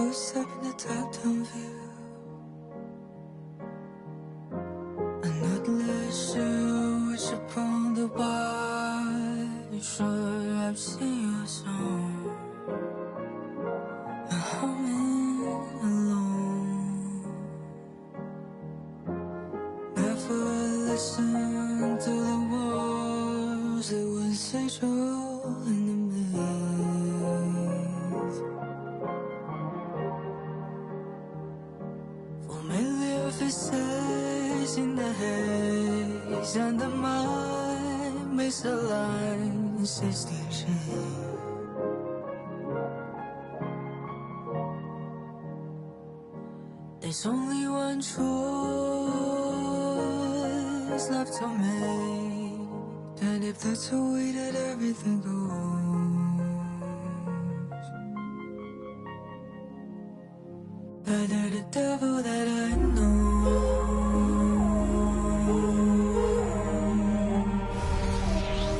close up in the top-down view. I'm not less sure which upon the bar. Sure, I've seen your song. I'm humming alone. Never listen to the words that would say true in the maze. Familiar faces in the haze, and the mind makes the lines distinction. There's only one choice left to make, and if that's the way that everything goes, either the devil that I know,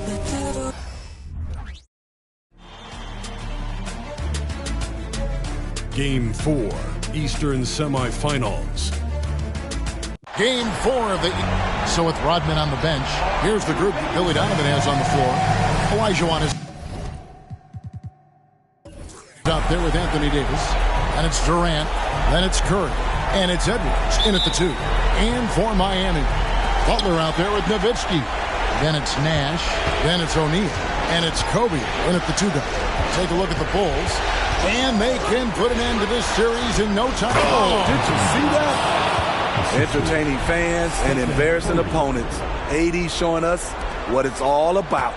the devil. Game 4, Eastern Semifinals. Game 4 of the... So with Rodman on the bench, here's the group Billy Donovan has on the floor. Olajuwon is out there with Anthony Davis. And it's Durant. Then it's Curry. And it's Edwards in at the 2. And for Miami, Butler out there with Nowitzki. Then it's Nash. Then it's O'Neal. And it's Kobe in at the 2 guard. Take a look at the Bulls. And they can put an end to this series in no time. Oh, did you see that? Entertaining fans and embarrassing opponents. AD showing us what it's all about.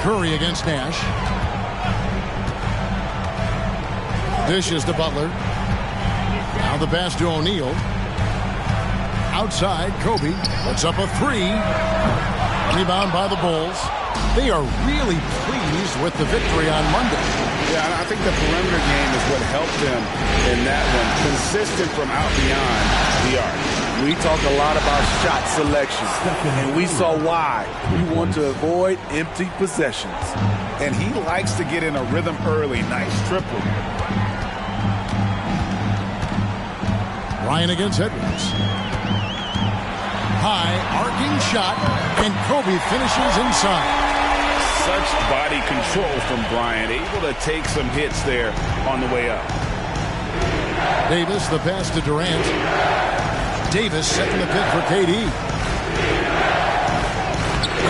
Curry against Nash. Dishes to Butler. Now the pass to O'Neal. Outside, Kobe puts up a 3. Rebound by the Bulls. They are really pleased with the victory on Monday. Yeah, and I think the perimeter game is what helped them in that one. Consistent from out beyond the arc. We talk a lot about shot selection, and we saw why. We want to avoid empty possessions. And he likes to get in a rhythm early. Nice triple. Ryan against Edwards. High, arcing shot, and Kobe finishes inside. Such body control from Bryant, able to take some hits there on the way up. Davis, the pass to Durant. Davis setting the pick for KD.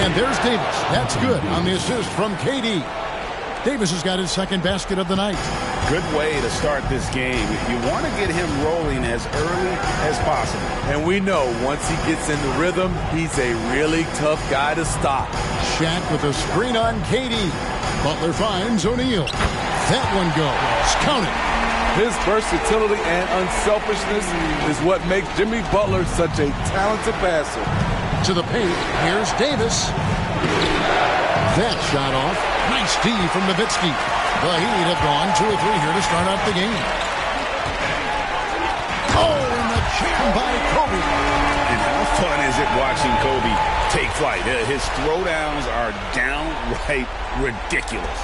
And there's Davis. That's good on the assist from KD. Davis has got his second basket of the night. Good way to start this game. You want to get him rolling as early as possible. And we know once he gets in the rhythm, he's a really tough guy to stop. Shaq with a screen on KD. Butler finds O'Neal. That one goes. Count it. His versatility and unselfishness is what makes Jimmy Butler such a talented passer. To the paint, here's Davis. That shot off. Nice D from Nowitzki. The Heat have gone 2 or 3 here to start out the game. Oh, and the jam by Kobe. And how fun is it watching Kobe take flight? His throwdowns are downright ridiculous.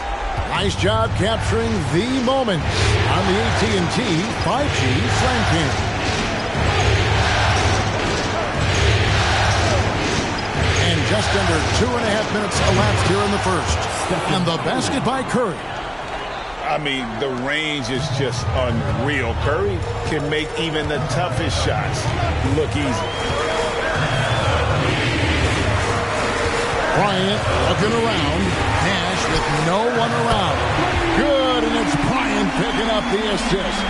Nice job capturing the moment on the AT&T 5G Slam Cam. And just under 2.5 minutes elapsed here in the first. And the basket by Curry. I mean, the range is just unreal. Curry can make even the toughest shots look easy. Bryant looking around. Nash with no one around. Good, and it's Bryant picking up the assist.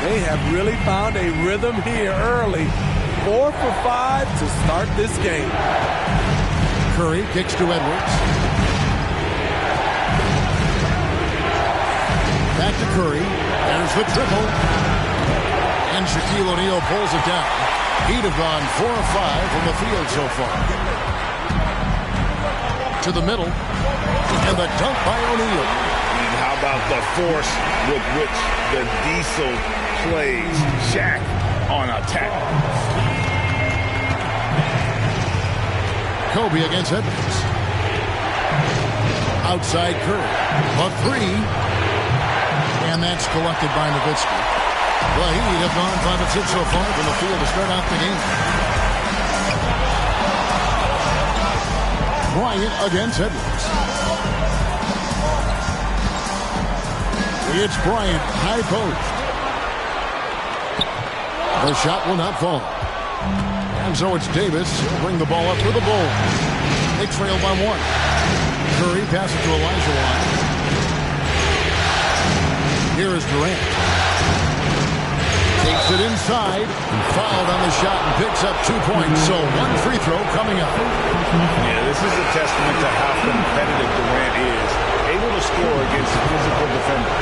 They have really found a rhythm here early. 4 for 5 to start this game. Curry kicks to Edwards. Back to Curry. There's the triple. And Shaquille O'Neal pulls it down. He'd have gone 4 of 5 from the field so far. To the middle. And the dunk by O'Neal. And how about the force with which the Diesel plays? Shaq on attack. Kobe against Edwards. Outside Curry. A three. And that's collected by Nowitzki. The Heat have gone 5 of 6 so far from the field to start out the game. Bryant against Edwards. It's Bryant, high post. The shot will not fall. And so it's Davis. He'll bring the ball up for the Bulls. They trail by 1. Curry passes to Olajuwon. Here is Durant. Takes it inside. Fouled on the shot and picks up 2 points. So 1 free throw coming up. Yeah, this is a testament to how competitive Durant is. Able to score against a physical defender.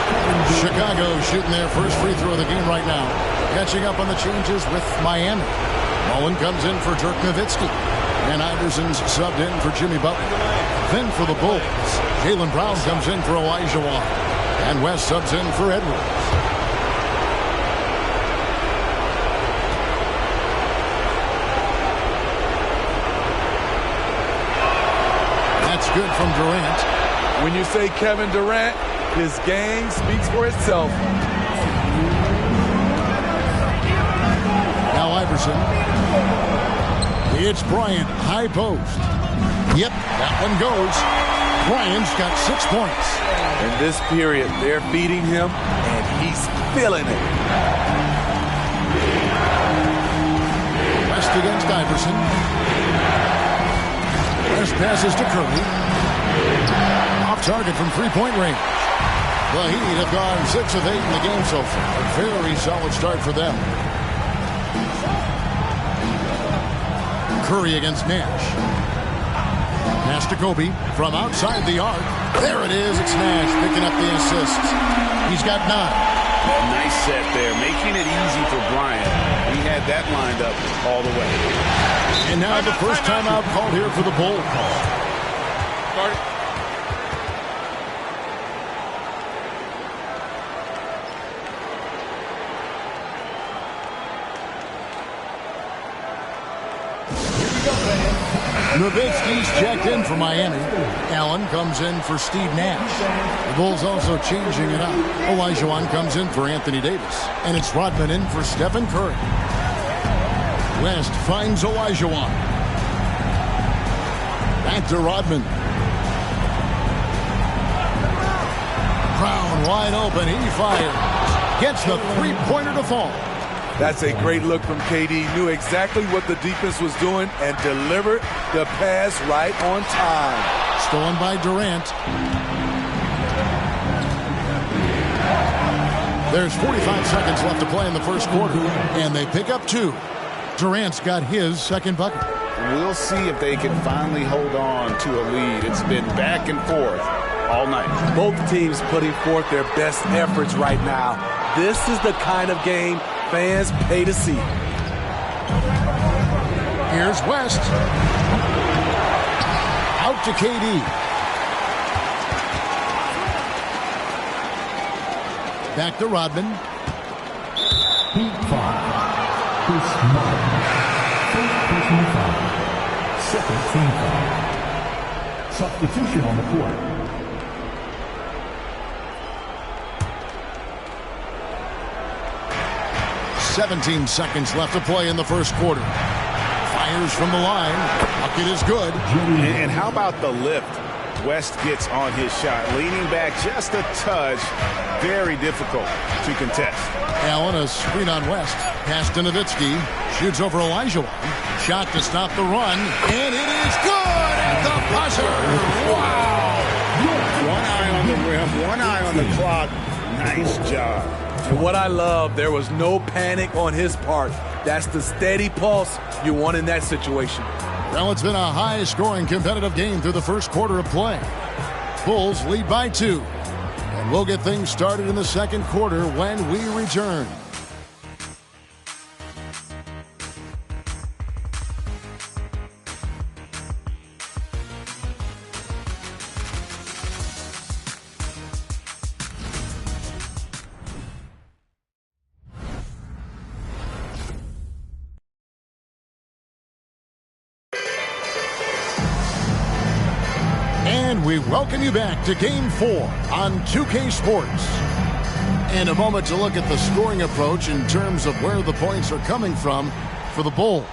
Chicago shooting their first free throw of the game right now. Catching up on the changes with Miami. Mullen comes in for Dirk Nowitzki. And Iverson's subbed in for Jimmy Butler. Then for the Bulls, Jaylen Brown comes in for Olajuwon. And West subs in for Edwards. That's good from Durant. When you say Kevin Durant, his game speaks for itself. Now Iverson. It's Bryant, high post. Yep, that one goes. Bryant's got 6 points. In this period, they're feeding him, and he's feeling it. West against Iverson. West passes to Curry. Off target from three-point range. The Heat have gone 6 of 8 in the game so far. A very solid start for them. Curry against Nash. Pass to Kobe from outside the arc. There it is. It's Nash picking up the assist. He's got 9. Nice set there, making it easy for Bryant. He had that lined up all the way. And now the first timeout called here for the Bulls. Nowitzki's checked in for Miami. Allen comes in for Steve Nash. The Bulls also changing it up. Olajuwon comes in for Anthony Davis. And it's Rodman in for Stephen Curry. West finds Olajuwon. Back to Rodman. Brown wide open. He fires. Gets the three-pointer to fall. That's a great look from KD. Knew exactly what the defense was doing and delivered the pass right on time. Stolen by Durant. There's 45 seconds left to play in the first quarter, and they pick up 2. Durant's got his second bucket. We'll see if they can finally hold on to a lead. It's been back and forth all night. Both teams putting forth their best efforts right now. This is the kind of game fans pay to see. Here's West. Out to KD. Back to Rodman. Heat foul. Chris Mullin. First personal foul. Second team foul. Substitution on the court. 17 seconds left to play in the first quarter. Fires from the line. Bucket is good. And how about the lift West gets on his shot? Leaning back just a touch. Very difficult to contest. Allen, a screen on West. Pass to Nowitzki. Shoots over Olajuwon. Shot to stop the run. And it is good at the buzzer. Wow. One eye on the rim, one eye on the clock. Nice job. And what I love, there was no panic on his part. That's the steady pulse you want in that situation. Well, it's been a high-scoring competitive game through the first quarter of play. Bulls lead by 2. And we'll get things started in the second quarter when we return. And we welcome you back to Game 4 on 2K Sports. And a moment to look at the scoring approach in terms of where the points are coming from for the Bulls.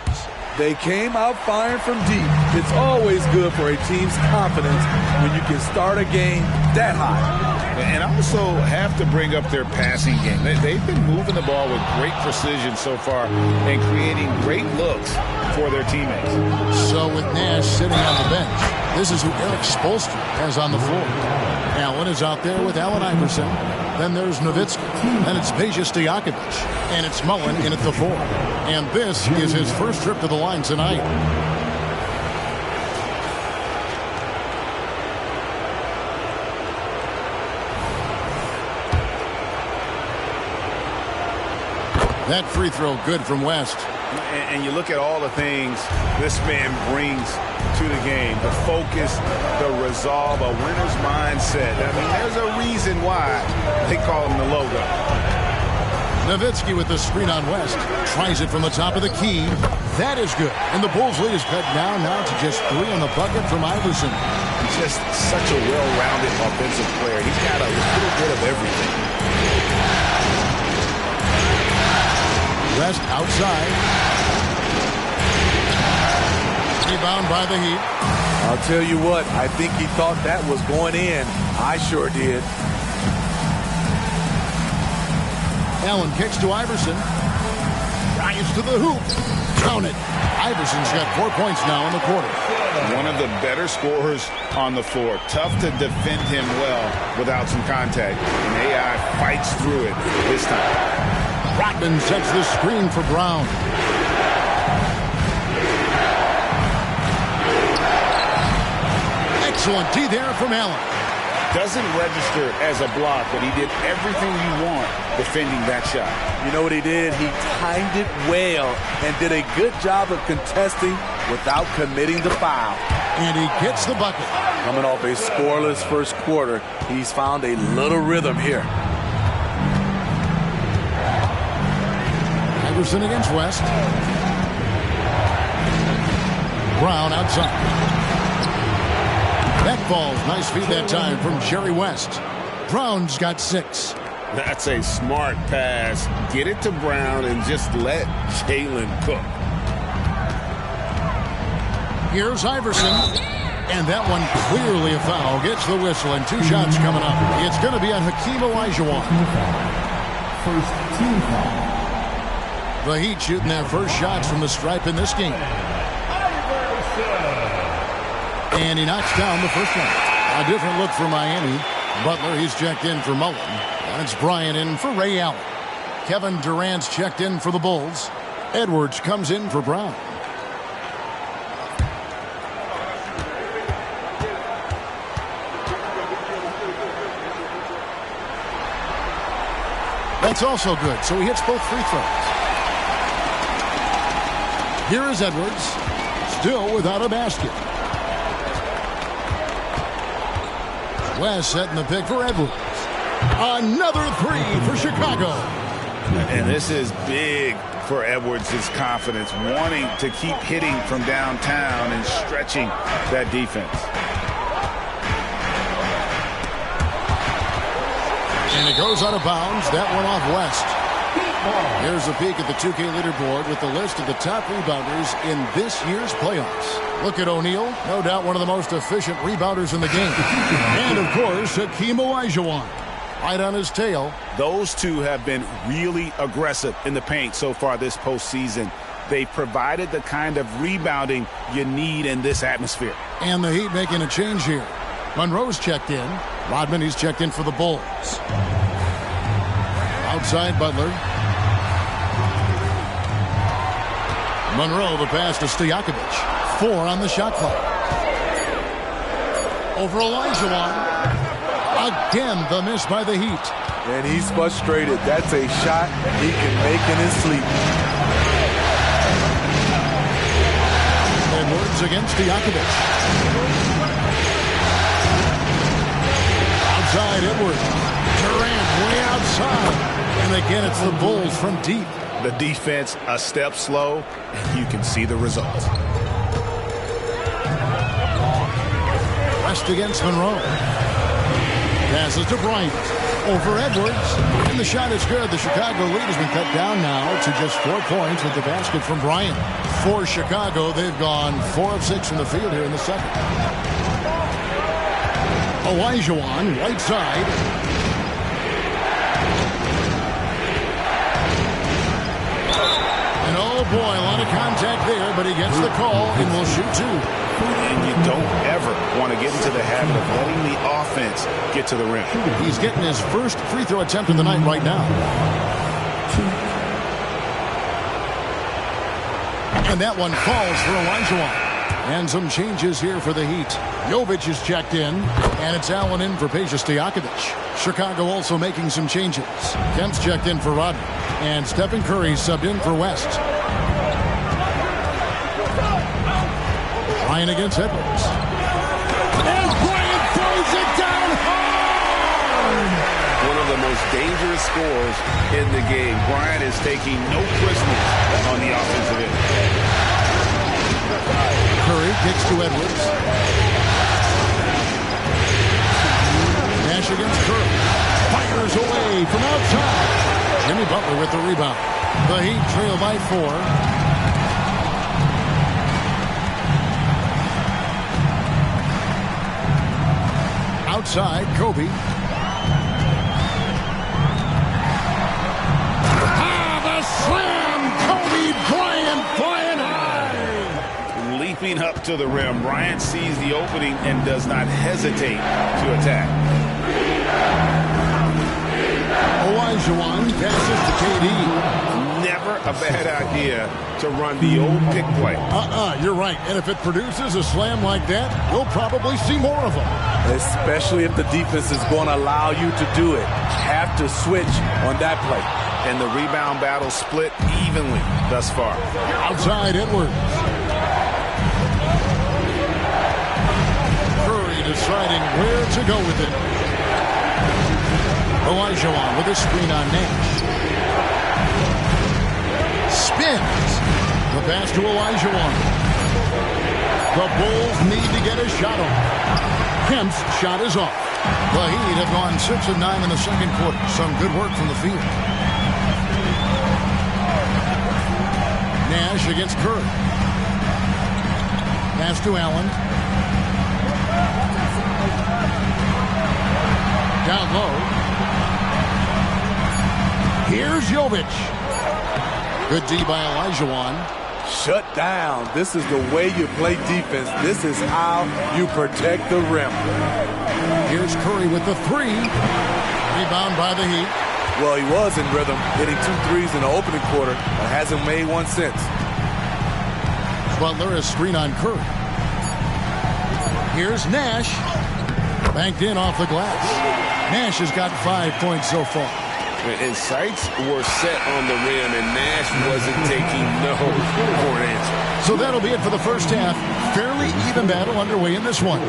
They came out firing from deep. It's always good for a team's confidence when you can start a game that high. And also have to bring up their passing game. They've been moving the ball with great precision so far and creating great looks for their teammates. So with Nash sitting on the bench, this is who Eric Spoelstra has on the floor. Allen is out there with Allen Iverson. Then there's Nowitzki. Then it's Peja Stojakovic. And it's Mullen in at the 4. And this is his first trip to the line tonight. That free throw good from West. And you look at all the things this man brings to the game. The focus, the resolve, a winner's mindset. I mean, there's a reason why they call him the logo. Nowitzki with the screen on West. Tries it from the top of the key. That is good. And the Bulls lead is cut down now to just 3 on the bucket from Iverson. He's just such a well-rounded offensive player. He's got a little bit of everything. West outside. Rebound by the Heat. I'll tell you what, I think he thought that was going in. I sure did. Allen kicks to Iverson. Drives to the hoop. Count it. Iverson's got 4 points now in the quarter. One of the better scorers on the floor. Tough to defend him well without some contact. And AI fights through it this time. Rodman sets the screen for Brown. Excellent D there from Allen. Doesn't register as a block, but he did everything you want defending that shot. You know what he did? He timed it well and did a good job of contesting without committing the foul. And he gets the bucket. Coming off a scoreless first quarter, he's found a little rhythm here. Iverson against West. Brown outside. That falls. Nice feed that time from Jerry West. Brown's got 6. That's a smart pass. Get it to Brown and just let Jalen cook. Here's Iverson. And that one clearly a foul. Gets the whistle and 2 shots coming up. It's going to be on Hakeem Olajuwon. First team foul. The Heat shooting their first shots from the stripe in this game. And he knocks down the first one. A different look for Miami. Butler, he's checked in for Mullen. And it's Bryant in for Ray Allen. Kevin Durant's checked in for the Bulls. Edwards comes in for Brown. That's also good, so he hits both free throws. Here is Edwards, still without a basket. West setting the pick for Edwards. Another 3 for Chicago. And this is big for Edwards' confidence, wanting to keep hitting from downtown and stretching that defense. And it goes out of bounds. That one off West. Here's a peek at the 2K leaderboard with the list of the top rebounders in this year's playoffs. Look at O'Neal, no doubt one of the most efficient rebounders in the game. And, of course, Hakeem Olajuwon. Right on his tail. Those two have been really aggressive in the paint so far this postseason. They provided the kind of rebounding you need in this atmosphere. And the Heat making a change here. Monroe's checked in. Rodman, he's checked in for the Bulls. Outside Butler. Monroe, the pass to Stojakovic. 4 on the shot clock. Over Olajuwon. Again, the miss by the Heat. And he's frustrated. That's a shot he can make in his sleep. Edwards against Stojakovic. Outside Edwards. Durant way outside. And again, it's the Bulls from deep. The defense a step slow, and you can see the results. West West against Monroe. Passes to Bryant. Over Edwards. And the shot is good. The Chicago lead has been cut down now to just 4 points with the basket from Bryant. For Chicago, they've gone 4 of 6 from the field here in the second. Olajuwon, right side. And oh boy, a lot of contact there, but he gets the call and will shoot 2. And you don't ever want to get into the habit of letting the offense get to the rim. He's getting his first free throw attempt of the night right now. And that one falls for Olajuwon. And some changes here for the Heat. Jovic is checked in, and it's Allen in for Peja Stojakovic. Chicago also making some changes. Kemp's checked in for Rodman, and Stephen Curry subbed in for West. Bryant against Edwards. And Bryant throws it down hard! One of the most dangerous scorers in the game. Bryant is taking no prisoners on the offensive end. Curry kicks to Edwards. Nash against Curry. Fires away from outside. Jimmy Butler with the rebound. The Heat trail by 4. Outside, Kobe. The slam! Kobe Bryant flying high! Leaping up to the rim, Bryant sees the opening and does not hesitate to attack. Olajuwon passes to KD. Never a bad idea to run the old pick play. You're right. And if it produces a slam like that, we'll probably see more of them. Especially if the defense is going to allow you to do it. Have to switch on that play. And the rebound battle split evenly thus far. Outside Edwards. Curry deciding where to go with it. Olajuwon with a screen on Nash. Spins. The pass to Olajuwon. The Bulls need to get a shot on. Kemp's shot is off. The Heat have gone 6 of 9 in the second quarter. Some good work from the field. Nash against Curry. Pass to Allen. Down low. Here's Jovic. Good D by Olajuwon. Shut down. This is the way you play defense. This is how you protect the rim. Here's Curry with the 3. Rebound by the Heat. Well, he was in rhythm, hitting 2 threes in the opening quarter, but hasn't made one since. Butler is screen on Curry. Here's Nash. Banked in off the glass. Nash has got 5 points so far. His sights were set on the rim, and Nash wasn't taking no for an answer. So that'll be it for the first half. Fairly even battle underway in this one.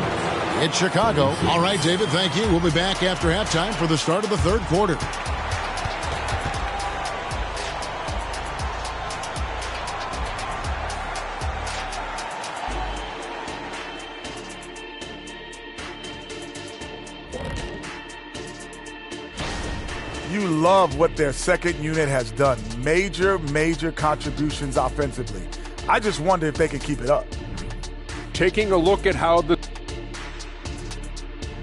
It's Chicago. All right, David, thank you. We'll be back after halftime for the start of the third quarter. You love what their second unit has done. Major contributions offensively. I just wonder if they can keep it up. Taking a look at how the...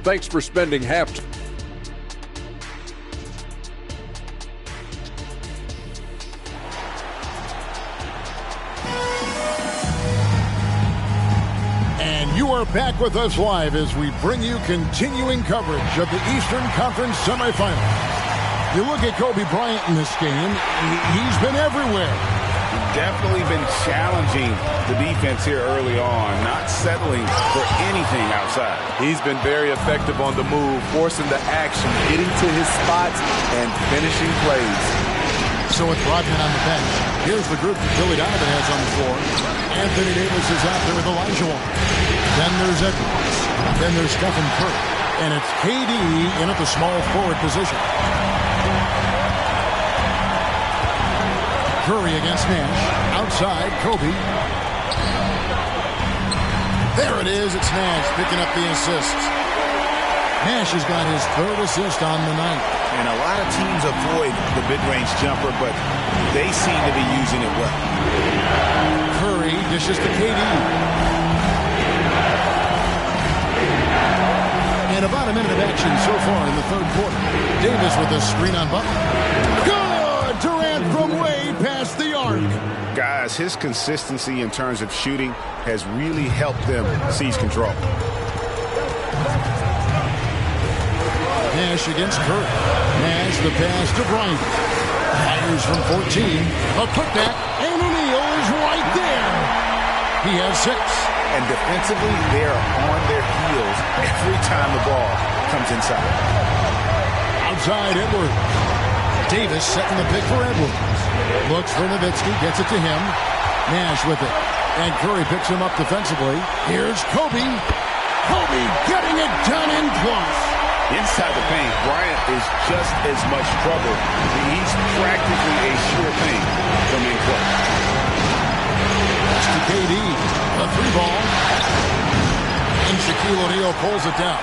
Thanks for spending half... And you are back with us live as we bring you continuing coverage of the Eastern Conference semifinals. You look at Kobe Bryant in this game, he's been everywhere. Definitely been challenging the defense here early on, not settling for anything outside. He's been very effective on the move, forcing the action, getting to his spots, and finishing plays. So with Rodman on the bench, here's the group that Billy Donovan has on the floor. Anthony Davis is out there with Olajuwon. Then there's Edwards. Then there's Stephen Curry. And it's KD in at the small forward position. Curry against Nash. Outside, Kobe. There it is. It's Nash picking up the assist. Nash has got his third assist on the night. And a lot of teams avoid the mid-range jumper, but they seem to be using it well. Curry dishes to KD. And about a minute of action so far in the third quarter. Davis with a screen on Butler. Good! Durant from way past the arc. Guys, his consistency in terms of shooting has really helped them seize control. Nash against Curry. Nash the pass to Bryant. Fires from 14. A putback, and O'Neal is right there. He has 6. And defensively, they are on their heels every time the ball comes inside. Outside Edwards. Davis setting the pick for Edwards. Looks for Nowitzki, gets it to him. Nash with it. And Curry picks him up defensively. Here's Kobe. Kobe getting it done in close. Inside the paint, Bryant is just as much trouble. He's practically a sure thing from in close. That's to KD. A 3-ball. And Shaquille O'Neal pulls it down.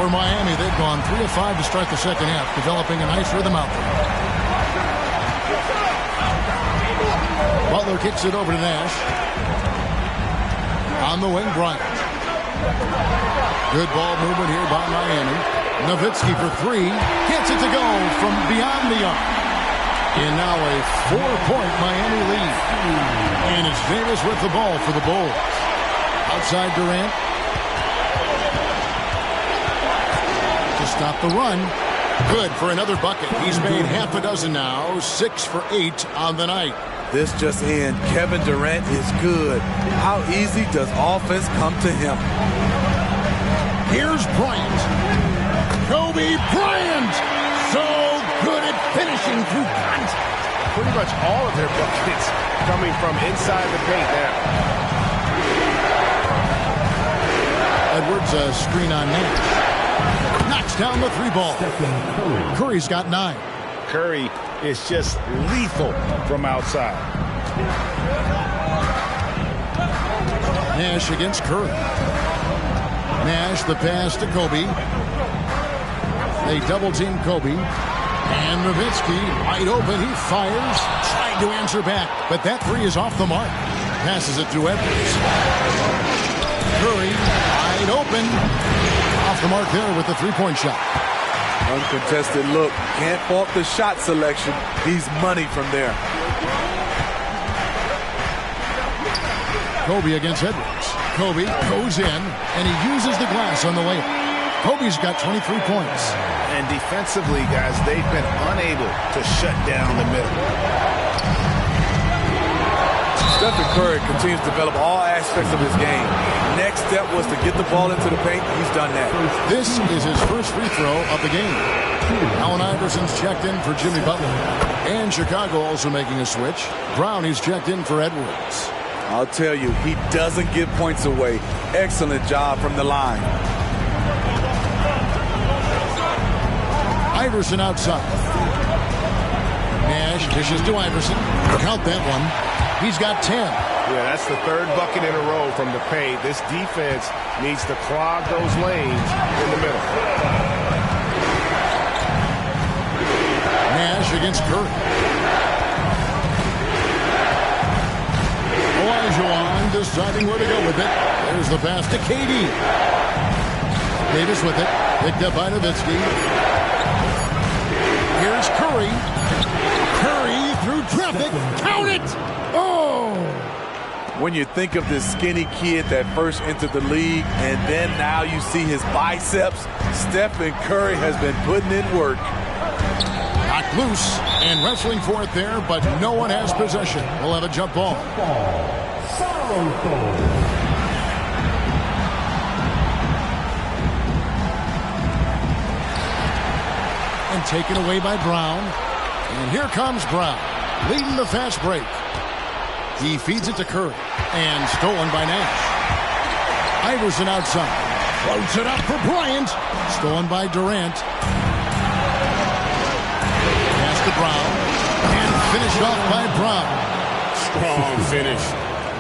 For Miami, they've gone 3 of 5 to start the second half, developing a nice rhythm out there. Butler kicks it over to Nash. On the wing, Bryant. Good ball movement here by Miami. Nowitzki for 3. Gets it to go from beyond the arc. And now a 4-point Miami lead. And it's Davis with the ball for the Bulls. Outside Durant. To stop the run. Good for another bucket. He's made half a dozen now. 6 for 8 on the night. This just in. Kevin Durant is good. How easy does offense come to him? Here's Bryant. Kobe Bryant. So good at finishing through contact. Pretty much all of their buckets coming from inside the paint now. Edwards, a screen on Nash. Knocks down the 3-ball. Curry's got 9. Curry is just lethal from outside. Nash against Curry. Nash the pass to Kobe. They double-team Kobe. And Nowitzki wide open. He fires. Tried to answer back, but that 3 is off the mark. Passes it to Edwards. Curry wide open. Off the mark there with the 3-point shot. Uncontested look. Can't fault the shot selection. He's money from there. Kobe against Edwards. Kobe goes in, and he uses the glass on the layup. Kobe's got 23 points. And defensively, guys, they've been unable to shut down the middle. Stephen Curry continues to develop all aspects of his game. Next step was to get the ball into the paint. He's done that. This is his first free throw of the game. Allen Iverson's checked in for Jimmy Butler. And Chicago also making a switch. Brownie's checked in for Edwards. I'll tell you, he doesn't give points away. Excellent job from the line. Iverson outside. Nash dishes to Iverson. Count that one. He's got 10. Yeah, that's the 3rd bucket in a row from the paint. This defense needs to clog those lanes in the middle. Nash against Curry. Olajuwon deciding where to go with it. There's the pass to KD. Davis with it. Picked up by Nowitzki. Here's Curry. Curry through traffic. Count it! Oh! When you think of this skinny kid that first entered the league, and then now you see his biceps, Stephen Curry has been putting in work. Knocked loose and wrestling for it there, but no one has possession. We'll have a jump ball. And taken away by Brown. And here comes Brown, leading the fast break. He feeds it to Curry, and stolen by Nash. Iverson outside. Floats it up for Bryant. Stolen by Durant. Pass to Brown. And finished off by Brown. Strong finish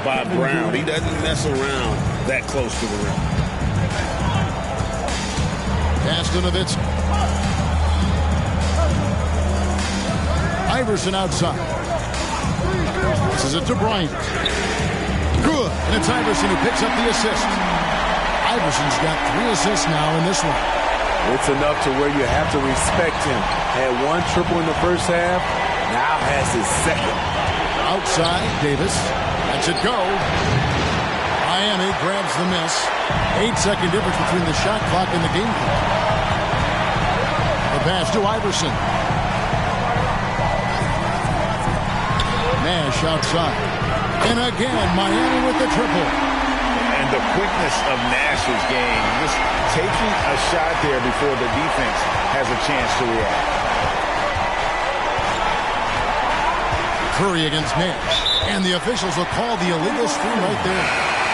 by Brown. He doesn't mess around. that close to the rim. Pass to Nowitzki. Iverson outside. This is it to Bryant. Good. And it's Iverson who picks up the assist. Iverson's got 3 assists now in this one. It's enough to where you have to respect him. Had 1 triple in the first half, now has his second. Outside, Davis lets it go. Miami grabs the miss. 8-second difference between the shot clock and the game clock. The pass to Iverson. Nash outside. And again, Miami with the triple. And the quickness of Nash's game, just taking a shot there before the defense has a chance to react. Curry against Nash. And the officials will call the illegal screen right there.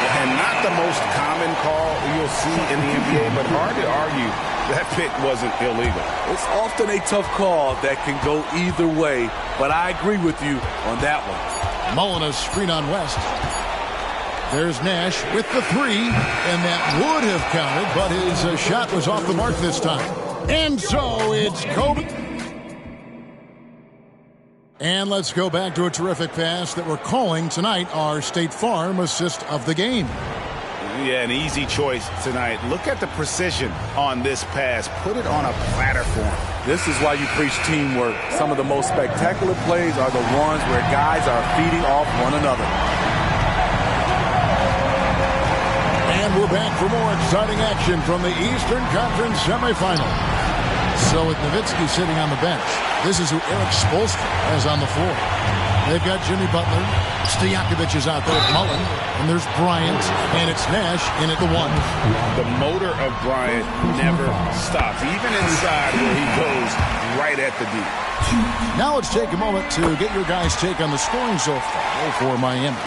And not the most common call you'll see in the NBA, but hard to argue that pick wasn't illegal. It's often a tough call that can go either way, but I agree with you on that one. Mullen a screen on West. There's Nash with the 3, and that would have counted, but his shot was off the mark this time. And so it's Kobe. And let's go back to a terrific pass that we're calling tonight our State Farm assist of the game. Yeah, an easy choice tonight. Look at the precision on this pass. Put it on a platter for him. This is why you preach teamwork. Some of the most spectacular plays are the ones where guys are feeding off one another. And we're back for more exciting action from the Eastern Conference semifinal. So with Nowitzki sitting on the bench, this is who Eric Spoelstra has on the floor. They've got Jimmy Butler. Stojakovic is out there with Mullen. And there's Bryant. And it's Nash in at the 1. The motor of Bryant never stops, even inside where he goes right at the D. Now let's take a moment to get your guys' take on the scoring so far for Miami.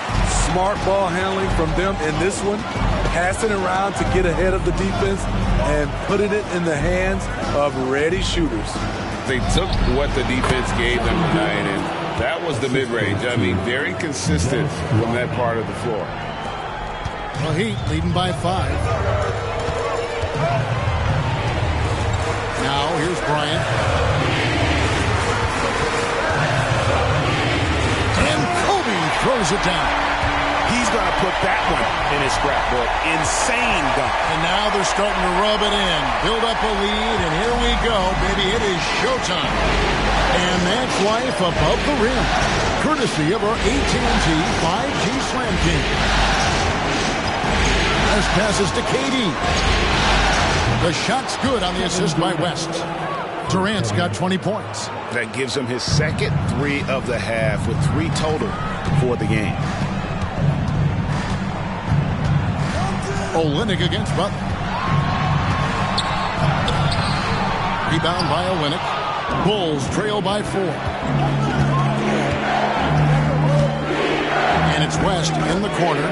Smart ball handling from them in this one. Passing around to get ahead of the defense and putting it in the hands of ready shooters. They took what the defense gave them tonight, and that was the mid-range. I mean, very consistent from that part of the floor. Well, Heat leading by 5. Now, here's Bryant. And Kobe throws it down. He's going to put that one in his scrapbook. Insane dunk. And now they're starting to rub it in. Build up a lead, and here we go, baby. It is showtime. And that's life above the rim. Courtesy of our AT&T 5G Slam King. As passes to KD. The shot's good on the assist by West. Durant's got 20 points. That gives him his second 3 of the half with 3 total for the game. Olynyk against Butler. Rebound by Olynyk. Bulls trail by 4. And it's West in the corner.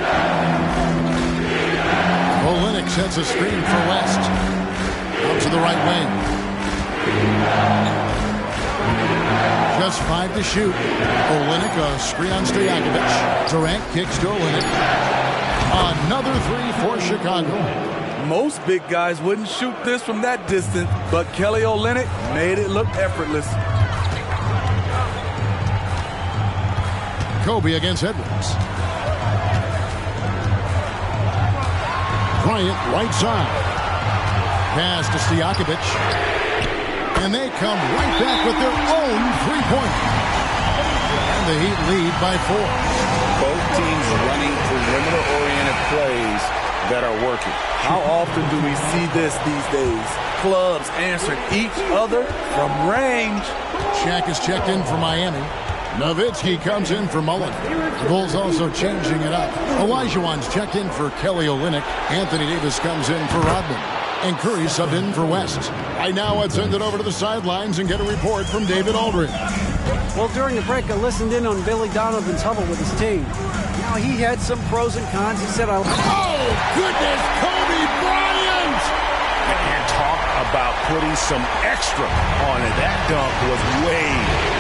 Olynyk sets a screen for West. Out to the right wing. Just 5 to shoot. Olynyk a screen on Stojakovic. Durant kicks to Olynyk. Another 3 for Chicago. Most big guys wouldn't shoot this from that distance, but Kelly Olynyk made it look effortless. Kobe against Edwards. Bryant right side. Pass to Stojakovic. And they come right back with their own 3-pointer. And the Heat lead by 4. Both teams running perimeter-oriented plays that are working. How often do we see this these days? Clubs answering each other from range. Shaq is checked in for Miami. Nowitzki comes in for Mullen. The Bulls also changing it up. Olajuwon's checked in for Kelly Olynyk. Anthony Davis comes in for Rodman. And Curry subbed in for West. Right now, let's send it over to the sidelines and get a report from David Aldridge. Well, during the break, I listened in on Billy Donovan's huddle with his team. Now, he had some pros and cons. He said, oh, goodness, Kobe Bryant! And talk about putting some extra on it. That dunk was way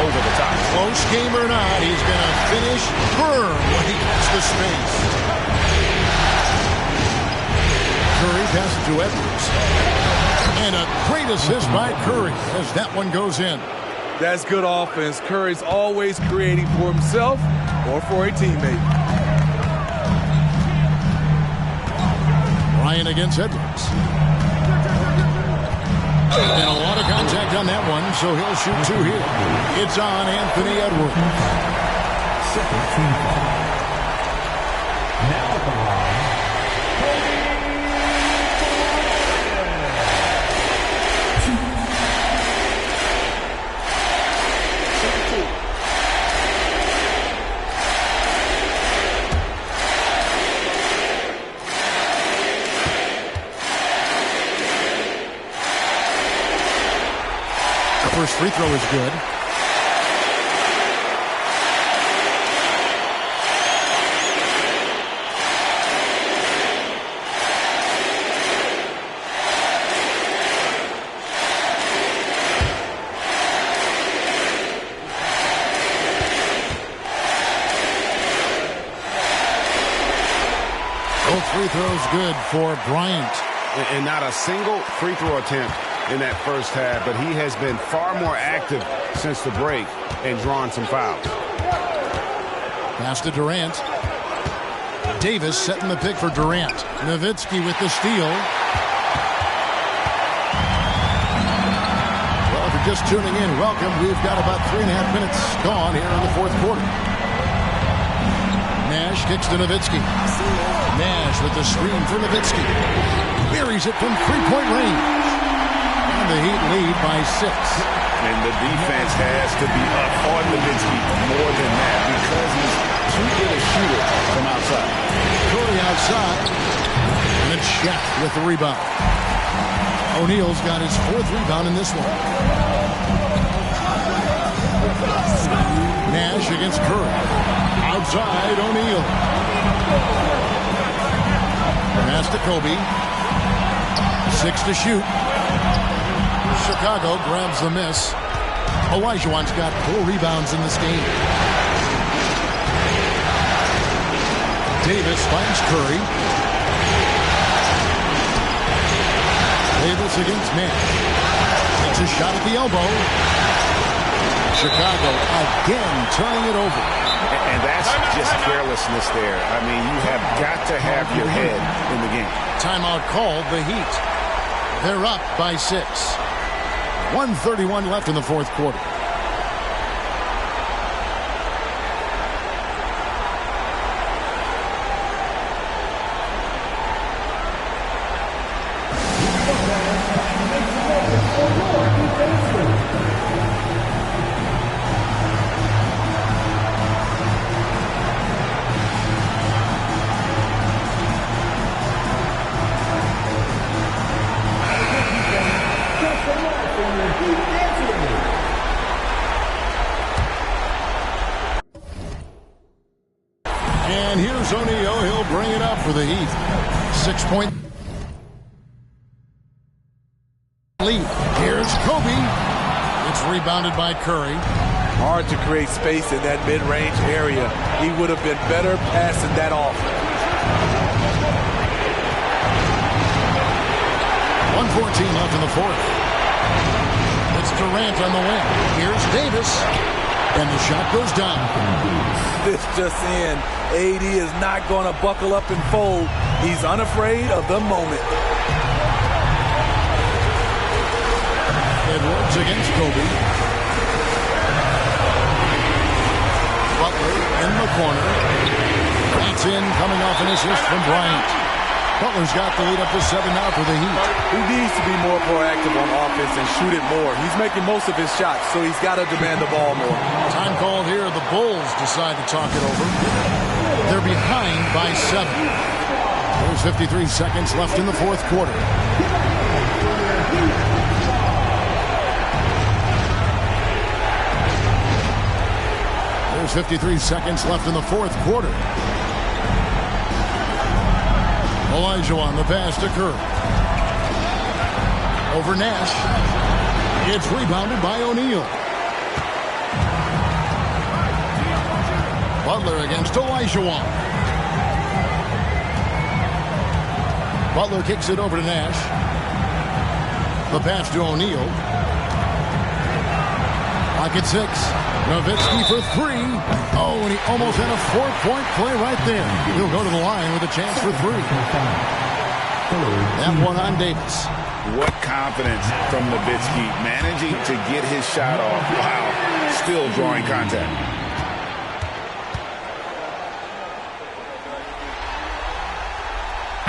over the top. Close game or not, he's going to finish firm when he gets the space. Curry, pass it to Edwards. And a great assist by Curry as that one goes in. That's good offense. Curry's always creating for himself or for a teammate. Bryant against Edwards. And a lot of contact on that one, so he'll shoot two here. It's on Anthony Edwards. Second team foul. Now at the line, First free throw is good. Both free throws good for Bryant. And not a single free throw attempt in that first half, but he has been far more active since the break and drawn some fouls. Pass to Durant. Davis setting the pick for Durant. Nowitzki with the steal. Well, if you're just tuning in, welcome. We've got about 3.5 minutes gone here in the fourth quarter. Nash kicks to Nowitzki. Nash with the screen for Nowitzki. Buries it from three-point range. And the Heat lead by 6. And the defense has to be up on Nowitzki more than that because he's too good a shooter from outside. Curry outside. And it's Shaq with the rebound. O'Neal's got his 4th rebound in this one. Nash against Curry. Outside, O'Neal. Pass to Kobe. 6 to shoot. Chicago grabs the miss. Olajuwon's got 4 rebounds in this game. Davis finds Curry. Davis against Nash. It's a shot at the elbow. Chicago again turning it over. And that's just carelessness there. I mean, you have got to have your head in the game. Timeout called, the Heat. They're up by 6. 1:31 left in the fourth quarter. And here's O'Neal. He'll bring it up for the Heat. 6-point lead. Here's Kobe. It's rebounded by Curry. Hard to create space in that mid-range area. He would have been better passing that off. 1:14 left in the fourth. It's Durant on the wing. Here's Davis. And the shot goes down. This just in. AD is not going to buckle up and fold. He's unafraid of the moment. Edwards against Kobe. Butler in the corner. Beats in, coming off an assist from Bryant. Butler's got the lead up to 7 now for the Heat. He needs to be more proactive on offense and shoot it more. He's making most of his shots, so he's got to demand the ball more. Time called here. The Bulls decide to talk it over. They're behind by 7. There's 53 seconds left in the fourth quarter. There's 53 seconds left in the fourth quarter. Olajuwon, the pass to Curry. Over Nash. It's rebounded by O'Neal. Butler against Olajuwon. Butler kicks it over to Nash. The pass to O'Neal. Pocket 6. Nowitzki for 3. Oh, and he almost had a 4-point play right there. He'll go to the line with a chance for 3. That one on Davis. What confidence from Nowitzki, managing to get his shot off while still drawing contact.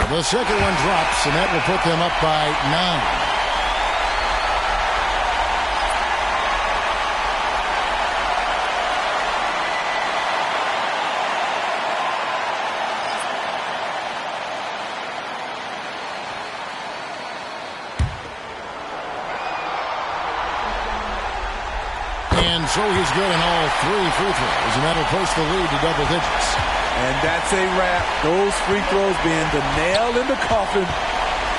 The second one drops, and that will put them up by 9. And so he's good in all 3 free throws, and that'll push the lead to double digits. And that's a wrap. Those free throws being the nail in the coffin.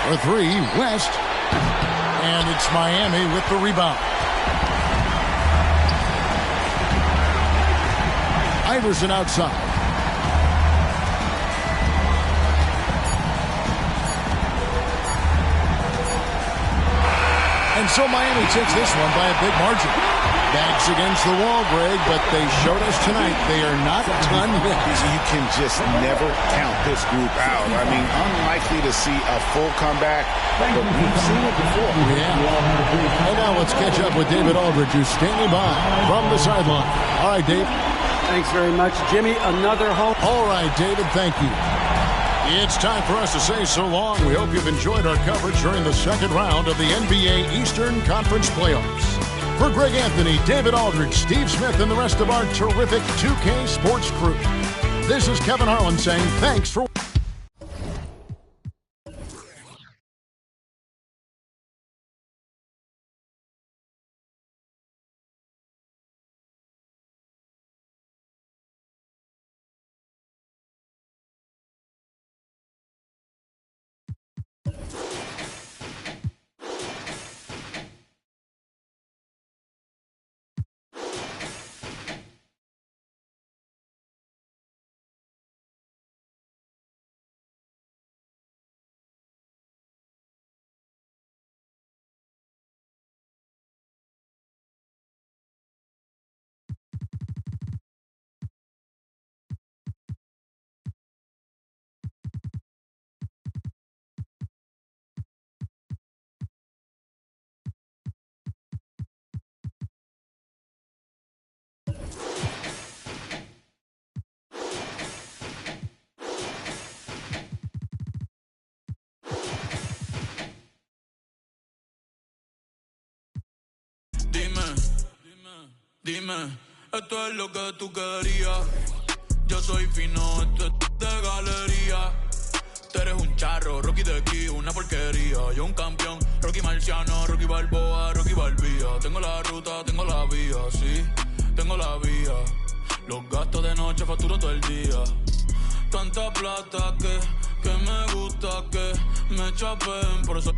For 3, West. And it's Miami with the rebound. Iverson outside. And so Miami takes this one by a big margin. Backs against the wall, Greg, but they showed us tonight they are not done yet. You can just never count this group out. I mean, unlikely to see a full comeback, but we've seen it before. Yeah. And now let's catch up with David Aldridge, who's standing by from the sideline. All right, Dave. Thanks very much, Jimmy. Another home. All right, David, thank you. It's time for us to say so long. We hope you've enjoyed our coverage during the second round of the NBA Eastern Conference Playoffs. For Greg Anthony, David Aldridge, Steve Smith, and the rest of our terrific 2K Sports crew, this is Kevin Harlan saying thanks for Dime, esto es lo que tú querías. Yo soy fino, esto es de galería. Tú eres un charro, Rocky de aquí, una porquería. Yo un campeón, Rocky Marciano, Rocky Balboa, Rocky Balbía. Tengo la ruta, tengo la vía, sí, tengo la vía. Los gastos de noche facturo todo el día. Tanta plata que me gusta que me chapen, por eso...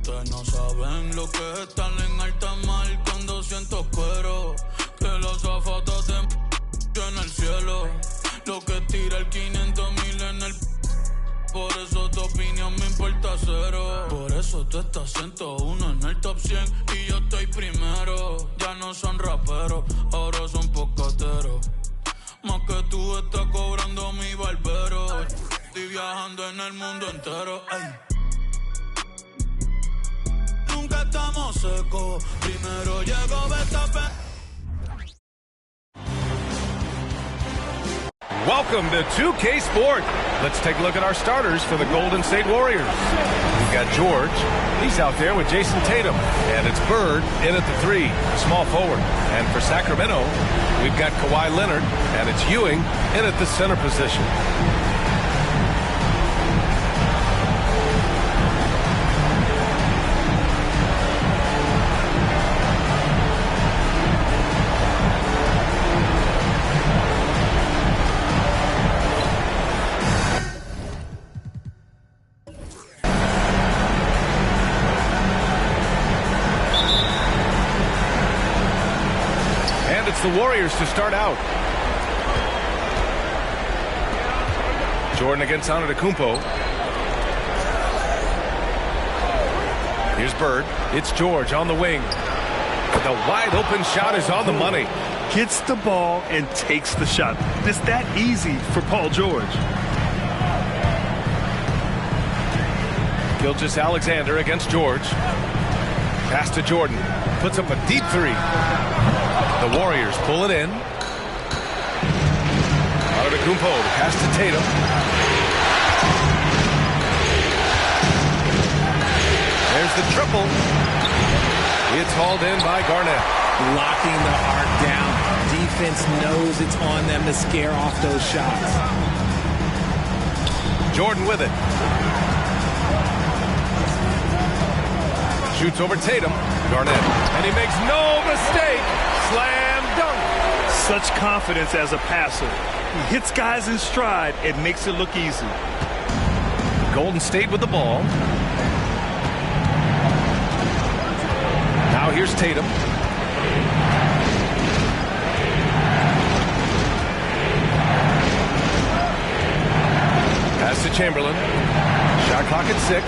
Ustedes no saben lo que es estar en alta mar cuando siento cuero. Que los zapatos te en el cielo. Lo que tira el 500,000 en el... Por eso tu opinión me importa cero. Por eso tú estás 101 en el top 100 y yo estoy primero. Ya no son raperos, ahora son pocateros. Más que tú estás cobrando mi barbero. Estoy viajando en el mundo entero, ay. Nunca estamos secos. Primero llegó Verstappen. Welcome to 2K Sport. Let's take a look at our starters for the Golden State Warriors. We've got George. He's out there with Jason Tatum. And it's Bird in at the 3, small forward. And for Sacramento, we've got Kawhi Leonard. And it's Ewing in at the center position. The Warriors to start out. Jordan against Antetokounmpo. Here's Bird. It's George on the wing. The wide open shot is on the money. Gets the ball and takes the shot. It's that easy for Paul George. Gilgeous-Alexander against George. Pass to Jordan. Puts up a deep three. The Warriors pull it in. Antetokounmpo, pass to Tatum. There's the triple. It's hauled in by Garnett. Locking the arc down. Defense knows it's on them to scare off those shots. Jordan with it. Shoots over Tatum. Garnett. And he makes no mistake. Slam dunk. Such confidence as a passer. He hits guys in stride. It makes it look easy. Golden State with the ball. Now here's Tatum. Pass to Chamberlain. Shot clock at 6.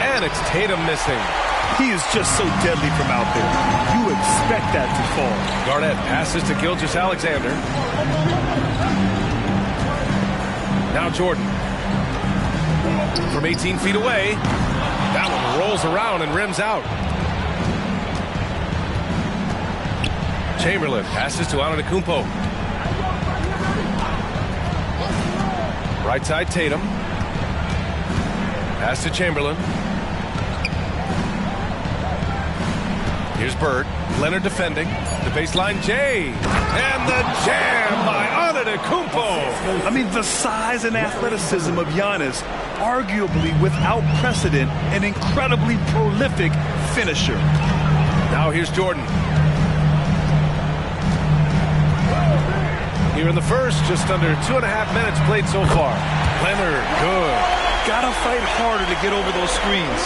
And it's Tatum missing. He is just so deadly from out there. You expect that to fall. Garnett passes to Gilgeous-Alexander. Now Jordan. From 18 feet away. That one rolls around and rims out. Chamberlain passes to Antetokounmpo. Right side Tatum. Pass to Chamberlain. Here's Bird. Leonard defending. The baseline Jay. And the jam by Antetokounmpo. I mean, the size and athleticism of Giannis, arguably without precedent, an incredibly prolific finisher. Now here's Jordan. Here in the first, just under 2.5 minutes played so far. Leonard, good. Gotta fight harder to get over those screens.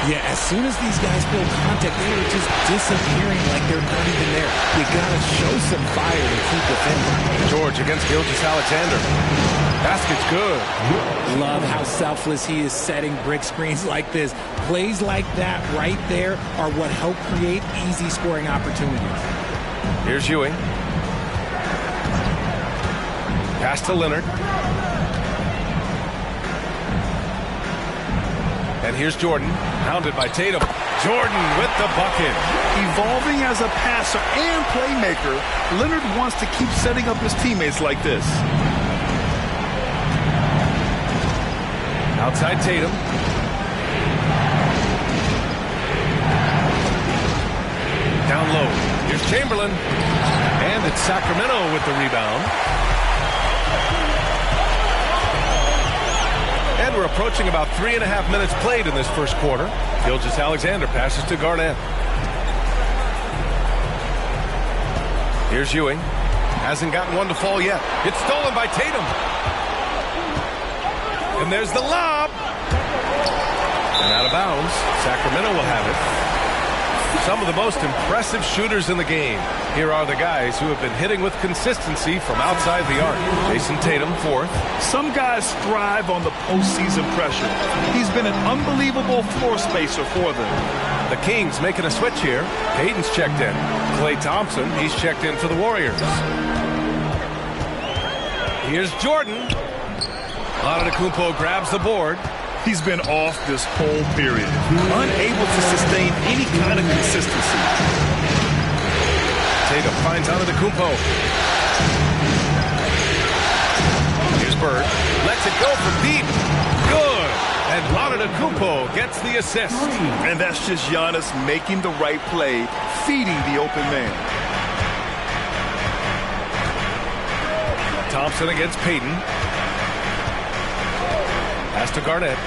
Yeah, as soon as these guys feel contact, they are just disappearing like they're not even there. You gotta show some fire to keep defending. George against Gilgeous-Alexander. Basket's good. Love how selfless he is setting brick screens like this. Plays like that right there are what help create easy scoring opportunities. Here's Ewing. Pass to Leonard. And here's Jordan, hounded by Tatum. Jordan with the bucket. Evolving as a passer and playmaker, Leonard wants to keep setting up his teammates like this. Outside Tatum. Down low. Here's Chamberlain. And it's Sacramento with the rebound. And we're approaching about 3.5 minutes played in this first quarter. Gilgeous-Alexander passes to Garnett. Here's Ewing. Hasn't gotten one to fall yet. It's stolen by Tatum. And there's the lob. And out of bounds. Sacramento will have it. Some of the most impressive shooters in the game. Here are the guys who have been hitting with consistency from outside the arc. Jason Tatum, 4th. Some guys thrive on the postseason pressure. He's been an unbelievable floor spacer for them. The Kings making a switch here. Payton's checked in. Klay Thompson, he's checked in for the Warriors. Here's Jordan. Antetokounmpo grabs the board. He's been off this whole period, unable to sustain any kind of consistency. Tatum finds Antetokounmpo. Here's Bird. Lets it go from deep. Good. And Antetokounmpo gets the assist. And that's just Giannis making the right play, feeding the open man. Thompson against Payton. Pass to Garnett.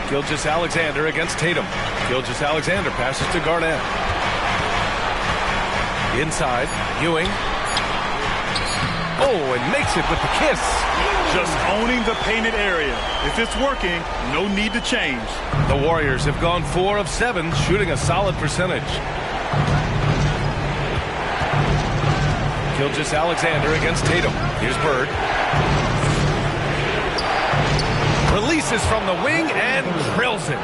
Gilgeous-Alexander against Tatum. Gilgeous-Alexander passes to Garnett. Inside, Ewing. Oh, and makes it with the kiss. Just owning the painted area. If it's working, no need to change. The Warriors have gone 4 of 7, shooting a solid percentage. Gilgeous-Alexander against Tatum. Here's Bird. Releases from the wing and drills it.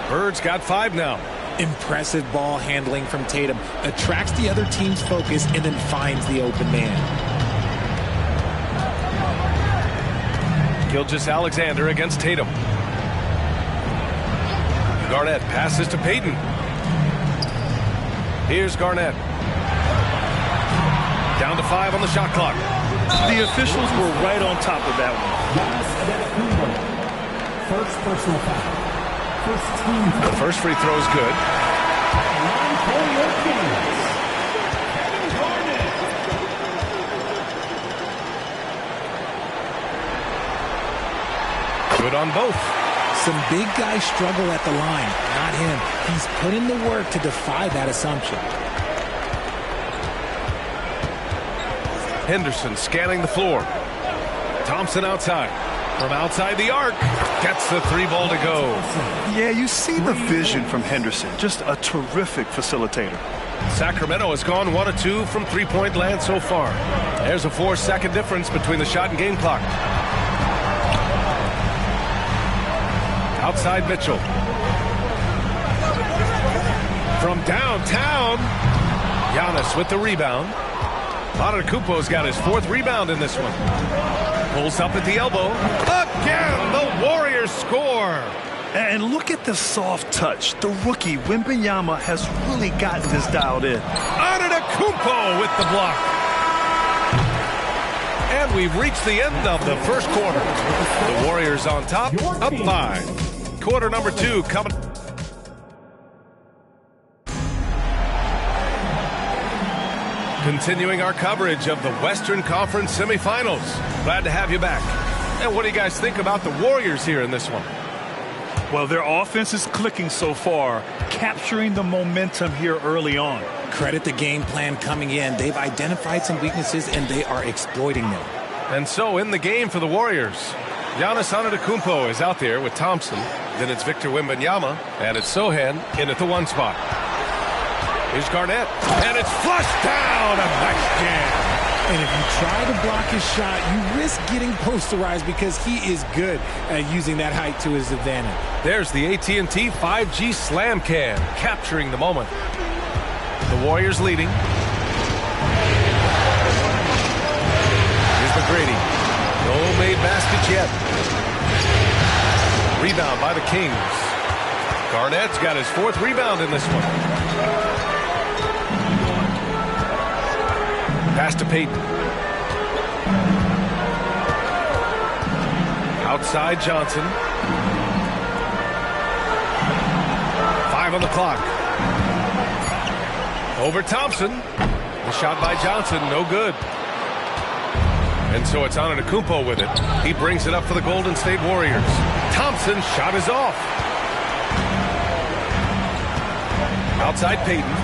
Bird's got 5 now. Impressive ball handling from Tatum. Attracts the other team's focus and then finds the open man. Gilgeous-Alexander against Tatum. Garnett passes to Payton. Here's Garnett. Down to 5 on the shot clock. The officials were right on top of that one. First personal foul. First team. The first free throw is good. Good on both. Some big guys struggle at the line. Not him. He's put in the work to defy that assumption. Henderson scanning the floor. Thompson outside. From outside the arc. Gets the 3 ball to go. Yeah, you see the vision from Henderson. Just a terrific facilitator. Sacramento has gone 1 of 2 from 3-point land so far. There's a 4-second difference between the shot and game clock. Outside Mitchell. From downtown, Giannis with the rebound. Antetokounmpo's got his 4th rebound in this one. Pulls up at the elbow. Again, the Warriors score. And look at the soft touch. The rookie, Wembanyama, has really gotten this dialed in. Antetokounmpo with the block. And we've reached the end of the first quarter. The Warriors on top, up 5. Quarter number 2 coming. Continuing our coverage of the Western Conference semifinals. Glad to have you back. And what do you guys think about the Warriors here in this one? Well, their offense is clicking so far, capturing the momentum here early on. Credit the game plan coming in. They've identified some weaknesses, and they are exploiting them. And so in the game for the Warriors, Giannis Antetokounmpo is out there with Thompson. Then it's Victor Wembanyama, and it's Sohan in at the 1 spot. Here's Garnett, and it's flushed down. A nice jam. And if you try to block his shot, you risk getting posterized because he is good at using that height to his advantage. There's the AT&T 5G Slam Cam, capturing the moment. The Warriors leading. Here's McGrady. No made baskets yet. Rebound by the Kings. Garnett's got his 4th rebound in this one. Pass to Payton. Outside Johnson. 5 on the clock. Over Thompson. The shot by Johnson, no good. And so it's Antetokounmpo with it. He brings it up for the Golden State Warriors. Thompson's shot is off. Outside Payton.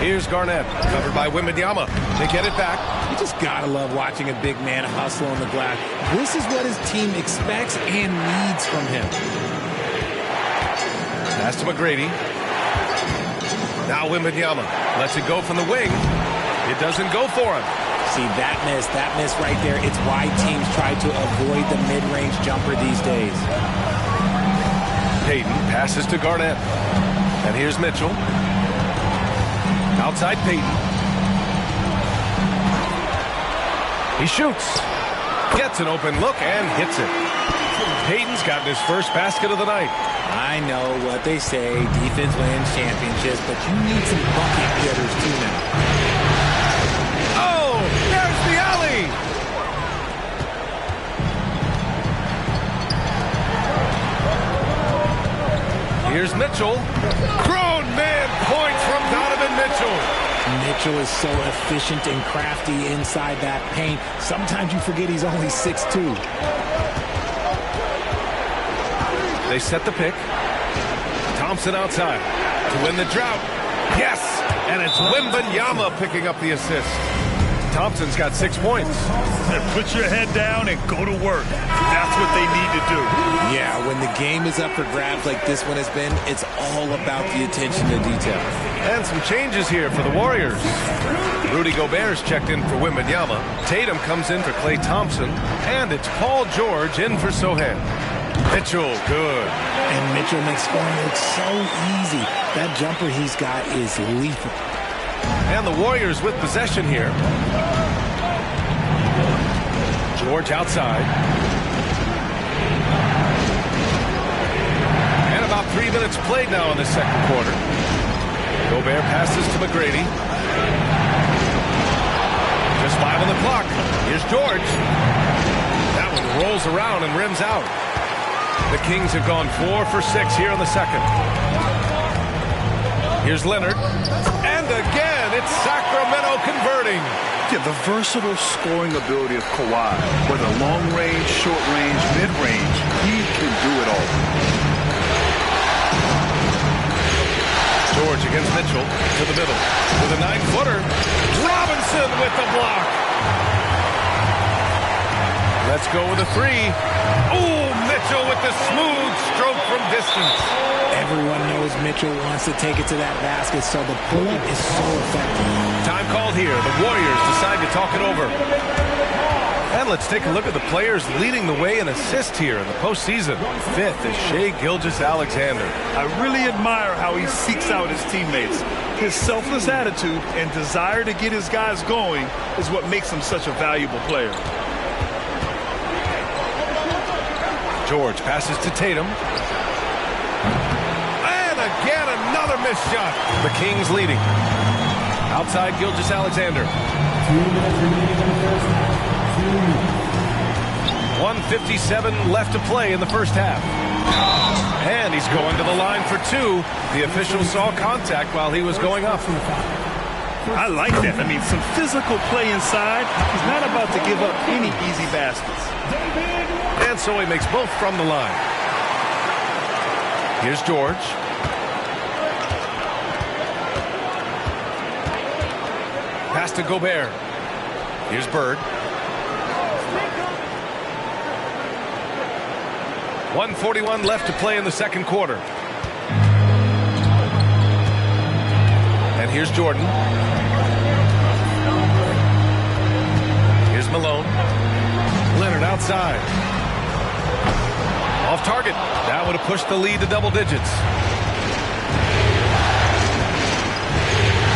Here's Garnett, covered by Wembanyama. They get it back. You just gotta love watching a big man hustle on the glass. This is what his team expects and needs from him. Pass to McGrady. Now Wembanyama lets it go from the wing. It doesn't go for him. See, that miss right there. It's why teams try to avoid the mid-range jumper these days. Payton passes to Garnett. And here's Mitchell. Outside Payton. He shoots. Gets an open look and hits it. Payton's gotten his first basket of the night. I know what they say. Defense wins championships, but you need some bucket getters too now. Oh, there's the alley. Here's Mitchell. Grown man points from Donovan Mitchell. Mitchell is so efficient and crafty inside that paint. Sometimes you forget he's only 6'2". They set the pick. Thompson outside to win the drought. Yes, and it's Wembanyama picking up the assist. Thompson's got 6 points. Put your head down and go to work. That's what they need to do. Yeah, when the game is up for grabs like this one has been, it's all about the attention to detail. And some changes here for the Warriors. Rudy Gobert's checked in for Wembanyama. Tatum comes in for Klay Thompson. And it's Paul George in for Sochan. Mitchell, good. And Mitchell makes scoring look so easy. That jumper he's got is lethal. And the Warriors with possession here. George outside. And about 3 minutes played now in the second quarter. Gobert passes to McGrady. Just 5 on the clock. Here's George. That one rolls around and rims out. The Kings have gone 4 for 6 here in the second. Here's Leonard. And again, it's Sacramento converting. Yeah, the versatile scoring ability of Kawhi, whether long range, short range, mid range, he can do it all. George against Mitchell to the middle with a 9-footer. Robinson with the block. Let's go with a 3. Oh, Mitchell with the smooth stroke from distance. Everyone knows Mitchell wants to take it to that basket, so the pull-up is so effective. Time called here. The Warriors decide to talk it over. And let's take a look at the players leading the way in assists here in the postseason. 5th is Shai Gilgeous-Alexander. I really admire how he seeks out his teammates. His selfless attitude and desire to get his guys going is what makes him such a valuable player. George passes to Tatum. And again, another missed shot. The Kings leading. Outside Gilgeous-Alexander. 1:57 left to play in the first half. And he's going to the line for 2. The official saw contact while he was going up. I like that. I mean, some physical play inside. He's not about to give up any easy baskets. And so he makes both from the line. Here's George. Pass to Gobert. Here's Bird. 1:41 left to play in the second quarter. And here's Jordan. Here's Malone. Leonard outside. Off target. That would have pushed the lead to double digits.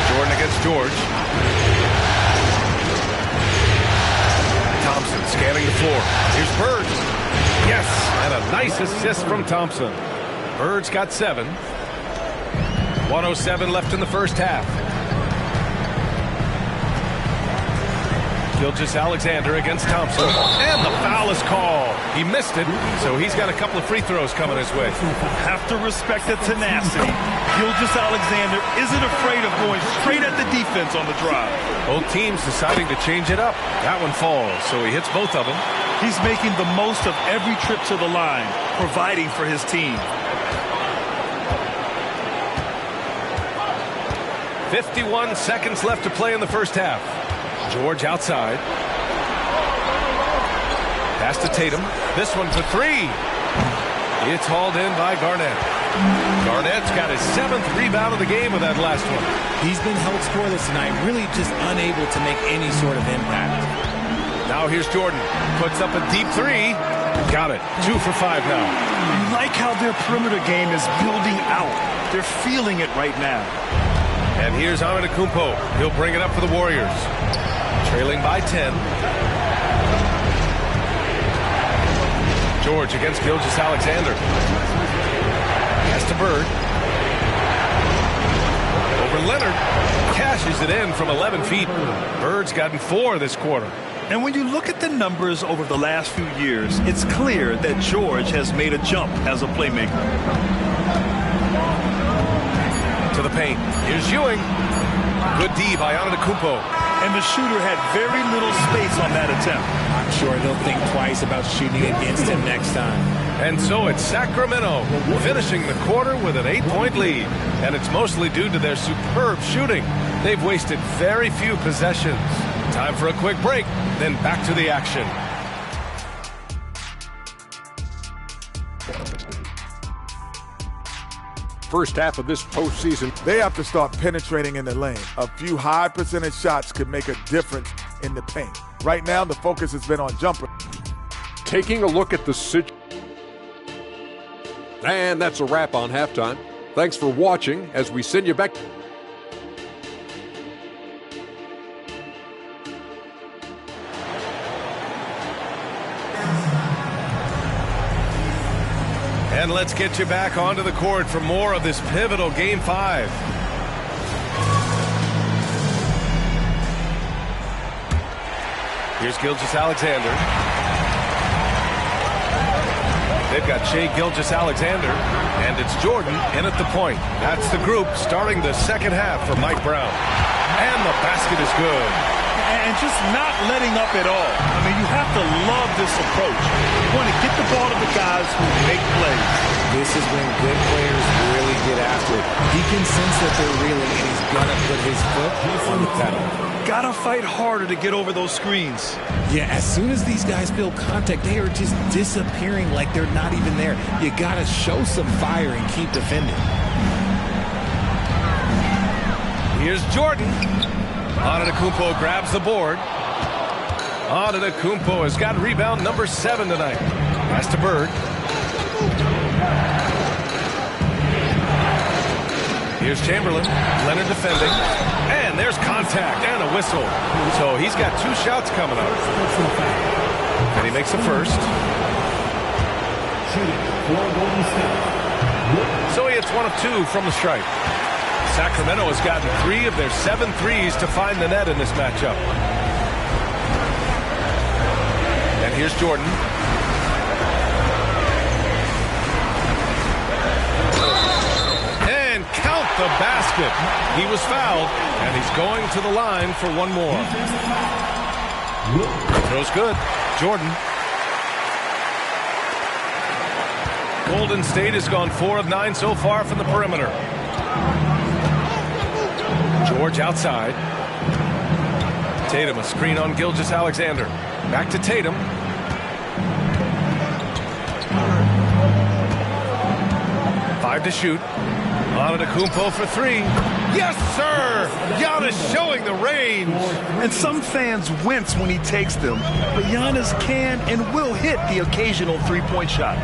Jordan against George. Thompson scanning the floor. Here's Bird. Yes, and a nice assist from Thompson. Bird's got 7. 1:07 left in the first half. Gilgeous-Alexander against Thompson. And the foul is called. He missed it, so he's got a couple of free throws coming his way. Have to respect the tenacity. Gilgeous-Alexander isn't afraid of going straight at the defense on the drive. Both teams deciding to change it up. That one falls, so he hits both of them. He's making the most of every trip to the line, providing for his team. 51 seconds left to play in the first half. George outside. Pass to Tatum. This one for 3. It's hauled in by Garnett. Garnett's got his 7th rebound of the game with that last one. He's been held scoreless tonight, really just unable to make any sort of impact. Now here's Jordan. Puts up a deep 3. Got it. 2 for 5 now. You like how their perimeter game is building out. They're feeling it right now. And here's Antetokounmpo. He'll bring it up for the Warriors. Trailing by 10. George against Gilgeous-Alexander. Pass to Bird. Over Leonard. Cashes it in from 11 feet. Bird's gotten 4 this quarter. And when you look at the numbers over the last few years, it's clear that George has made a jump as a playmaker. To the paint. Here's Ewing. Good D by Antetokounmpo. And the shooter had very little space on that attempt. I'm sure they'll think twice about shooting against him next time. And so it's Sacramento finishing the quarter with an 8-point lead. And it's mostly due to their superb shooting. They've wasted very few possessions. Time for a quick break, then back to the action. first half of this postseason. They have to start penetrating in the lane. A few high percentage shots could make a difference in the paint. Right now, the focus has been on jumper. Taking a look at the situation. And that's a wrap on halftime. Thanks for watching as we send you back. And let's get you back onto the court for more of this pivotal Game 5. Here's Gilgeous-Alexander. They've got Shai Gilgeous-Alexander, and it's Jordan in at the point. That's the group starting the second half for Mike Brown. And the basket is good. And just not letting up at all. I mean, you have to love this approach. You want to get the ball to the guys who make plays. This is when good players really get after it. He can sense that they're reeling, and he's going to put his foot on the pedal. Got to fight harder to get over those screens. Yeah, as soon as these guys feel contact, they are just disappearing like they're not even there. You got to show some fire and keep defending. Here's Jordan. Antetokounmpo grabs the board. Antetokounmpo has got rebound number 7 tonight. Pass to Bird. Here's Chamberlain. Leonard defending. And there's contact and a whistle. So he's got 2 shots coming up. And he makes the first. So he hits 1 of 2 from the stripe. Sacramento has gotten 3 of their 7 threes to find the net in this matchup. And here's Jordan. And count the basket. He was fouled, and he's going to the line for 1 more. Throws good. Jordan. Golden State has gone 4 of 9 so far from the perimeter. George outside. Tatum, a screen on Gilgeous-Alexander. Back to Tatum. Five to shoot. Antetokounmpo for 3. Yes, sir! Giannis showing the range. And some fans wince when he takes them, but Giannis can and will hit the occasional three-point shot.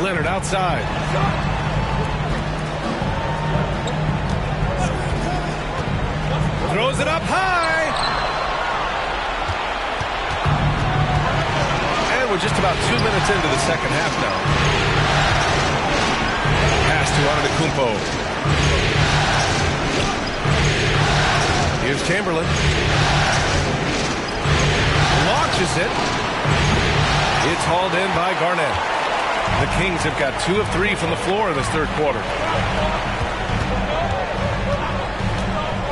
Leonard outside. Throws it up high. And we're just about 2 minutes into the second half now. Pass to Antetokounmpo. Here's Chamberlain. Launches it. It's hauled in by Garnett. The Kings have got 2 of 3 from the floor in this third quarter.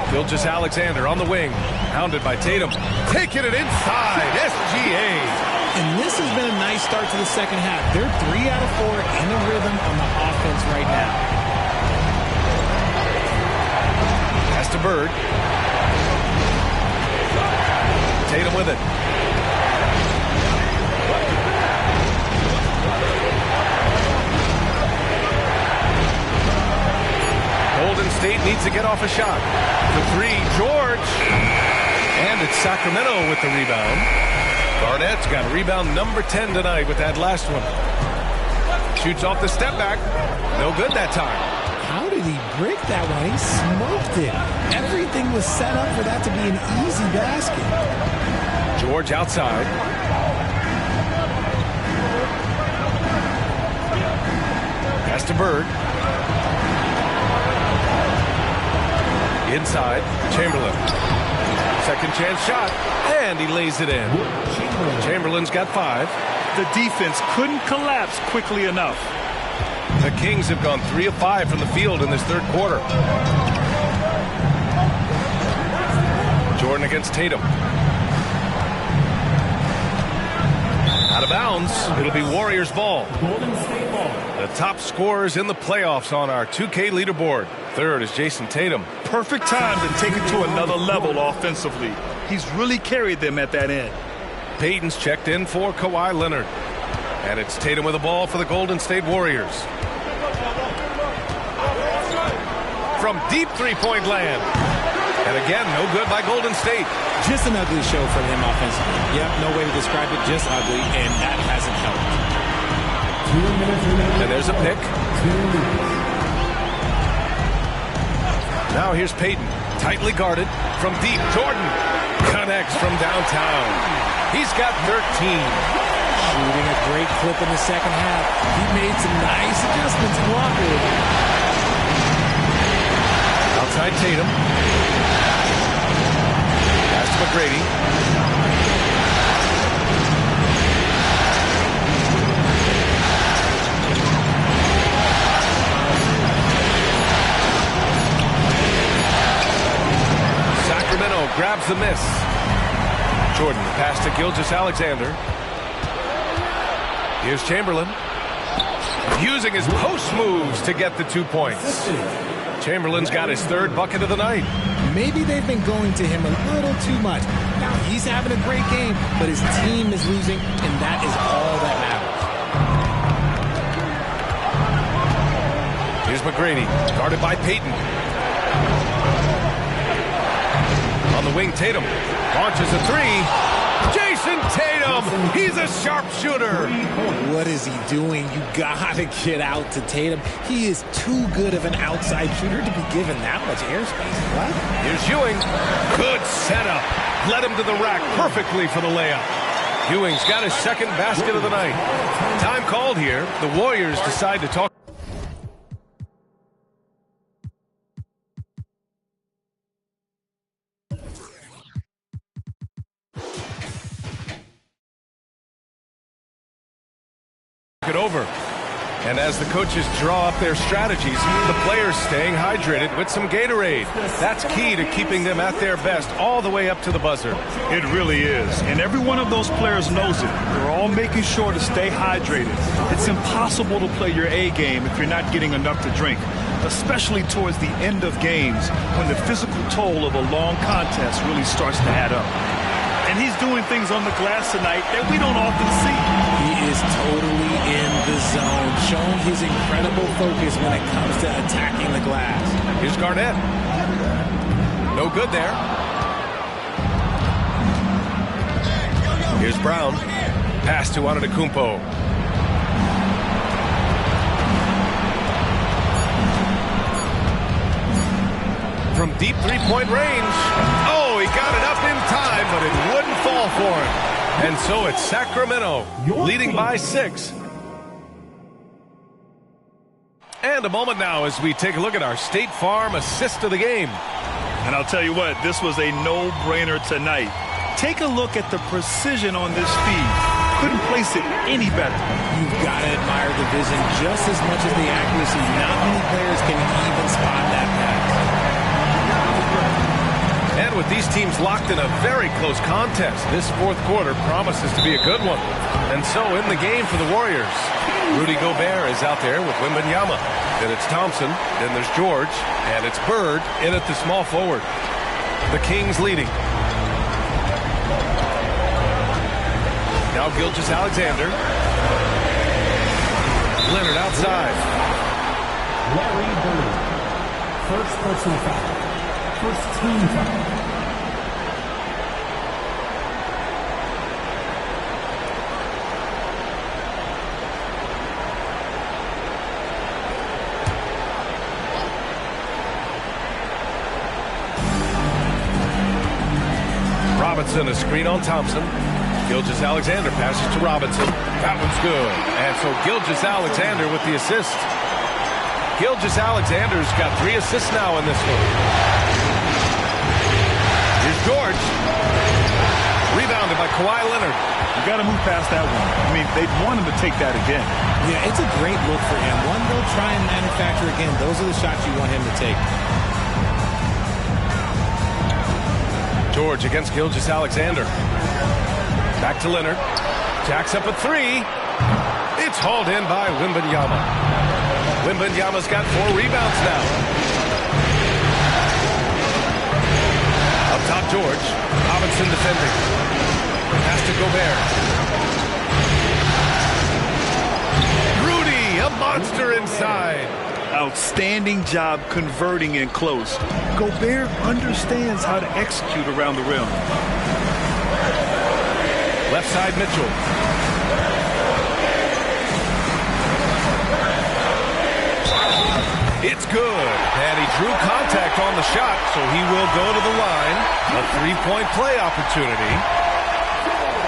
Gilgeous-Alexander on the wing, hounded by Tatum. Taking it inside, SGA. And this has been a nice start to the second half. They're 3 out of 4 in the rhythm on the offense right now. Pass to Bird. Tatum with it. Golden State needs to get off a shot. The 3, George. And it's Sacramento with the rebound. Garnett's got rebound number 10 tonight with that last one. Shoots off the step back. No good that time. How did he break that one? He smoked it. Everything was set up for that to be an easy basket. George outside. Pass to Bird. Inside, Chamberlain. Second chance shot, and he lays it in. Chamberlain's got 5. The defense couldn't collapse quickly enough. The Kings have gone 3 of 5 from the field in this third quarter. Jordan against Tatum. Out of bounds. It'll be Warriors ball. The top scorers in the playoffs on our 2K leaderboard. Third is Jason Tatum. Perfect time to take it to another level offensively. He's really carried them at that end. Payton's checked in for Kawhi Leonard. And it's Tatum with the ball for the Golden State Warriors. From deep three-point land. And again, no good by Golden State. Just an ugly show for them offensively. Yep, no way to describe it, just ugly, and that hasn't helped. And there's a pick. Now here's Payton, tightly guarded from deep. Jordan connects from downtown. He's got 13. Shooting a great clip in the second half. He made some nice adjustments in the locker room. Outside Tatum. Pass to McGrady. Sacramento grabs the miss. Jordan pass to Gilgeous-Alexander. Here's Chamberlain. Using his post moves to get the 2 points. Chamberlain's got his third bucket of the night. Maybe they've been going to him a little too much. Now he's having a great game, but his team is losing, and that is all that matters. Here's McGrady, guarded by Payton. On the wing, Tatum launches a three. Jason Tatum, he's a sharpshooter. What is he doing? You gotta get out to Tatum. He is too good of an outside shooter to be given that much airspace. What? Here's Ewing. Good setup. Led him to the rack perfectly for the layup. Ewing's got his second basket of the night. Time called here. The Warriors decide to talk. It over. And as the coaches draw up their strategies, the players staying hydrated with some Gatorade. That's key to keeping them at their best all the way up to the buzzer. It really is. And every one of those players knows it. They're all making sure to stay hydrated. It's impossible to play your A game if you're not getting enough to drink, especially towards the end of games when the physical toll of a long contest really starts to add up. And he's doing things on the glass tonight that we don't often see. He is totally in the zone, showing his incredible focus when it comes to attacking the glass. Here's Garnett. No good there. Here's Brown. Pass to Antetokounmpo. From deep three-point range. Oh, he got it up in time, but it wouldn't fall for him. And so it's Sacramento leading by 6. And a moment now as we take a look at our State Farm assist of the game. And I'll tell you what, this was a no-brainer tonight. Take a look at the precision on this feed. Couldn't place it any better. You've got to admire the vision just as much as the accuracy. Not many players can even spot that pass. And with these teams locked in a very close contest, this fourth quarter promises to be a good one. And so in the game for the Warriors, Rudy Gobert is out there with Wembanyama. Then it's Thompson, then there's George, and it's Bird in at the small forward. The Kings leading. Now Gilgeous-Alexander. Leonard outside. Larry Bird. First personal foul. First team foul. Robinson, a screen on Thompson. Gilgeous-Alexander passes to Robinson. That one's good. And so Gilgeous-Alexander with the assist. Gilgeous-Alexander's got 3 assists now in this one. Here's George. Rebounded by Kawhi Leonard. You got to move past that one. I mean, they'd want him to take that again. Yeah, it's a great look for him. One they'll try and manufacture again. Those are the shots you want him to take. George against Gilgeous-Alexander. Back to Leonard. Jacks up a 3. It's hauled in by Wembanyama. Wembanyama's got 4 rebounds now. Up top, George. Robinson defending. Pass to Gobert. a monster inside. Outstanding job converting in close. Gobert understands how to execute around the rim. Left side, Mitchell. It's good. And he drew contact on the shot, so he will go to the line. A three-point play opportunity.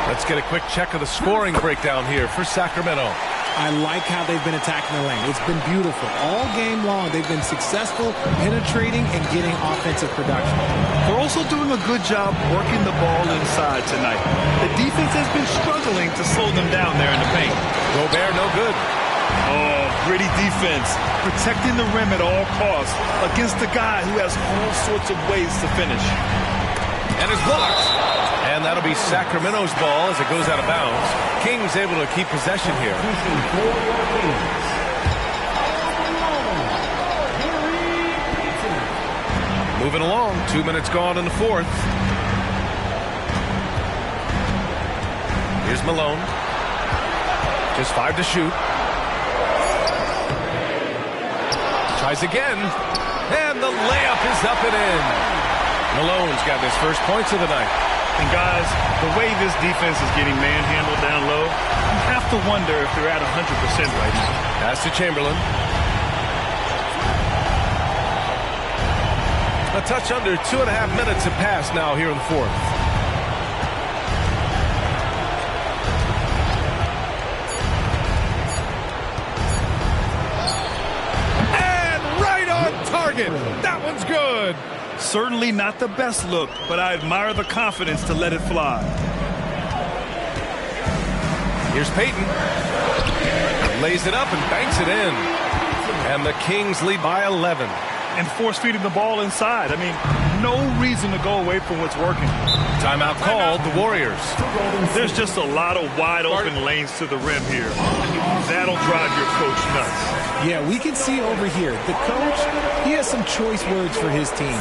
Let's get a quick check of the scoring breakdown here for Sacramento. I like how they've been attacking the lane. It's been beautiful. All game long, they've been successful penetrating and getting offensive production. They're also doing a good job working the ball inside tonight. The defense has been struggling to slow them down there in the paint. Gobert, no good. Oh, gritty defense. Protecting the rim at all costs against a guy who has all sorts of ways to finish. And is blocked. And that'll be Sacramento's ball as it goes out of bounds. Kings able to keep possession here. Moving along, 2 minutes gone in the fourth. Here's Malone. Just 5 to shoot. Tries again. And the layup is up and in. Malone's got his first points of the night. And guys, the way this defense is getting manhandled down low, you have to wonder if they're at 100% right now. Pass to Chamberlain. A touch under 2.5 minutes have passed now here in the fourth. And right on target. That one's good. Certainly not the best look, but I admire the confidence to let it fly. Here's Payton. Lays it up and banks it in. And the Kings lead by 11. And force-feeding the ball inside. I mean, no reason to go away from what's working. Timeout called, the Warriors. There's just a lot of wide-open lanes to the rim here. That'll drive your coach nuts. Yeah, we can see over here, the coach, he has some choice words for his team.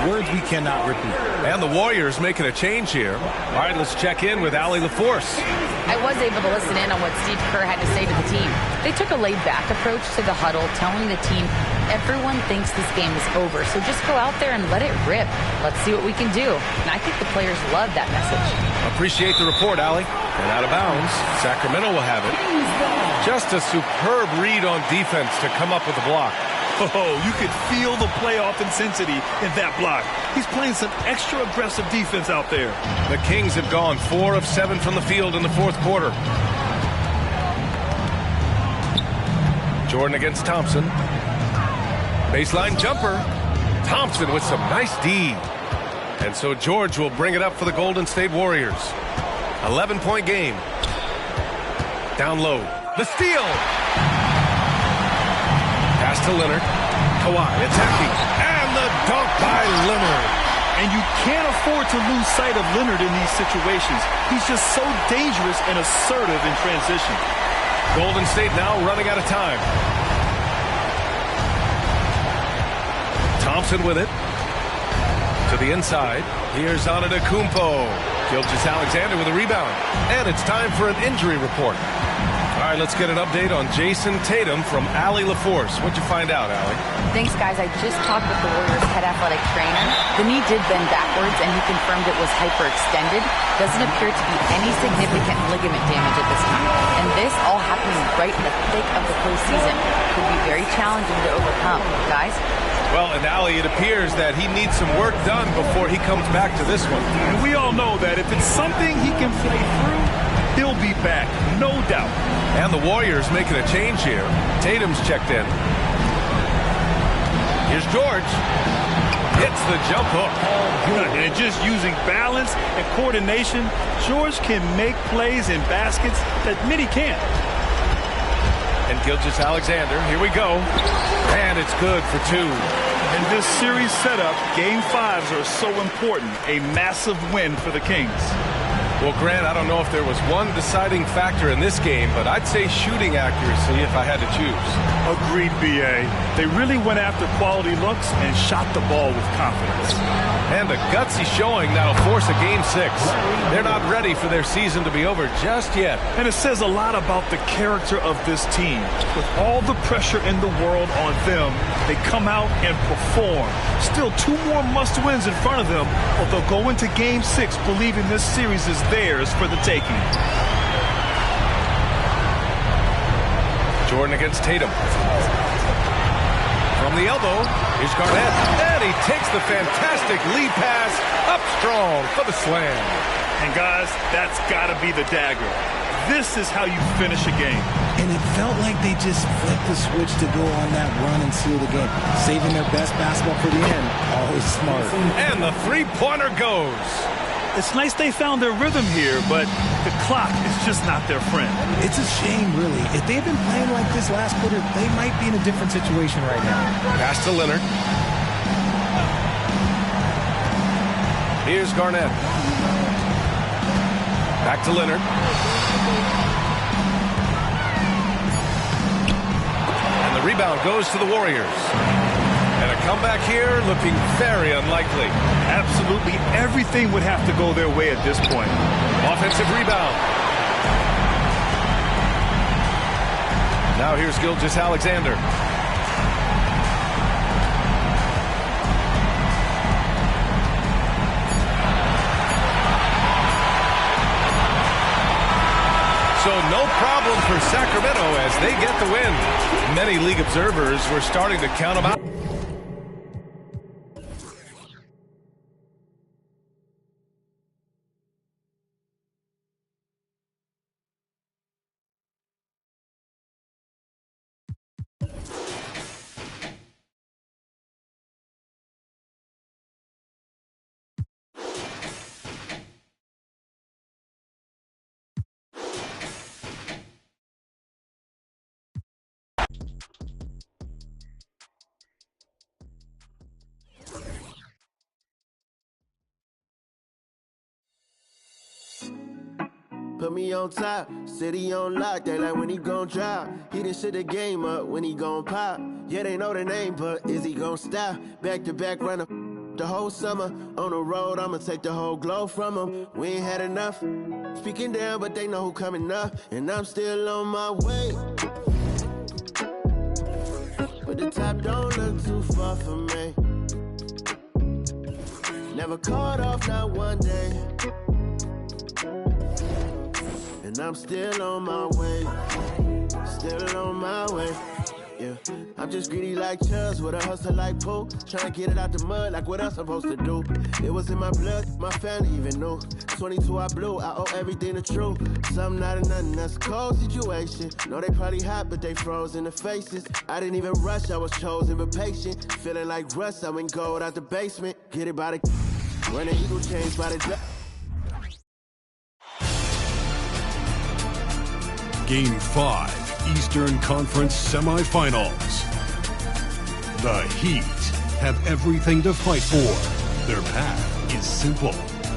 Words we cannot repeat. And the Warriors making a change here. All right, let's check in with Allie LaForce. I was able to listen in on what Steve Kerr had to say to the team. They took a laid-back approach to the huddle, telling the team, everyone thinks this game is over, so just go out there and let it rip. Let's see what we can do. And I think the players love that message. Appreciate the report, Allie. And out of bounds, Sacramento will have it. Just a superb read on defense to come up with the block. Oh, you could feel the playoff intensity in that block. He's playing some extra aggressive defense out there. The Kings have gone 4 of 7 from the field in the fourth quarter. Jordan against Thompson. Baseline jumper. Thompson with some nice D. And so George will bring it up for the Golden State Warriors. 11-point game. Down low. The steal. Pass to Leonard. Kawhi attacking. And the dunk by Leonard. And you can't afford to lose sight of Leonard in these situations. He's just so dangerous and assertive in transition. Golden State now running out of time. Thompson with it. To the inside. Here's Antetokounmpo. Gilgeous-Alexander with a rebound. And it's time for an injury report. All right, let's get an update on Jason Tatum from Allie LaForce. What'd you find out, Allie? Thanks, guys. I just talked with the Warriors' head athletic trainer. The knee did bend backwards, and he confirmed it was hyperextended. Doesn't appear to be any significant ligament damage at this time. And this all happening right in the thick of the postseason. Could be very challenging to overcome. Guys? Well, and Allie, it appears that he needs some work done before he comes back to this one. And we all know that if it's something he can play through, he'll be back, no doubt. And the Warriors making a change here. Tatum's checked in. Here's George. Hits the jump hook. And just using balance and coordination, George can make plays in baskets that many can't. And Gilgeous-Alexander, here we go. And it's good for 2. In this series setup, Game 5s are so important. A massive win for the Kings. Well, Grant, I don't know if there was one deciding factor in this game, but I'd say shooting accuracy if I had to choose. Agreed, B.A. They really went after quality looks and shot the ball with confidence. And a gutsy showing that'll force a Game 6. They're not ready for their season to be over just yet. And it says a lot about the character of this team. With all the pressure in the world on them, they come out and perform. Still 2 more must-wins in front of them, but they'll go into Game 6 believing this series is theirs for the taking. Jordan against Tatum. From the elbow, here's Garnett. And he takes the fantastic lead pass up strong for the slam. And guys, that's got to be the dagger. This is how you finish a game. And it felt like they just flipped the switch to go on that run and seal the game. Saving their best basketball for the end. Always smart. And the three-pointer goes. It's nice they found their rhythm here, but the clock is just not their friend. It's a shame, really. If they had been playing like this last quarter, they might be in a different situation right now. Pass to Leonard. Here's Garnett. Back to Leonard. And the rebound goes to the Warriors. And a comeback here looking very unlikely. Absolutely everything would have to go their way at this point. Offensive rebound. Now here's Gilgeous-Alexander. So no problem for Sacramento as they get the win. Many league observers were starting to count them out. Put me on top, city on lock, they like when he gon' drop. He done shit the game up when he gon' pop. Yeah, they know the name, but is he gon' stop? Back to back runner the whole summer. On the road, I'ma take the whole glow from him. We ain't had enough. Speaking down, but they know who coming up. And I'm still on my way. But the top don't look too far for me. Never caught off, not one day. And I'm still on my way, still on my way, yeah. I'm just greedy like Chubbs with a hustle like Pooh. Trying to get it out the mud like what else I'm supposed to do. It was in my blood, my family even knew. 22 I blew, I owe everything to true. Something out of nothing, that's a cold situation. Know they probably hot, but they froze in the faces. I didn't even rush, I was chosen but patient. Feeling like Russ, I went gold out the basement. Get it by the run the eagle chains by the Game 5, Eastern Conference Semifinals. The Heat have everything to fight for. Their path is simple.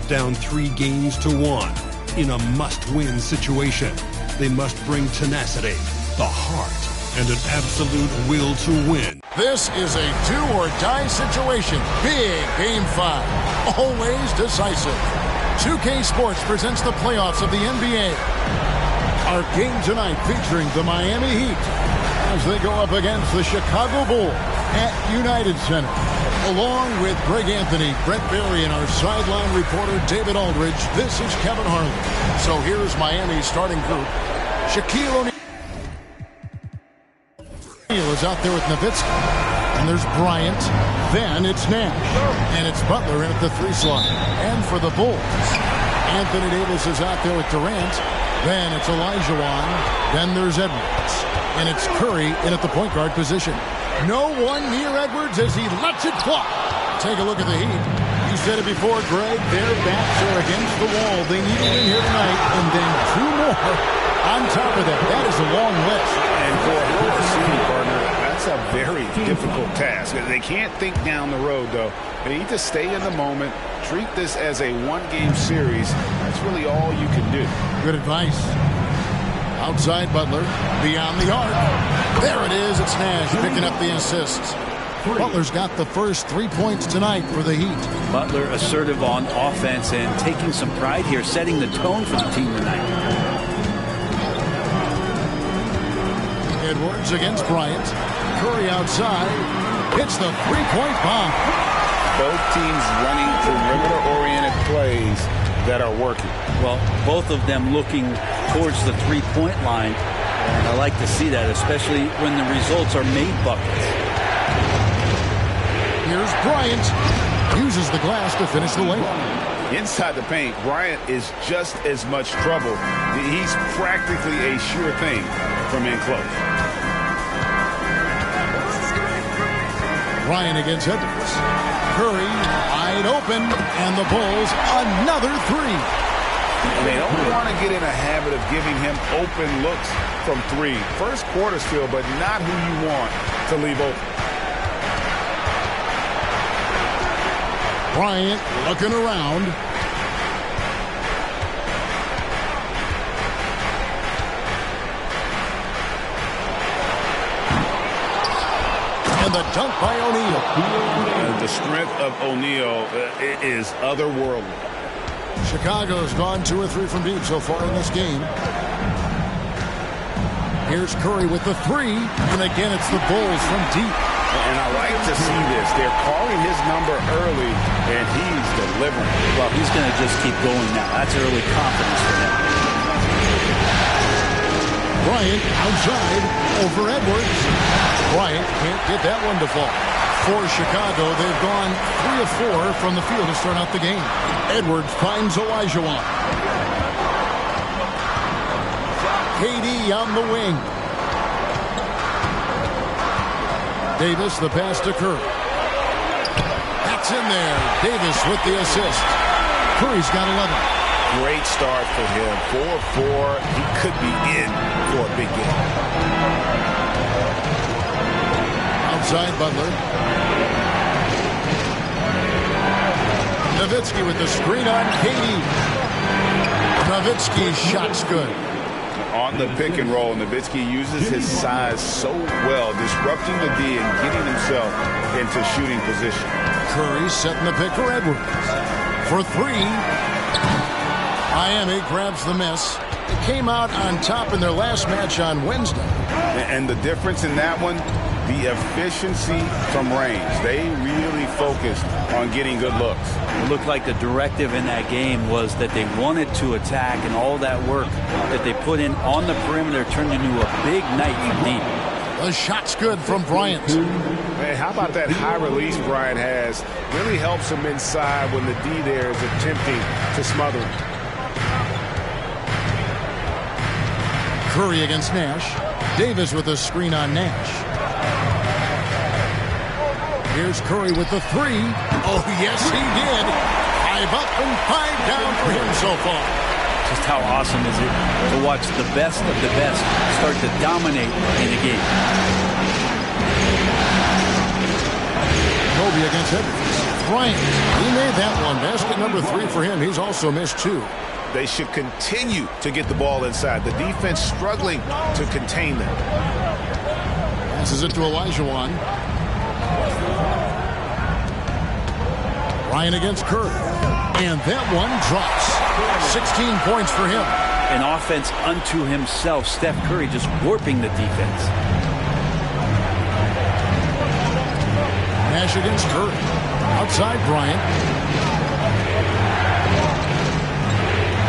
Down 3 games to 1. In a must-win situation, they must bring tenacity, the heart, and an absolute will to win. This is a do-or-die situation. Big Game 5. Always decisive. 2K Sports presents the playoffs of the NBA. Our game tonight featuring the Miami Heat as they go up against the Chicago Bulls at United Center. Along with Greg Anthony, Brent Barry, and our sideline reporter David Aldridge, this is Kevin Harlan. So here's Miami's starting group. Shaquille O'Neal is out there with Nowitzki. And there's Bryant. Then it's Nash. And it's Butler in at the 3 slot. And for the Bulls, Anthony Davis is out there with Durant. Then it's Olajuwon. Then there's Edwards. And it's Curry in at the point guard position. No one near Edwards as he lets it fly. Take a look at the Heat. You said it before, Greg. Their backs are against the wall. They need to win here tonight. And then 2 more on top of that. That is a long list. And for a lower seeding partner, that's That's a very difficult task. They can't think down the road, though. They need to stay in the moment, treat this as a one-game series. That's really all you can do. Good advice. Outside Butler, beyond the arc. There it is. It's Nash picking up the assists. Butler's got the first 3 points tonight for the Heat. Butler assertive on offense and taking some pride here, setting the tone for the team tonight. Edwards against Bryant. Curry outside. Hits the three-point bomb. Both teams running perimeter-oriented plays that are working. Well, both of them looking towards the three-point line. And I like to see that, especially when the results are made buckets. Here's Bryant. Uses the glass to finish the layup. Inside the paint, Bryant is just as much trouble. He's practically a sure thing from in close. Bryant against Edwards. Curry wide open, and the Bulls another three. They don't want to get in a habit of giving him open looks from three. First quarter still, but not who you want to leave open. Bryant looking around. And the dunk by O'Neal. The strength of O'Neal is otherworldly. Chicago's gone 2 or 3 from deep so far in this game. Here's Curry with the three. And again, it's the Bulls from deep. And I like to see this. They're calling his number early, and he's delivering. Well, he's going to just keep going now. That's early confidence for him. Bryant outside over Edwards. Bryant can't get that one to fall. For Chicago, they've gone 3 of 4 from the field to start out the game. Edwards finds Olajuwon. KD on the wing. Davis, the pass to Curry. That's in there. Davis with the assist. Curry's got 11. Great start for him. 4-4. He could be in for a big game. Outside Butler. Nowitzki with the screen on KD. Nowitzki's shot's good. On the pick and roll, Nowitzki uses his size so well, disrupting the D and getting himself into shooting position. Curry setting the pick for Edwards. For three, Miami grabs the miss. They came out on top in their last match on Wednesday. And the difference in that one, the efficiency from range. They really focused on getting good looks. It looked like the directive in that game was that they wanted to attack, and all that work that they put in on the perimeter turned into a big night from deep. The shot's good from Bryant. Man, how about that high release Bryant has? Really helps him inside when the D there is attempting to smother him. Curry against Nash. Davis with a screen on Nash. Here's Curry with the three. Oh, yes, he did. 5 up and 5 down for him so far. Just how awesome is it to watch the best of the best start to dominate in a game. Kobe against Edwards. Bryant, he made that one. Basket number 3 for him. He's also missed 2. They should continue to get the ball inside. The defense struggling to contain them. Passes it to Olajuwon. Bryant against Curry. And that one drops. 16 points for him. An offense unto himself. Steph Curry just warping the defense. Nash against Curry. Outside Bryant.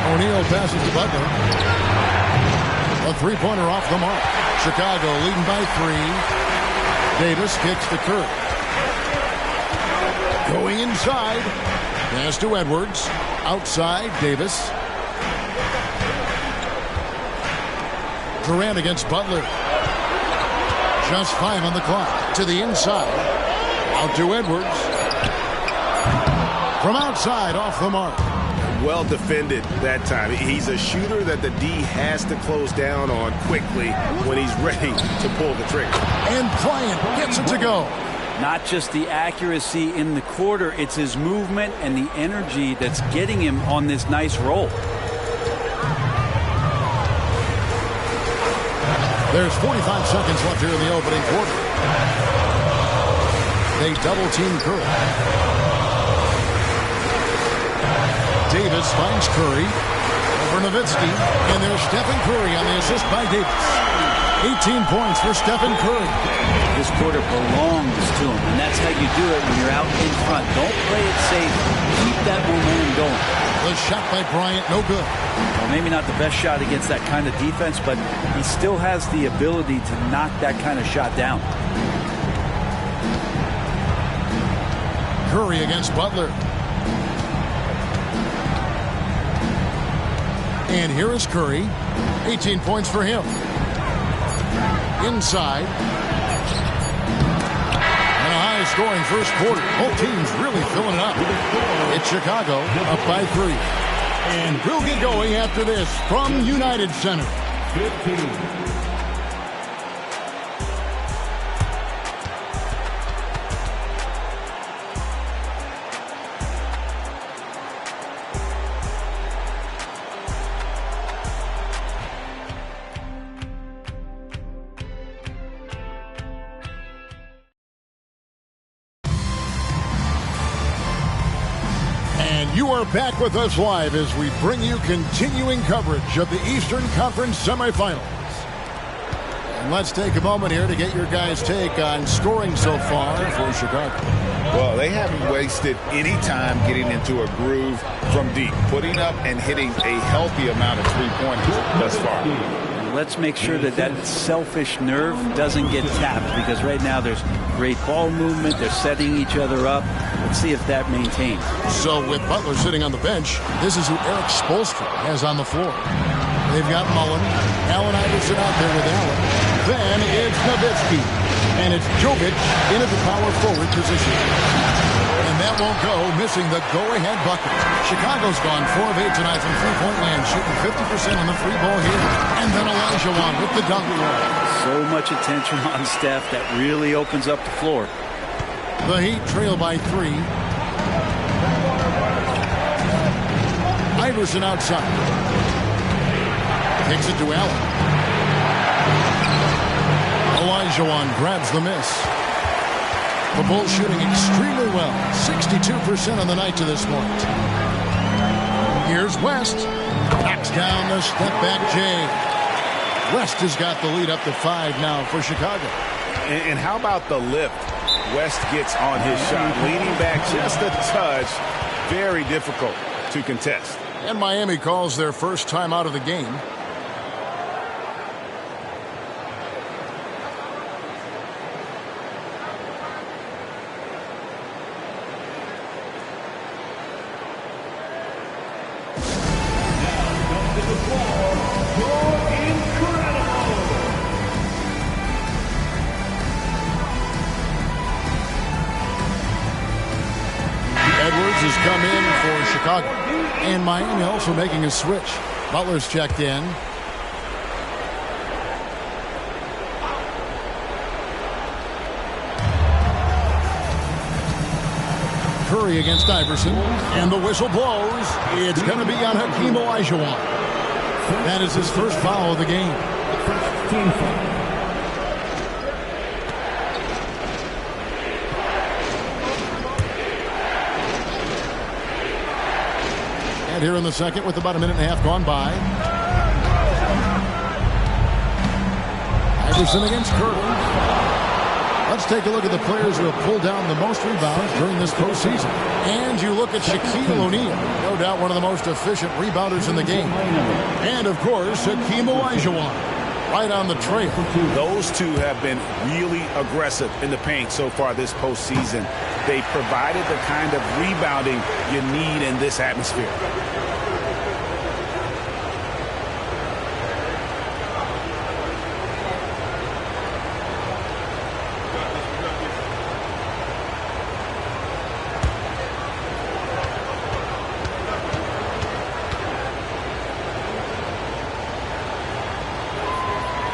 O'Neal passes to Butler. A three-pointer off the mark. Chicago leading by 3. Davis kicks to Curry. Going inside. Pass to Edwards. Outside Davis. Durant against Butler. Just 5 on the clock. To the inside. Out to Edwards. From outside, off the mark. well defended that time. He's a shooter that the D has to close down on quickly when he's ready to pull the trigger. And Bryant gets it to go. Not just the accuracy in the quarter, it's his movement and the energy that's getting him on this nice roll. There's 45 seconds left here in the opening quarter. They double-team Curry. Davis finds Curry over Nowitzki, and there's Stephen Curry on the assist by Davis. 18 points for Stephen Curry. This quarter belongs to him, and that's how you do it when you're out in front. Don't play it safe. Keep that momentum going. The shot by Bryant, no good. Well, maybe not the best shot against that kind of defense, but he still has the ability to knock that kind of shot down. Curry against Butler. And here is Curry. 18 points for him. Inside. And a high-scoring first quarter. Both teams really filling it up. It's Chicago up by 3. And we'll get going after this from United Center. 15. You are back with us live as we bring you continuing coverage of the Eastern Conference semifinals. And let's take a moment here to get your guys' take on scoring so far for Chicago. Well, they haven't wasted any time getting into a groove from deep, putting up and hitting a healthy amount of three-pointers thus far. Let's make sure that that selfish nerve doesn't get tapped, because right now there's great ball movement. They're setting each other up. Let's see if that maintains. So with Butler sitting on the bench, this is who Eric Spoelstra has on the floor. They've got Mullen, Allen Iverson out there with Allen. Then it's Nowitzki, and it's Jovic into the power forward position. And that won't go, missing the go-ahead bucket. Chicago's gone 4 of 8 tonight from three-point land, shooting 50% on the free ball here. And then Olajuwon with the dunk. So much attention on Steph, that really opens up the floor. The Heat trail by 3. Iverson outside. Takes it to Allen. Olajuwon grabs the miss. The Bulls shooting extremely well. 62% on the night to this point. Here's West. Knocks down the step-back Jay. West has got the lead up to 5 now for Chicago. And how about the lift West gets on his shot? Leaning back just a touch. Very difficult to contest. And Miami calls their first time out of the game. Has come in for Chicago. And Miami also making a switch. Butler's checked in. Curry against Iverson. And the whistle blows. It's going to be on Hakeem Olajuwon. That is his first foul of the game. First team foul. Here in the second with about a minute and a half gone by. Iverson against Curry. Let's take a look at the players who have pulled down the most rebounds during this postseason. And you look at Shaquille O'Neal, no doubt one of the most efficient rebounders in the game. And, of course, Hakeem Olajuwon, right on the trail. Those two have been really aggressive in the paint so far this postseason. They provided the kind of rebounding you need in this atmosphere.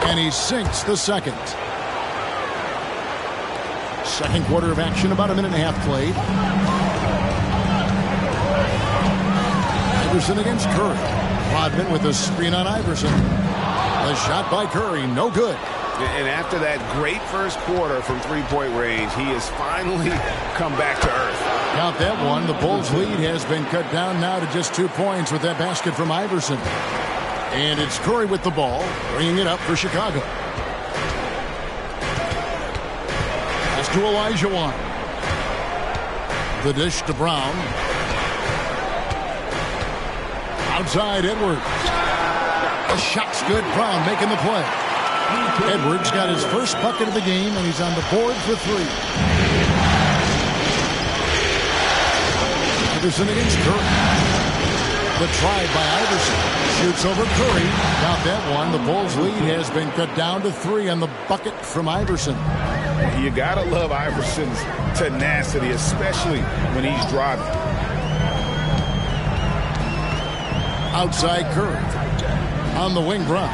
And he sinks the second. Second quarter of action, about a minute and a half played. Iverson against Curry. Rodman with a screen on Iverson. A shot by Curry, no good. And after that great first quarter from three-point range, he has finally come back to earth. Count that one. The Bulls' lead has been cut down now to just 2 points with that basket from Iverson. And it's Curry with the ball, bringing it up for Chicago. It's to Olajuwon. The dish to Brown. Outside Edwards. The shot's good. Brown making the play. Edwards got his first bucket of the game, and he's on the board for 3. Iverson against Curry. The try by Iverson. Shoots over Curry. Count that one. The Bulls' lead has been cut down to 3 on the bucket from Iverson. You got to love Iverson's tenacity, especially when he's driving. Outside Curry. On the wing, Brown.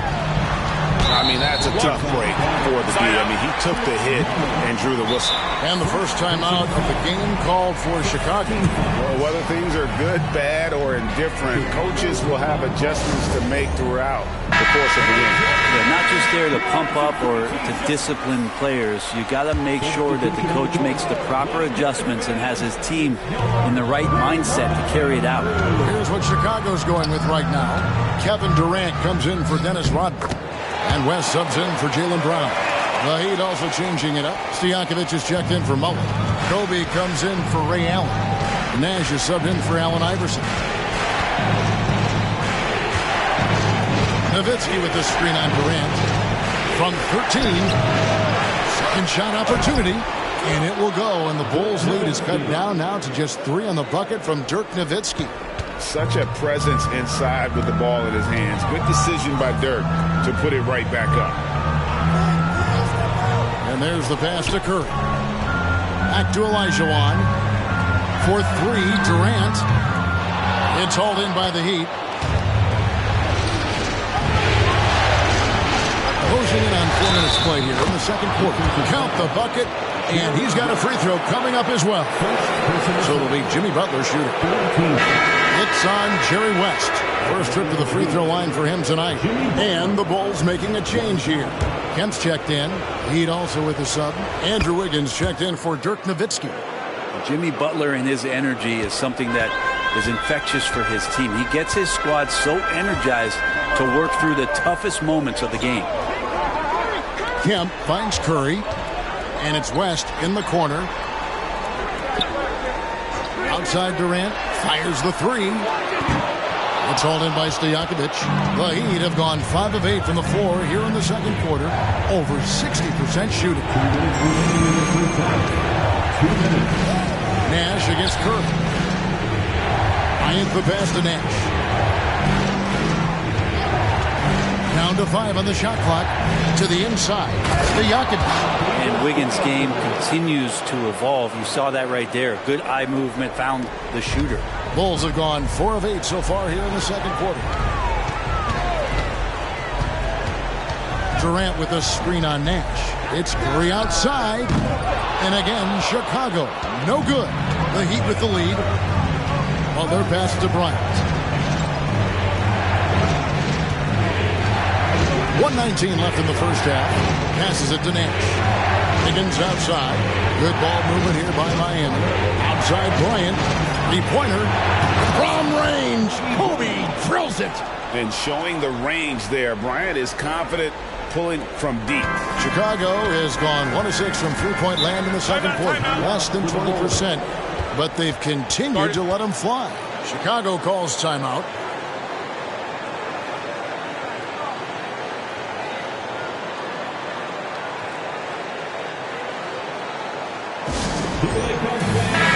I mean, that's a tough break for the D. I mean, he took the hit and drew the whistle. And the first time out of the game called for Chicago. Well, whether things are good, bad, or indifferent, coaches will have adjustments to make throughout the course of the game. They're not just there to pump up or to discipline players. You got to make sure that the coach makes the proper adjustments and has his team in the right mindset to carry it out. Here's what Chicago's going with right now. Kevin Durant comes in for Dennis Rodman. And West subs in for Jaylen Brown. The Heat also changing it up. Stojakovic is checked in for Mullen. Kobe comes in for Ray Allen. Nash is subbed in for Allen Iverson. Nowitzki with the screen on Durant. From 13. Second shot opportunity. And it will go. And the Bulls' lead is cut down now to just 3 on the bucket from Dirk Nowitzki. Such a presence inside with the ball in his hands. Good decision by Dirk to put it right back up. And there's the pass to Curry. Back to Olajuwon. For 3, Durant. It's hauled in by the Heat. Closing in on 4 minutes play here in the second quarter. Count the bucket. And he's got a free throw coming up as well. So it'll be Jimmy Butler shooting. It's on Jerry West. First trip to the free throw line for him tonight. And the Bulls making a change here. Kemp's checked in. Heat also with the sub. Andrew Wiggins checked in for Dirk Nowitzki. Jimmy Butler and his energy is something that is infectious for his team. He gets his squad so energized to work through the toughest moments of the game. Kemp finds Curry. And it's West in the corner. Outside Durant. Fires the 3. It's hauled in by Stojakovic. The Heat have gone 5 of 8 from the floor here in the second quarter. Over 60% shooting. Nash against Curry. Bryant the pass to Nash. Down to 5 on the shot clock. To the inside. Stojakovic. And Wiggins' game continues to evolve. You saw that right there. Good eye movement, found the shooter. Bulls have gone 4 of 8 so far here in the second quarter. Durant with a screen on Nash. It's Curry outside. And again, Chicago. No good. The Heat with the lead. Butler pass to Bryant. 1:19 left in the first half. Passes it to Nash. Higgins outside. Good ball movement here by Miami. Outside Bryant. 3-pointer. From range. Kobe drills it. And showing the range there. Bryant is confident pulling from deep. Chicago has gone 1 of 6 from three-point land in the second quarter. Less than 20%. But they've continued to let them fly. Chicago calls timeout.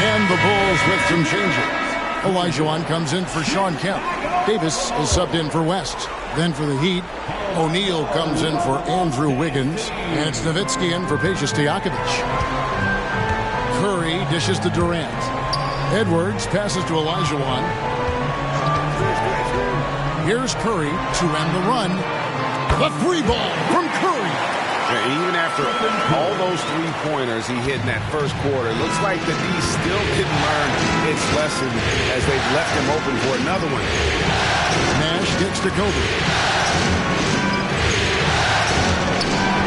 And the Bulls with some changes. Olajuwon comes in for Shawn Kemp. Davis is subbed in for West. Then for the Heat, O'Neal comes in for Andrew Wiggins. And it's Nowitzki in for Peja Stojakovic. Curry dishes to Durant. Edwards passes to Olajuwon. Here's Curry to end the run. The three ball from Curry. Yeah, even after all those three-pointers he hit in that first quarter, it looks like the D still didn't learn its lesson as they've left him open for another one. Nash gets to Kobe.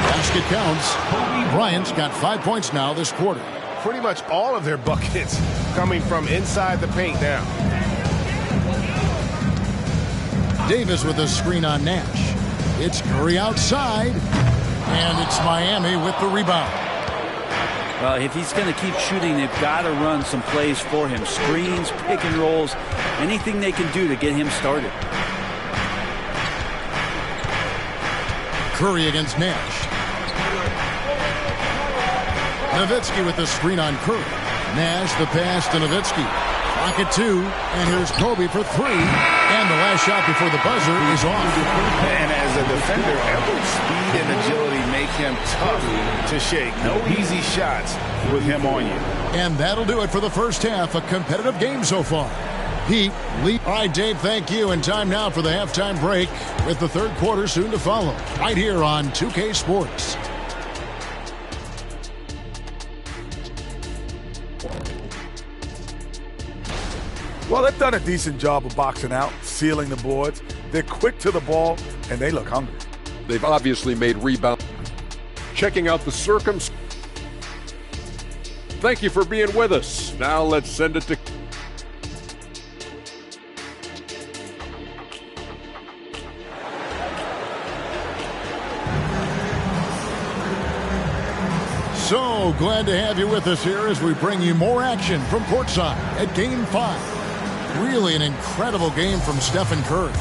Basket counts. Bryant's got 5 points now this quarter. Pretty much all of their buckets coming from inside the paint now. Davis with a screen on Nash. It's Curry outside. And it's Miami with the rebound. Well, if he's going to keep shooting, they've got to run some plays for him. Screens, pick and rolls, anything they can do to get him started. Curry against Nash. Nowitzki with the screen on Curry. Nash the pass to Nowitzki. Clock at 2, and here's Kobe for 3. And the last shot before the buzzer is off. And as a defender, Edwards' speed and agility make him tough to shake. No easy shots with him on you. And that'll do it for the first half. A competitive game so far. Heat lead. All right, Dave, thank you. And time now for the halftime break with the third quarter soon to follow. Right here on 2K Sports. Well, they've done a decent job of boxing out, sealing the boards. They're quick to the ball, and they look hungry. They've obviously made rebound. Checking out the circumstances. Thank you for being with us. Now let's send it to... So glad to have you with us here as we bring you more action from courtside at Game 5. Really an incredible game from Stephen Curry.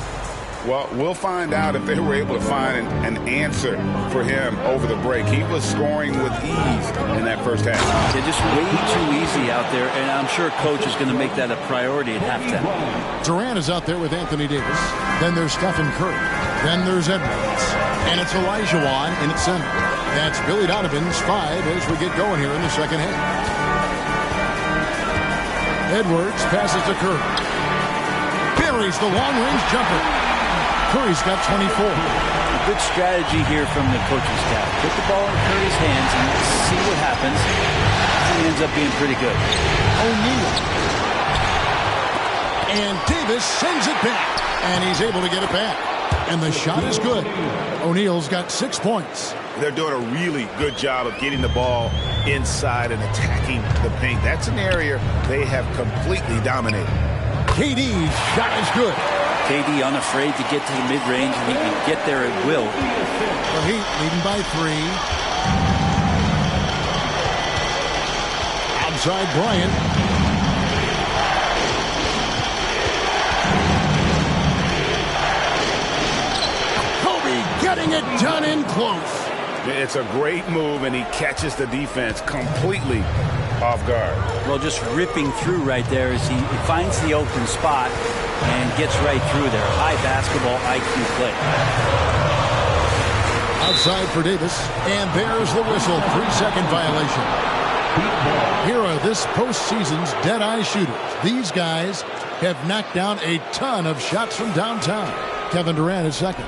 Well, we'll find out if they were able to find an answer for him over the break. He was scoring with ease in that first half. They're just way too easy out there, and I'm sure Coach is going to make that a priority at halftime. Durant is out there with Anthony Davis. Then there's Stephen Curry. Then there's Edwards. And it's Olajuwon in its center. That's Billy Donovan's 5 as we get going here in the second half. Edwards passes to Curry. Buries the long-range jumper. Curry's got 24. A good strategy here from the coaching staff. Put the ball in Curry's hands and see what happens. He ends up being pretty good. O'Neal. And Davis sends it back. And he's able to get it back. And the shot is good. O'Neal's got 6 points. They're doing a really good job of getting the ball inside and attacking the paint. That's an area they have completely dominated. KD's shot is good. KD unafraid to get to the mid-range, and he can get there at will. The Heat leading by 3. Outside Bryant. Kobe getting it done in close. It's a great move, and he catches the defense completely off guard. Well, just ripping through right there as he finds the open spot and gets right through there. High basketball IQ play. Outside for Davis, and there's the whistle. 3-second violation. Here are this postseason's dead-eye shooters. These guys have knocked down a ton of shots from downtown. Kevin Durant is second.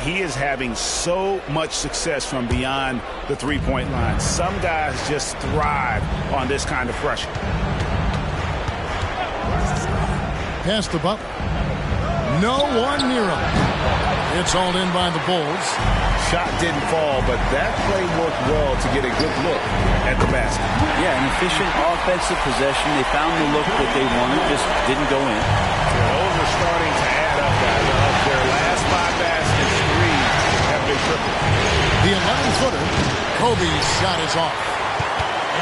He is having so much success from beyond the three-point line. Some guys just thrive on this kind of pressure. Pass the Butler. No one near him. It's all in by the Bulls. Shot didn't fall, but that play worked well to get a good look at the basket. Yeah, an efficient offensive possession. They found the look that they wanted, just didn't go in. Those are starting to add up, guys. Their last 5 baskets, 3 have been tripled. The 11-footer, Kobe's shot is off.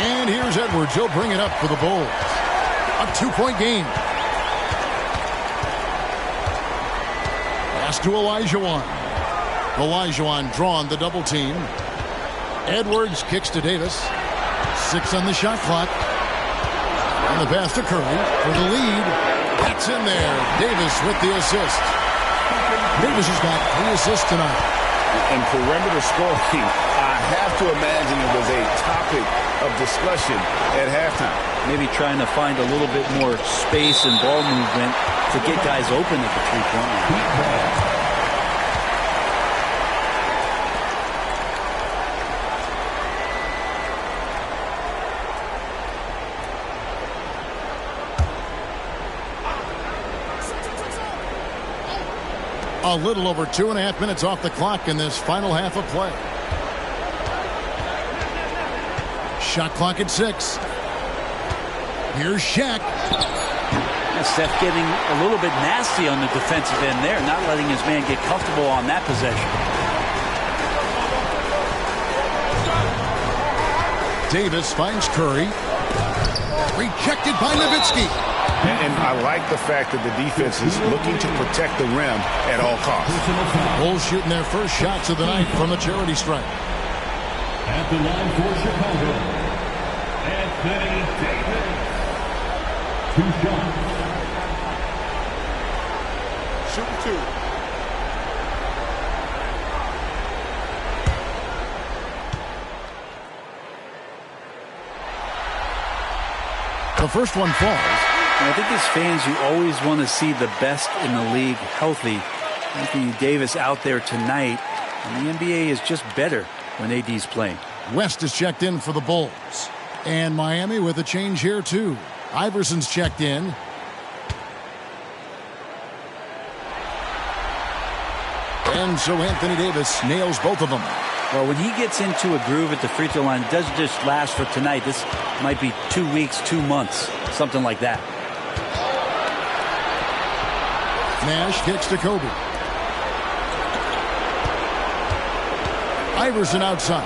And here's Edwards. He'll bring it up for the Bulls. A 2-point game. Pass to Olajuwon. Olajuwon drawn the double team. Edwards kicks to Davis. 6 on the shot clock. And the pass to Curry for the lead. That's in there. Davis with the assist. Davis has got 3 assists tonight. And perimeter scoring, I have to imagine it was a topic of discussion at halftime. Maybe trying to find a little bit more space and ball movement to get guys open at the three-point line. A little over 2.5 minutes off the clock in this final half of play. Shot clock at 6. Here's Shaq. Steph getting a little bit nasty on the defensive end there, not letting his man get comfortable on that possession. Davis finds Curry. Rejected by Nowitzki. And I like the fact that the defense is looking to protect the rim at all costs. Bulls shooting their first shots of the night from the charity stripe. At the line for Chicago, Anthony Davis. 2 shots. Shoot 2. The first one falls. I think as fans, you always want to see the best in the league healthy. Anthony Davis out there tonight, and the NBA is just better when AD's playing. West is checked in for the Bulls. And Miami with a change here, too. Iverson's checked in. And so Anthony Davis nails both of them. Well, when he gets into a groove at the free throw line, it doesn't just last for tonight. This might be 2 weeks, 2 months, something like that. Nash kicks to Kobe. Iverson outside.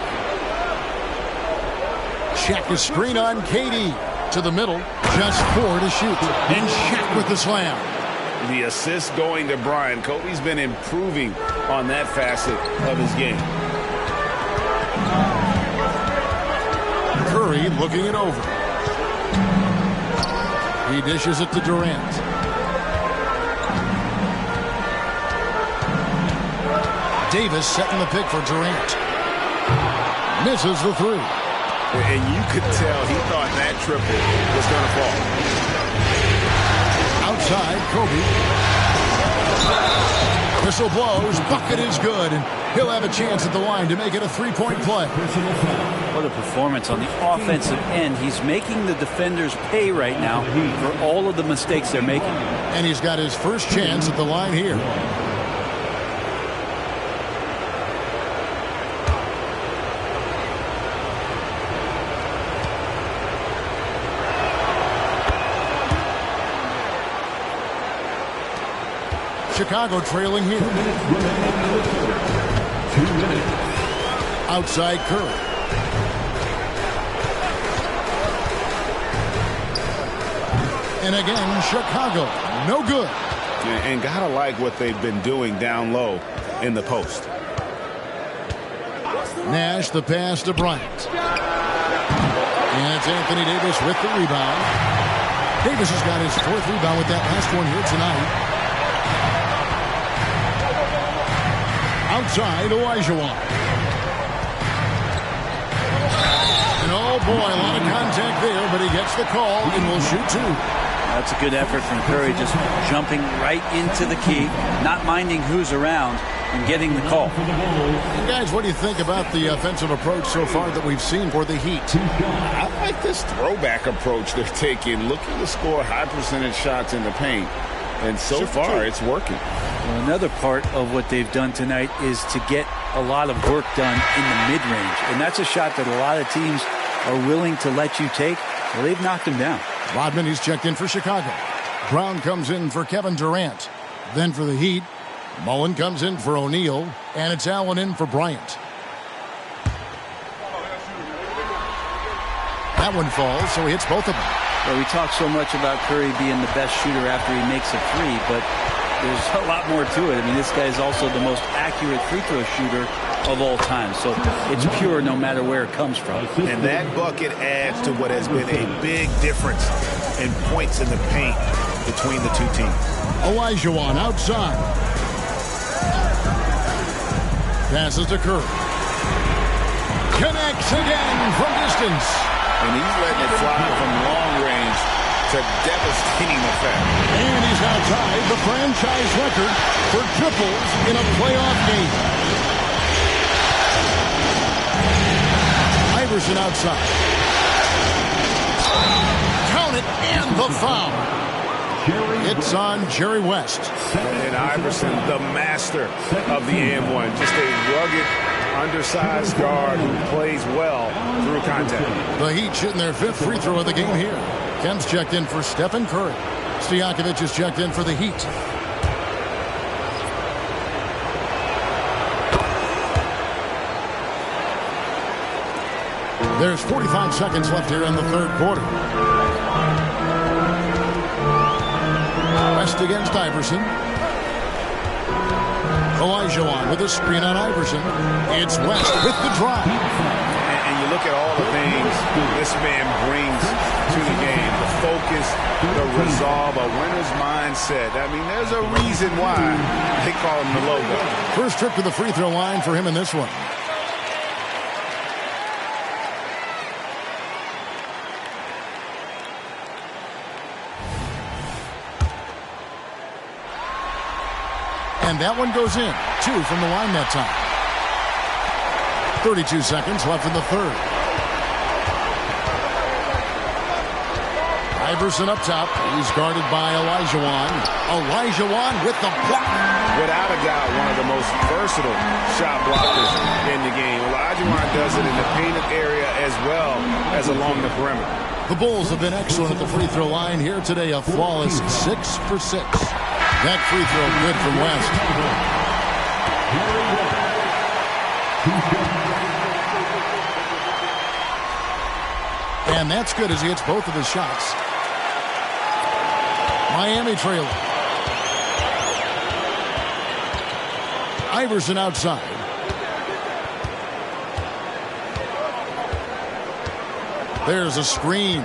Shaq a screen on KD. To the middle. Just 4 to shoot. And Shaq with the slam. The assist going to Bryant. Kobe's been improving on that facet of his game. Curry looking it over. He dishes it to Durant. Davis setting the pick for Durant. Misses the 3. And you could tell he thought that triple was going to fall. Outside, Kobe. Whistle blows. Bucket is good. And he'll have a chance at the line to make it a 3-point play. What a performance on the offensive end. He's making the defenders pay right now for all of the mistakes they're making. And he's got his first chance at the line here. Chicago trailing here. 2 minutes. Outside Curry. And again, Chicago. No good. And gotta like what they've been doing down low in the post. Nash the pass to Bryant. And it's Anthony Davis with the rebound. Davis has got his 4th rebound with that last one here tonight. Outside, Olajuwon. And oh boy, a lot of contact there, but he gets the call and will shoot 2. That's a good effort from Curry, just jumping right into the key, not minding who's around, and getting the call. And guys, what do you think about the offensive approach so far that we've seen for the Heat? I like this throwback approach they're taking, looking to score high percentage shots in the paint. And so far, it's working. Well, another part of what they've done tonight is to get a lot of work done in the mid-range. And that's a shot that a lot of teams are willing to let you take. Well, they've knocked him down. Rodman, he's checked in for Chicago. Brown comes in for Kevin Durant. Then for the Heat, Mullen comes in for O'Neal. And it's Allen in for Bryant. That one falls, so he hits both of them. Well, we talk so much about Curry being the best shooter after he makes a 3, but there's a lot more to it. I mean, this guy is also the most accurate free throw shooter of all time. So it's pure no matter where it comes from. And that bucket adds to what has been a big difference in points in the paint between the two teams. Olajuwon outside. Passes to Curry. Connects again from distance. And he's letting it fly from long range to devastating effect. And he's now tied the franchise record for triples in a playoff game. Iverson outside. Count it, and the foul. It's on Jerry West. And Iverson, the master of the and-one. Just a rugged, undersized guard who plays well through contact. The Heat shooting their 5th free throw of the game here. Kemp's checked in for Stephen Curry. Stojakovic is checked in for the Heat. There's 45 seconds left here in the 3rd quarter. West against Iverson. Olajuwon with a screen on Iverson. It's West with the drive. And you look at all the things this man brings to the game. The focus, the resolve, a winner's mindset. I mean, there's a reason why they call him the logo. First trip to the free throw line for him in this one. And that one goes in. 2 from the line that time. 32 seconds left in the 3rd. Iverson up top. He's guarded by Olajuwon. Olajuwon with the block. Without a doubt, one of the most versatile shot blockers in the game. Olajuwon does it in the painted area as well as along the perimeter. The Bulls have been excellent at the free throw line here today. A flawless 6 for 6. That free throw good from West. And that's good as he hits both of his shots. Miami trailing. Iverson outside. There's a screen.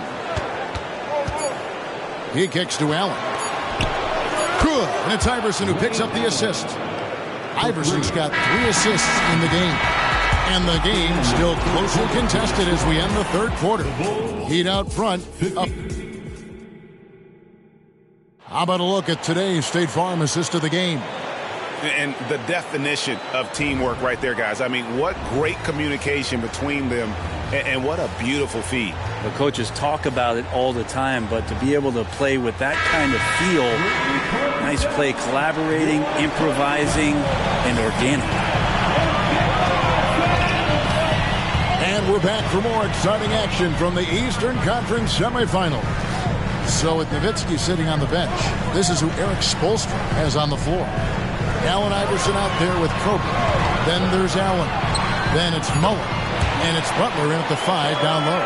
He kicks to Allen. Good. And it's Iverson who picks up the assist. Iverson's got 3 assists in the game. And the game still closely contested as we end the 3rd quarter. Heat out front. Up. How about a look at today's State Farm assist of the game? And the definition of teamwork right there, guys. I mean, what great communication between them, and what a beautiful feed. The coaches talk about it all the time, but to be able to play with that kind of feel, nice play, collaborating, improvising, and organic. And we're back for more exciting action from the Eastern Conference semifinal. So with Nowitzki sitting on the bench, this is who Eric Spoelstra has on the floor. Allen Iverson out there with Kobe. Then there's Allen. Then it's Mullen. And it's Butler in at the 5 down low.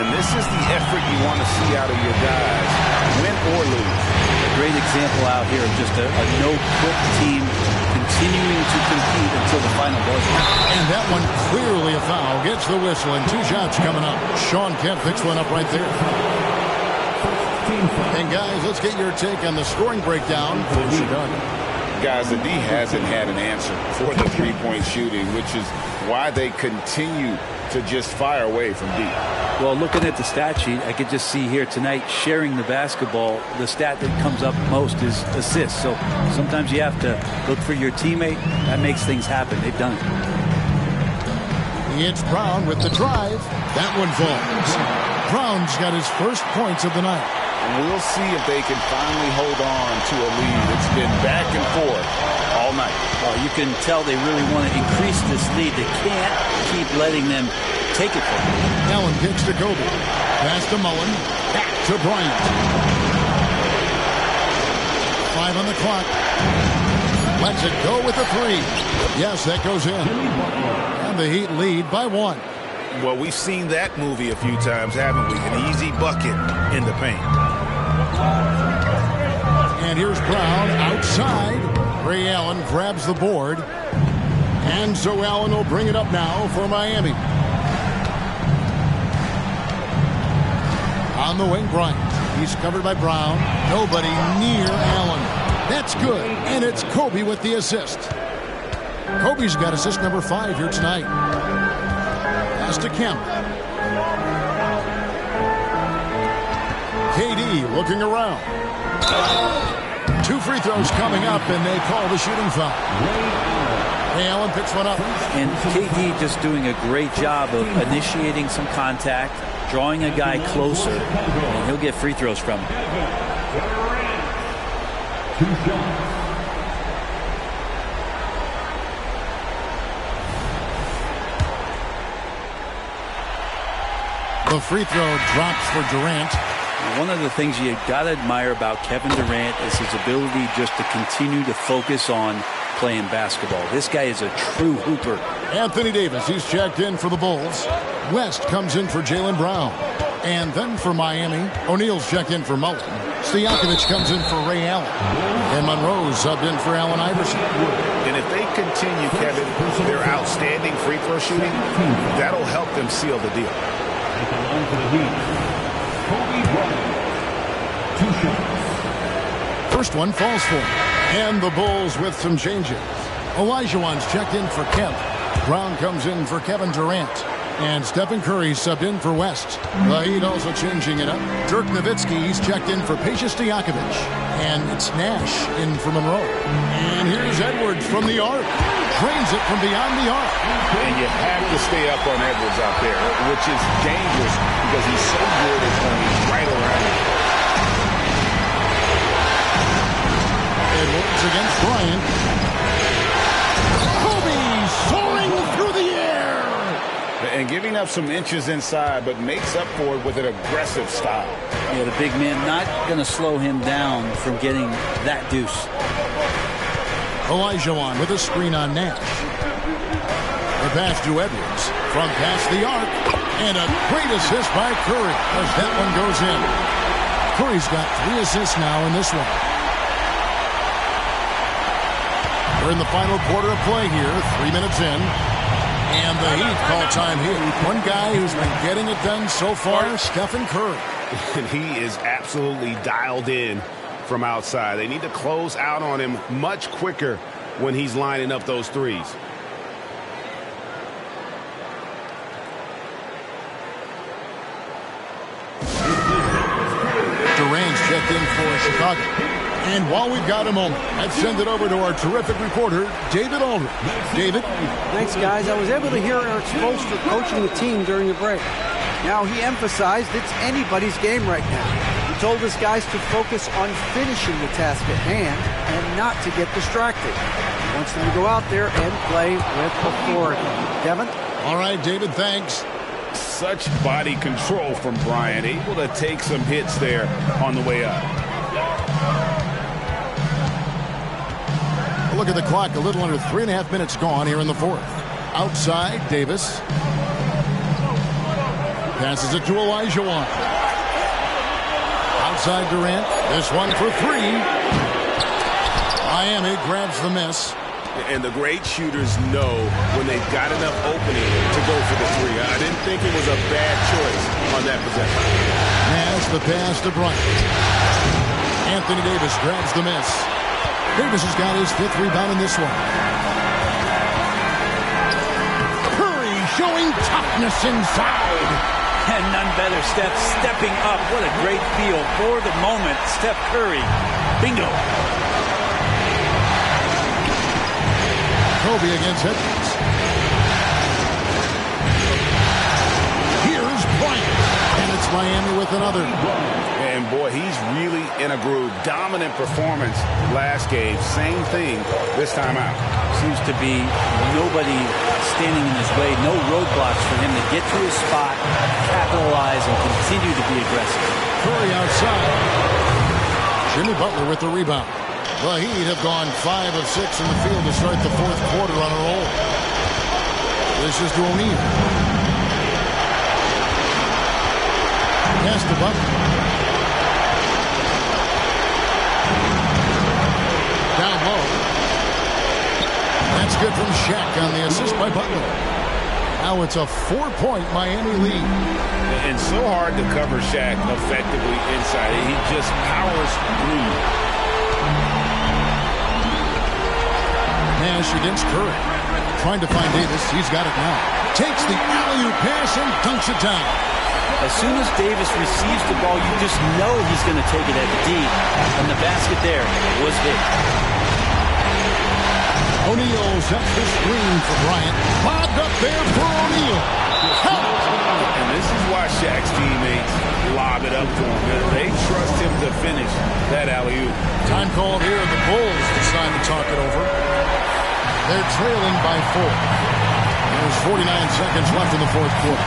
And this is the effort you want to see out of your guys, win or lose. A great example out here of just a no-quit team continuing to compete until the final buzzer. And that one clearly a foul. Gets the whistle and 2 shots coming up. Sean Kemp picks one up right there. And guys, let's get your take on the scoring breakdown for Chicago. Guys, the D hasn't had an answer for the three-point shooting, which is why they continue to just fire away from deep. Well, looking at the stat sheet, I could just see here tonight, sharing the basketball, the stat that comes up most is assists. So sometimes you have to look for your teammate. That makes things happen. They've done it. It's Brown with the drive. That one falls. Brown's got his first points of the night. We'll see if they can finally hold on to a lead. It's been back and forth all night. Well, you can tell they really want to increase this lead. They can't keep letting them take it from them. Allen kicks to Kobe. Pass to Mullen. Back to Bryant. 5 on the clock. Lets it go with a 3. Yes, that goes in. And the Heat lead by 1. Well, we've seen that movie a few times, haven't we? An easy bucket in the paint. And here's Brown outside. Ray Allen grabs the board. And so Allen will bring it up now for Miami. On the wing, Bryant. He's covered by Brown. Nobody near Allen. That's good. And it's Kobe with the assist. Kobe's got assist number 5 here tonight. Pass to Kemp. KD looking around. 2 free throws coming up, and they call the shooting foul. Ray Allen picks one up. And KD just doing a great job of initiating some contact, drawing a guy closer, and he'll get free throws from him. 2 shots. The free throw drops for Durant. One of the things you got to admire about Kevin Durant is his ability just to continue to focus on playing basketball. This guy is a true hooper. Anthony Davis, he's checked in for the Bulls. West comes in for Jaylen Brown. And then for Miami, O'Neal's checked in for Mullen. Stojakovic comes in for Ray Allen. And Monroe's subbed in for Allen Iverson. And if they continue, Kevin, their outstanding free throw shooting, that'll help them seal the deal. At the line for the Heat, Kobe Bryant. 2 shots. First one falls for him. And the Bulls with some changes. Olajuwon's checked in for Kemp. Brown comes in for Kevin Durant. And Stephen Curry subbed in for West. The Heat also changing it up. Dirk Nowitzki, he's checked in for Peja Stojakovic. And it's Nash in for Monroe. And here's Edwards from the arc. Drains it from beyond the arc. And you have to stay up on Edwards out there, which is dangerous because he's so good at going right around it. Edwards against Bryant. Kobe soaring through the air. And giving up some inches inside, but makes up for it with an aggressive style. Yeah, the big man not going to slow him down from getting that deuce. Olajuwon with a screen on Nash. The pass to Edwards from past the arc. And a great assist by Curry as that one goes in. Curry's got 3 assists now in this one. We're in the final quarter of play here, 3 minutes in. And the Heat call time here. One guy who's been getting it done so far, Stephen Curry. And he is absolutely dialed in from outside. They need to close out on him much quicker when he's lining up those threes. Durant's checked in for Chicago. And while we've got a moment, let's send it over to our terrific reporter, David Aldridge. David? Thanks, guys. I was able to hear Eric Spoelstra coaching the team during the break. Now, he emphasized it's anybody's game right now. He told his guys to focus on finishing the task at hand and not to get distracted. He wants them to go out there and play with authority. Devin? All right, David, thanks. Such body control from Bryant, able to take some hits there on the way up. Look at the clock, a little under 3.5 minutes gone here in the fourth. Outside, Davis. Passes it to Olajuwon. Outside Durant. This one for 3. Miami grabs the miss. And the great shooters know when they've got enough opening to go for the 3. I didn't think it was a bad choice on that possession. Has the pass to Bryant. Anthony Davis grabs the miss. Davis has got his 5th rebound in this one. Curry showing toughness inside. And none better, Steph stepping up. What a great feel for the moment. Steph Curry. Bingo. Kobe against Edwards. Here's Bryant. And it's Miami with another. And boy, he's really in a groove. Dominant performance last game. Same thing this time out. Seems to be nobody standing in his way. No roadblocks for him to get to his spot, capitalize, and continue to be aggressive. Curry outside. Jimmy Butler with the rebound. The Heat have gone 5 of 6 in the field to start the fourth quarter on a roll. This is to O'Neal. Pass to Butler. Down low. That's good from Shaq on the assist by Butler. Now it's a 4-point Miami lead. And so hard to cover Shaq effectively inside. He just powers through. Nash against Curry. Trying to find Davis. He's got it now. Takes the alley-oop pass and dunks it down. As soon as Davis receives the ball, you just know he's going to take it at deep. And the basket there was hit. O'Neal sets the screen for Bryant. Bobbed up there for O'Neal. And this is why Shaq's teammates lob it up to him. They trust him to finish that alley-oop. Time called here. The Bulls decide to talk it over. They're trailing by 4. There's 49 seconds left in the fourth quarter.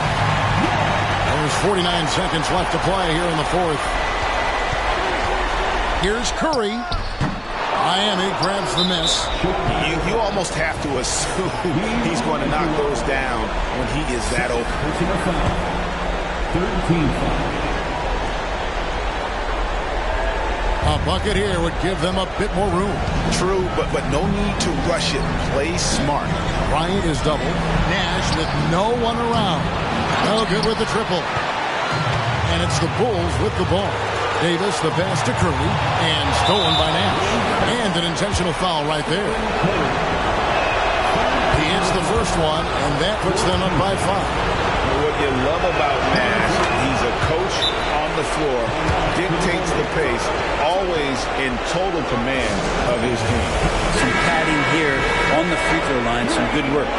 There's 49 seconds left to play here in the fourth. Here's Curry. Miami grabs the miss. You almost have to assume he's going to knock those down when he is that open. 13 A bucket here would give them a bit more room. True, but no need to rush it. Play smart. Bryant is doubled. Nash with no one around. No good with the triple. And it's the Bulls with the ball. Davis, the pass to Curry, and stolen by Nash. And an intentional foul right there. He hits the first one, and that puts them up by 5. What you love about Nash, he's a coach on the floor, dictates the pace, always in total command of his team. Some padding here on the free throw line, some good work.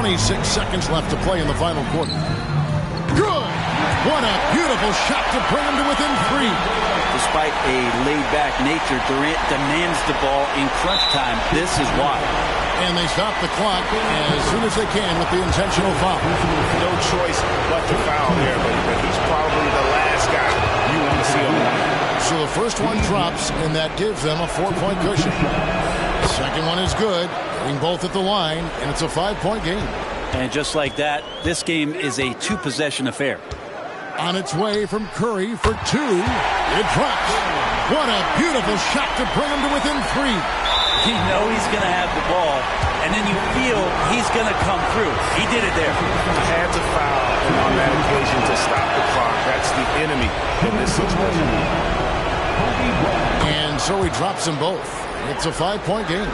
26 seconds left to play in the final quarter. Good! What a beautiful shot to bring him to within 3. Despite a laid-back nature, Durant demands the ball in crunch time. This is why. And they stop the clock as soon as they can with the intentional foul. No choice but to foul there, but he's probably the last guy you want to see on the line. So the first one drops, and that gives them a 4-point cushion. The second one is good, getting both at the line, and it's a 5-point game. And just like that, this game is a 2-possession affair. On its way from Curry for 2. It drops. What a beautiful shot to bring him to within 3. You know he's going to have the ball, and then you feel he's going to come through. He did it there. Had to foul on that occasion to stop the clock. That's the enemy in this situation. And so he drops them both. It's a 5-point game.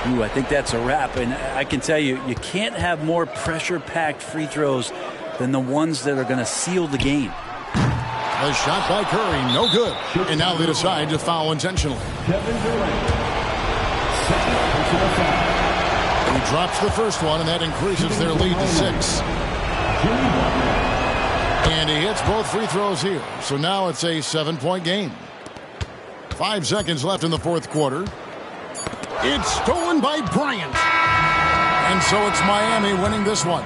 Ooh, I think that's a wrap. And I can tell you, you can't have more pressure-packed free throws than the ones that are going to seal the game. A shot by Curry, no good. And now they decide to foul intentionally. He drops the first one, and that increases their lead to 6. And he hits both free throws here. So now it's a 7-point game. 5 seconds left in the fourth quarter. It's stolen by Bryant. And so it's Miami winning this one.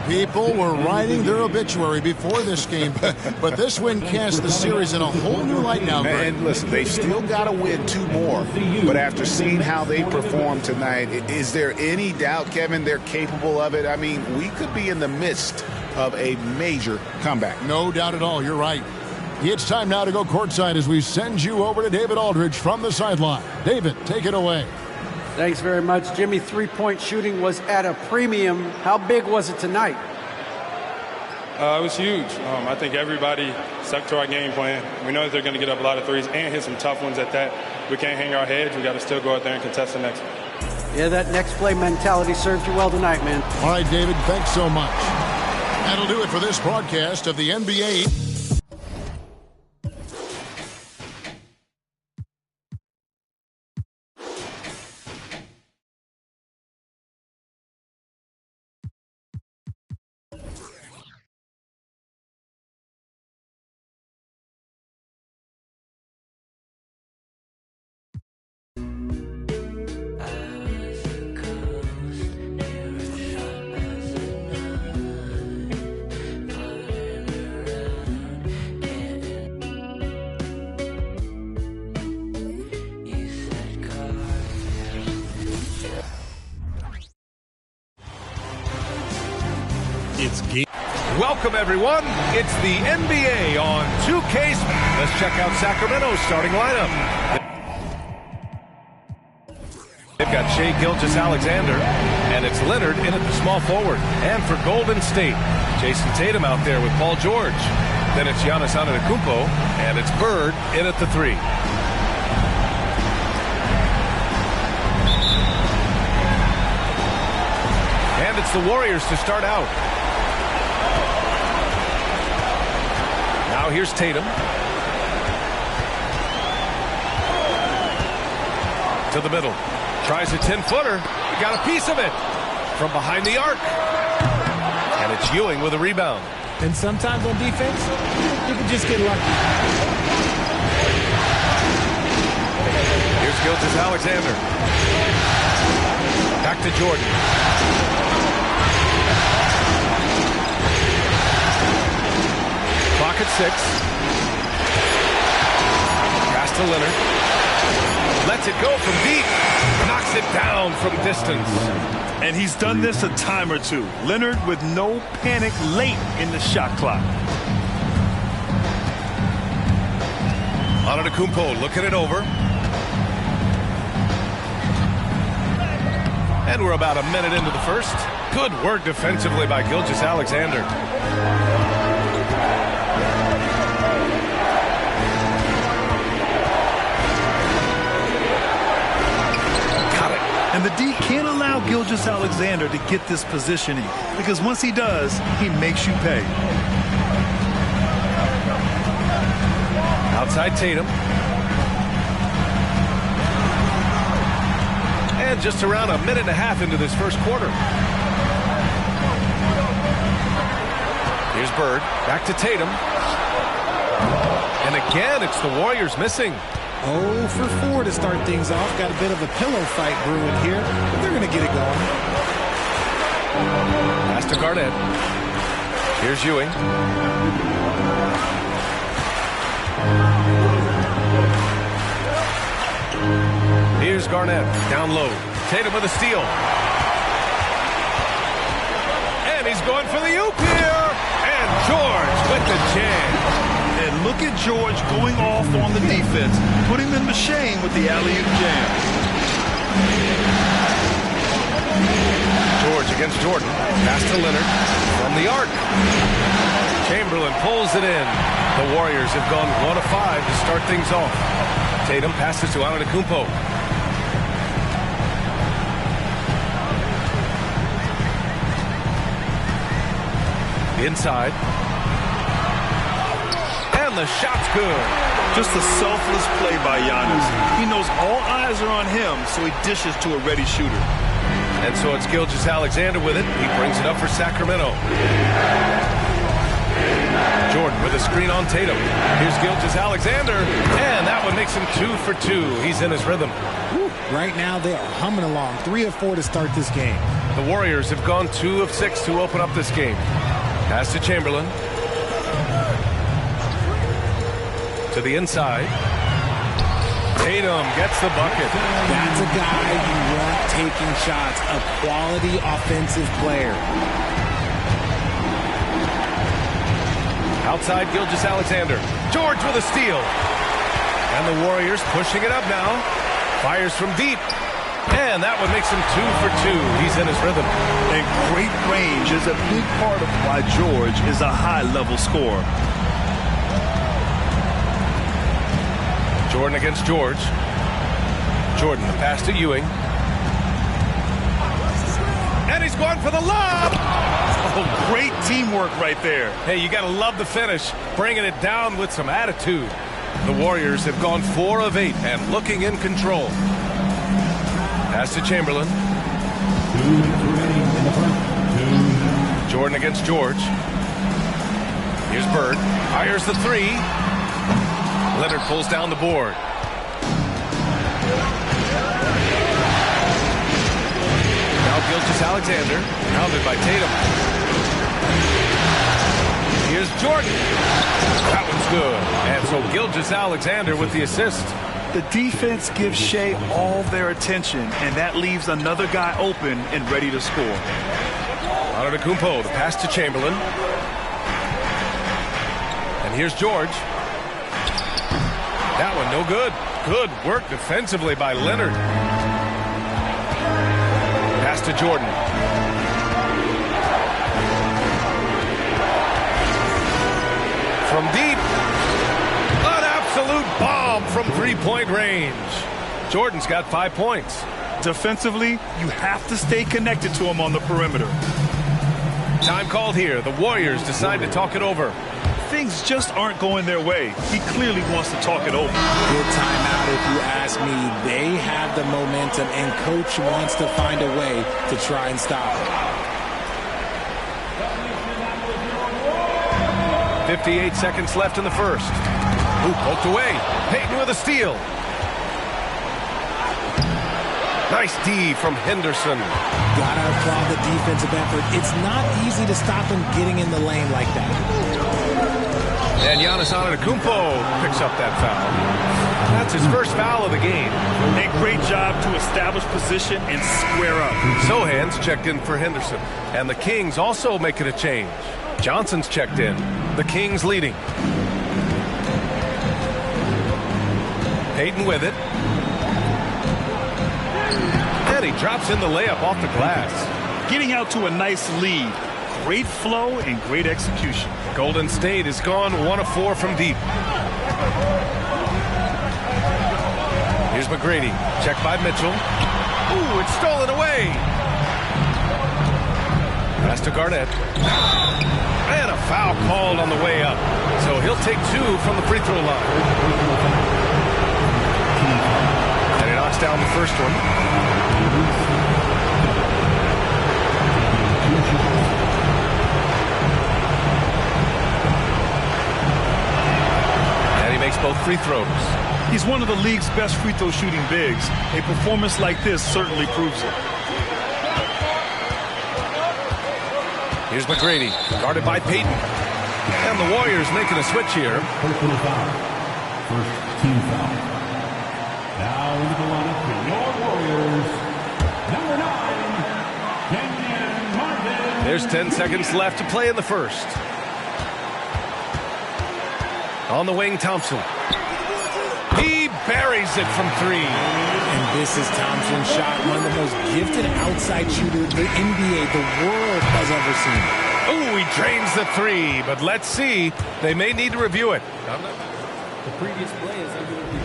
People were writing their obituary before this game, but this win cast the series in a whole new light now, Greg. Man, listen, they've still got to win 2 more, but after seeing how they performed tonight, is there any doubt, Kevin, they're capable of it? I mean, we could be in the midst of a major comeback. No doubt at all, you're right. It's time now to go courtside as we send you over to David Aldridge from the sideline. David, take it away. Thanks very much, Jimmy. 3-point shooting was at a premium. How big was it tonight? It was huge. I think everybody stuck to our game plan. We know that they're going to get up a lot of threes and hit some tough ones at that. We can't hang our heads. We got to still go out there and contest the next one. Yeah, that next play mentality served you well tonight, man. All right, David, thanks so much. That'll do it for this broadcast of the NBA. Welcome, everyone. It's the NBA on 2K. Let's check out Sacramento's starting lineup. They've got Shai Gilgeous-Alexander, and it's Leonard in at the small forward. And for Golden State, Jason Tatum out there with Paul George. Then it's Giannis Antetokounmpo, and it's Bird in at the 3. And it's the Warriors to start out. Now here's Tatum. To the middle. Tries a 10-footer. Got a piece of it. from behind the arc. And it's Ewing with a rebound. And sometimes on defense, you can just get lucky. Here's Gilgeous-Alexander. Back to Jordan. Clock at 6. Pass to Leonard. Lets it go from deep. Knocks it down from distance. And he's done this a time or two. Leonard with no panic late in the shot clock. Antetokounmpo looking it over. And we're about a minute into the first. Good work defensively by Gilgeous-Alexander. And the D can't allow Gilgeous-Alexander to get this positioning, because once he does, he makes you pay. Outside Tatum. And just around a minute and a half into this first quarter. Here's Bird. Back to Tatum. And again, it's the Warriors missing. 0 for 4 to start things off. Got a bit of a pillow fight brewing here, but they're going to get it going. Pass to Garnett. Here's Ewing. Here's Garnett. Down low. Tatum with a steal. And he's going for the oop here. And George with the jam. And look at George going off on the defense, putting them to shame with the alley-oop jam. George against Jordan. Pass to Leonard from the arc. Chamberlain pulls it in. The Warriors have gone 1 of 5 to start things off. Tatum passes to Antetokounmpo. Inside. The shot's good. Just a selfless play by Giannis. He knows all eyes are on him, so he dishes to a ready shooter. And so it's Gilgeous-Alexander with it. He brings it up for Sacramento. Jordan with a screen on Tatum. Here's Gilgeous-Alexander. And that one makes him 2 for 2. He's in his rhythm. Right now they are humming along. 3 of 4 to start this game. The Warriors have gone 2 of 6 to open up this game. Pass to Chamberlain. To the inside. Tatum gets the bucket. That's a guy you want taking shots. A quality offensive player. Outside Gilgeous-Alexander. George with a steal. And the Warriors pushing it up now. Fires from deep. And that one makes him 2 for 2. He's in his rhythm. And great range is a big part of why George is a high-level scorer. Jordan against George. Jordan, the pass to Ewing. And he's going for the lob. Oh, great teamwork right there. Hey, you got to love the finish. Bringing it down with some attitude. The Warriors have gone 4 of 8 and looking in control. Pass to Chamberlain. Jordan against George. Here's Bird. Fires the 3. Leonard pulls down the board. Now Gilgeous-Alexander, pounded by Tatum. Here's Jordan. That one's good. And so Gilgeous-Alexander with the assist. The defense gives Shea all their attention, and that leaves another guy open and ready to score. Antetokounmpo, the pass to Chamberlain. And here's George. That one no good. Good work defensively by Leonard. Pass to Jordan. From deep. An absolute bomb from three-point range. Jordan's got 5 points. Defensively, you have to stay connected to him on the perimeter. Time called here. The Warriors decide to talk it over. things just aren't going their way, he clearly wants to talk it over. Good timeout if you ask me. They have the momentum, and Coach wants to find a way to try and stop it. 58 seconds left in the first. Ooh, poked away. Payton with a steal. Nice D from Henderson. Gotta applaud the defensive effort. It's not easy to stop him getting in the lane like that. And Giannis Antetokounmpo picks up that foul. That's his first foul of the game. A great job to establish position and square up. Sohan's checked in for Henderson. And the Kings also making a change. Johnson's checked in. The Kings leading. Payton with it. And he drops in the layup off the glass. Getting out to a nice lead. Great flow and great execution. Golden State has gone 1 of 4 from deep. Here's McGrady. Check by Mitchell. Ooh, it's stolen away. Pass to Garnett. And a foul called on the way up. So he'll take 2 from the free throw line. And he knocks down the first one. And he makes both free throws. He's one of the league's best free throw shooting bigs. A performance like this certainly proves it. Here's McGrady, guarded by Payton. And the Warriors making a switch here. Personal foul. First team foul. Now into the lineup for your Warriors. Number 9, Kenyon Martin. There's 10 seconds left to play in the first. On the wing, Thompson. He buries it from 3. And this is Thompson's shot, one of the most gifted outside shooters the NBA, the world has ever seen. Oh, he drains the 3, but let's see. They may need to review it. The previous play is under review.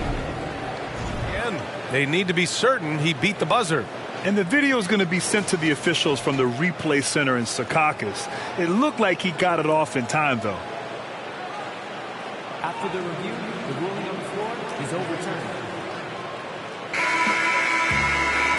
Again, they need to be certain he beat the buzzer. And the video is going to be sent to the officials from the replay center in Secaucus. It looked like he got it off in time, though. After the review, the ruling on the floor is overturned.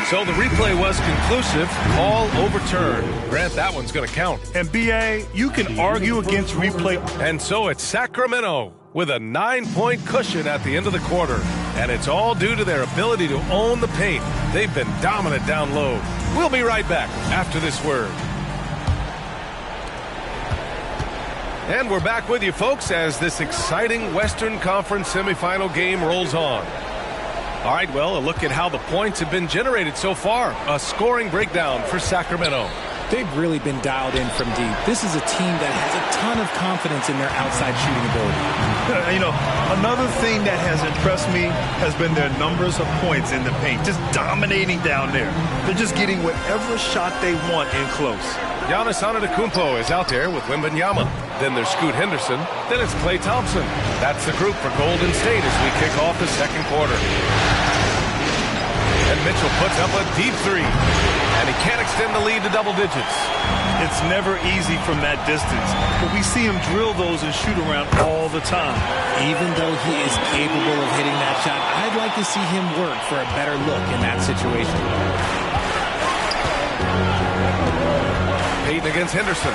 So the replay was conclusive. Call overturned. Grant, that one's going to count. And B.A., you can argue against replay. And so it's Sacramento with a 9-point cushion at the end of the quarter. And it's all due to their ability to own the paint. They've been dominant down low. We'll be right back after this word. And we're back with you, folks, as this exciting Western Conference semifinal game rolls on. All right, well, a look at how the points have been generated so far. A scoring breakdown for Sacramento. They've really been dialed in from deep. This is a team that has a ton of confidence in their outside shooting ability. You know, another thing that has impressed me has been their numbers of points in the paint, just dominating down there. They're just getting whatever shot they want in close. Giannis Antetokounmpo is out there with Wembanyama. Then there's Scoot Henderson. Then it's Klay Thompson. That's the group for Golden State as we kick off the second quarter. And Mitchell puts up a deep 3. And he can't extend the lead to double digits. It's never easy from that distance, but we see him drill those and shoot around all the time. Even though he is capable of hitting that shot, I'd like to see him work for a better look in that situation. Payton against Henderson.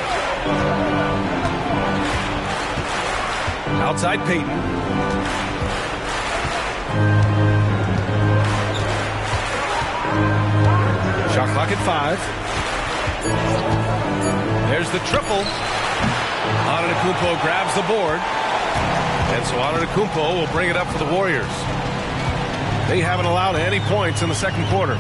Outside Payton. Shot clock at 5. There's the triple. Antetokounmpo grabs the board. And so Antetokounmpo will bring it up for the Warriors. They haven't allowed any points in the second quarter.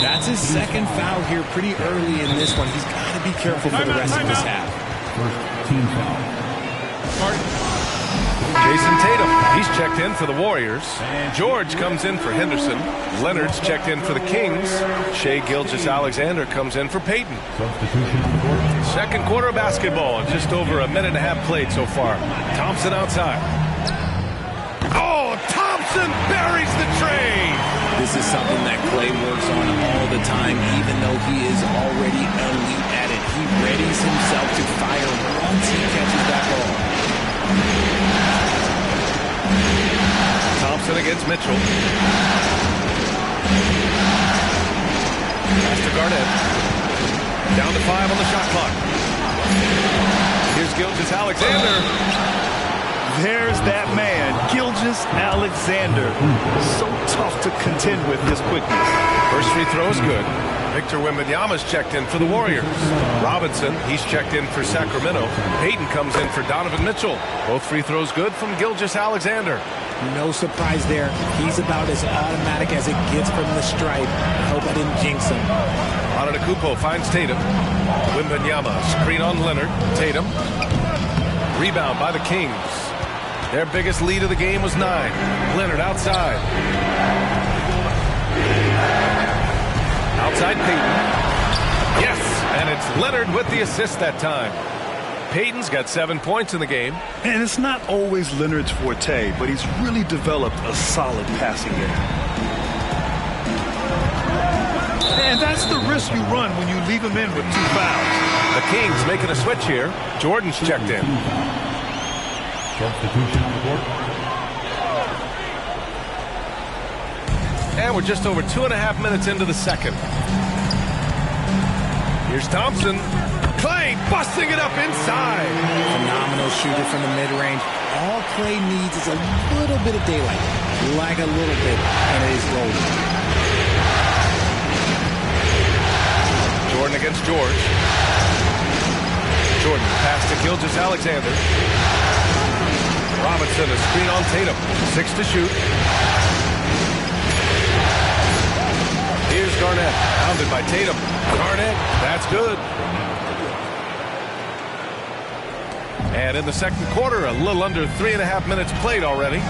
That's his second foul here pretty early in this one. He's got to be careful for the rest of this half. First team foul. Jason Tatum, he's checked in for the Warriors. George comes in for Henderson. Leonard's checked in for the Kings. Shai Gilgeous-Alexander comes in for Payton. Second quarter of basketball, just over a minute and a half played so far. Thompson outside. Oh, Thompson buries the tray. This This is something that Klay works on all the time, even though he is already elite at it. He readies himself to fire once he catches that ball. Thompson against Mitchell. Pass to Garnett. Down to 5 on the shot clock. Here's Gilgeous-Alexander. There's that man, Gilgeous-Alexander. So tough to contend with his quickness. First free throw is good. Victor Wembanyama's checked in for the Warriors. Robinson, he's checked in for Sacramento. Payton comes in for Donovan Mitchell. Both free throws good from Gilgeous-Alexander. No surprise there. He's about as automatic as it gets from the stripe. I hope I didn't jinx him. Antetokounmpo finds Tatum. Wembanyama, screen on Leonard. Tatum. Rebound by the Kings. Their biggest lead of the game was 9. Leonard outside. Outside Payton. Yes, and it's Leonard with the assist that time. Payton's got 7 points in the game. And it's not always Leonard's forte, but he's really developed a solid passing game. And that's the risk you run when you leave him in with 2 fouls. The Kings making a switch here. Jordan's checked in. Substitution on the court. And we're just over 2.5 minutes into the second. Here's Thompson. Klay busting it up inside. Phenomenal shooter from the mid-range. All Klay needs is a little bit of daylight. Like a little bit, and it is golden. Jordan against George. Jordan pass to Gilgeous-Alexander. Robinson, a screen on Tatum. 6 to shoot. Here's Garnett, pounded by Tatum. Garnett, that's good. And in the second quarter, a little under 3.5 minutes played already.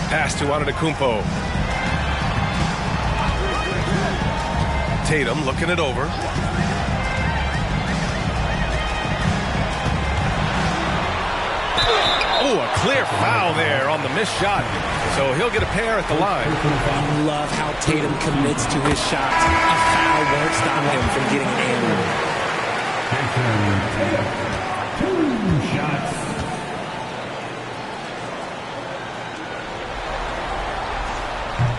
Pass to Antetokounmpo. Tatum looking it over. Oh, a clear foul there on the missed shot. So he'll get a pair at the line. I love how Tatum commits to his shots. A foul won't stop him from getting an 2 shots.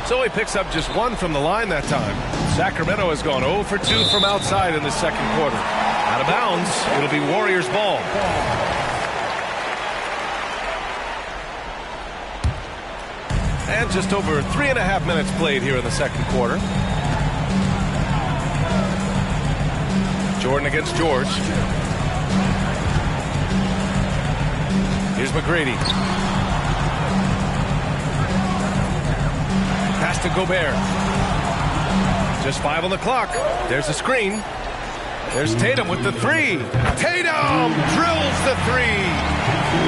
So he picks up just 1 from the line that time. Sacramento has gone 0 for 2 from outside in the second quarter. Out of bounds, it'll be Warriors ball. And just over 3.5 minutes played here in the second quarter. Jordan against George. Here's McGrady. Pass to Gobert. Just 5 on the clock. There's a screen. There's Tatum with the 3. Tatum drills the 3.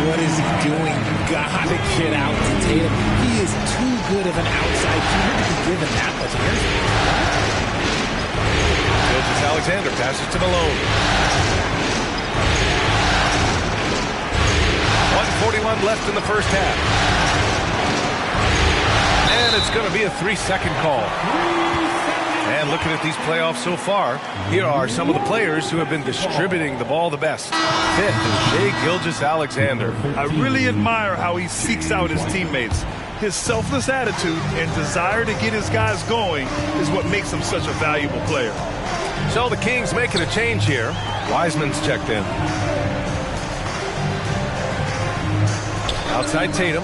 What is he doing? Gotta get out to Tatum. He is too good of an outside shooter to be given that much energy. Gilgeous-Alexander passes to Malone. 1:41 left in the first half. And it's going to be a 3-second call. And looking at these playoffs so far, here are some of the players who have been distributing the ball the best. 5th is Shai Gilgeous-Alexander. I really admire how he seeks out his teammates. His selfless attitude and desire to get his guys going is what makes him such a valuable player. So the Kings making a change here. Wiseman's checked in. Outside Tatum.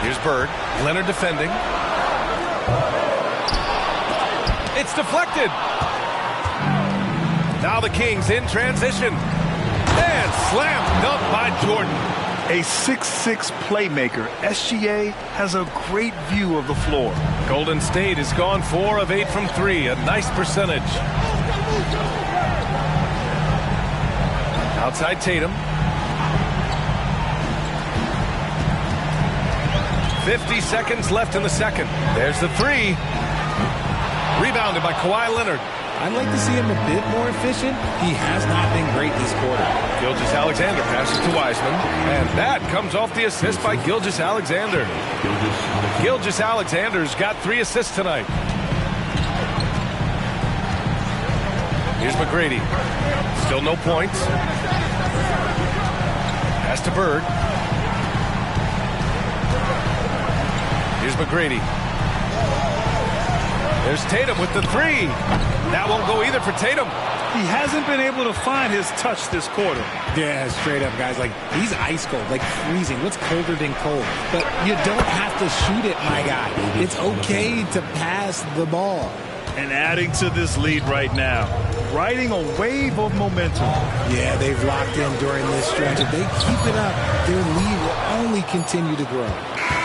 Here's Bird. Leonard defending. It's deflected. Now the Kings in transition. And slam dunk by Jordan. A 6'6" playmaker, SGA has a great view of the floor. Golden State has gone 4 of 8 from 3. A nice percentage. Outside Tatum. 50 seconds left in the second. There's the 3. Rebounded by Kawhi Leonard. I'd like to see him a bit more efficient. He has not been great this quarter. Gilgeous-Alexander passes to Wiseman, and that comes off the assist by Gilgeous-Alexander. Gilgeous-Alexander's got 3 assists tonight. Here's McGrady. Still no points. Pass to Bird. Here's McGrady. There's Tatum with the 3. That won't go either for Tatum. He hasn't been able to find his touch this quarter. Yeah, straight up, guys. Like, he's ice cold, like freezing. What's colder than cold? But you don't have to shoot it, my guy. It's okay to pass the ball. And adding to this lead right now, riding a wave of momentum. Yeah, they've locked in during this stretch. If they keep it up, their lead will only continue to grow.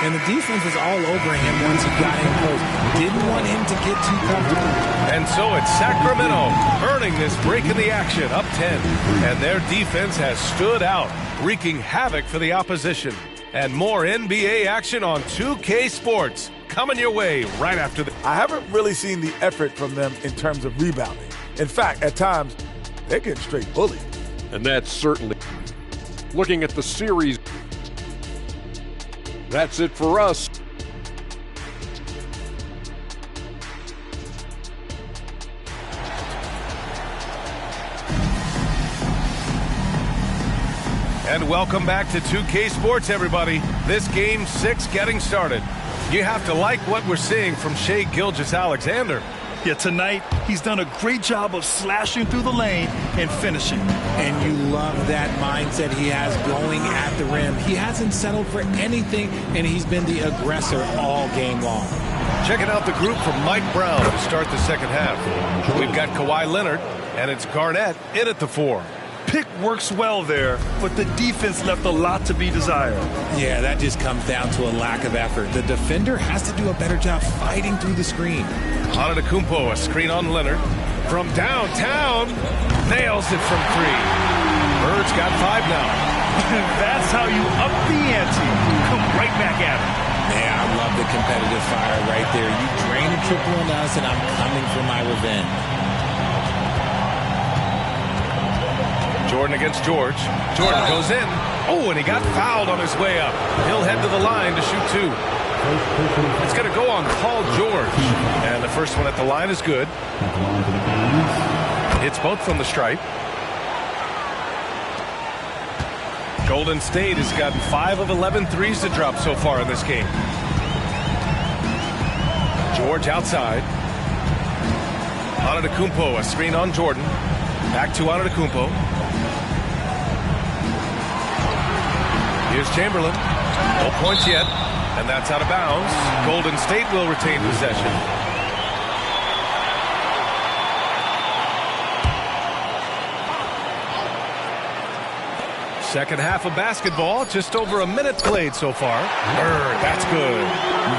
And the defense was all over him once he got in close. Didn't want him to get too comfortable. And so it's Sacramento earning this break in the action, up 10. And their defense has stood out, wreaking havoc for the opposition. And more NBA action on 2K Sports coming your way right after this. I haven't really seen the effort from them in terms of rebounding. In fact, at times, they're getting straight bullied. And that's certainly looking at the series. That's it for us. And welcome back to 2K Sports, everybody. This Game 6 getting started. You have to like what we're seeing from Shai Gilgeous-Alexander. Yeah, tonight, he's done a great job of slashing through the lane and finishing. And you love that mindset he has going at the rim. He hasn't settled for anything, and he's been the aggressor all game long. Checking out the group from Mike Brown to start the second half. We've got Kawhi Leonard, and it's Garnett in at the 4. Pick works well there, but the defense left a lot to be desired. Yeah, that just comes down to a lack of effort. The defender has to do a better job fighting through the screen. Antetokounmpo, a screen on Leonard. From downtown, nails it from 3. Bird's got 5 now. That's how you up the ante. Come right back at him. Yeah, I love the competitive fire right there. You drain a triple on us, and I'm coming for my revenge. Jordan against George. Jordan goes in. Oh, and he got fouled on his way up. He'll head to the line to shoot 2. It's going to go on Paul George. And the first one at the line is good. It's both from the stripe. Golden State has gotten 5 of 11 threes to drop so far in this game. George outside. Antetokounmpo, a screen on Jordan. Back to Antetokounmpo. Here's Chamberlain. No points yet. And that's out of bounds. Golden State will retain possession. Second half of basketball. Just over a minute played so far. Bird, that's good.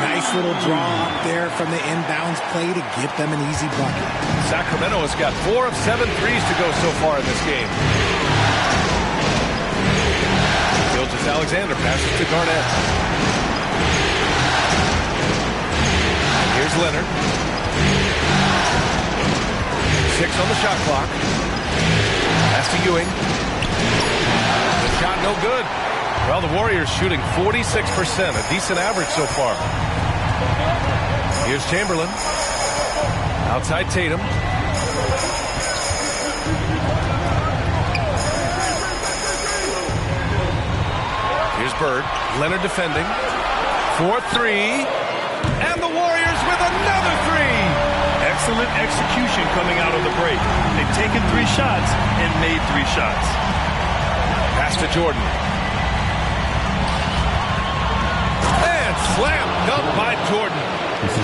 Nice little draw up there from the inbounds play to get them an easy bucket. Sacramento has got 4 of 7 threes to go so far in this game. Gilgeous-Alexander passes to Garnett. Here's Leonard. 6 on the shot clock. Pass to Ewing. The shot no good. Well, the Warriors shooting 46%, a decent average so far. Here's Chamberlain. Outside Tatum. Here's Bird. Leonard defending. 4-3. And the Warriors with another 3. Excellent execution coming out of the break. They've taken 3 shots and made 3 shots. Pass to Jordan. And slammed up by Jordan.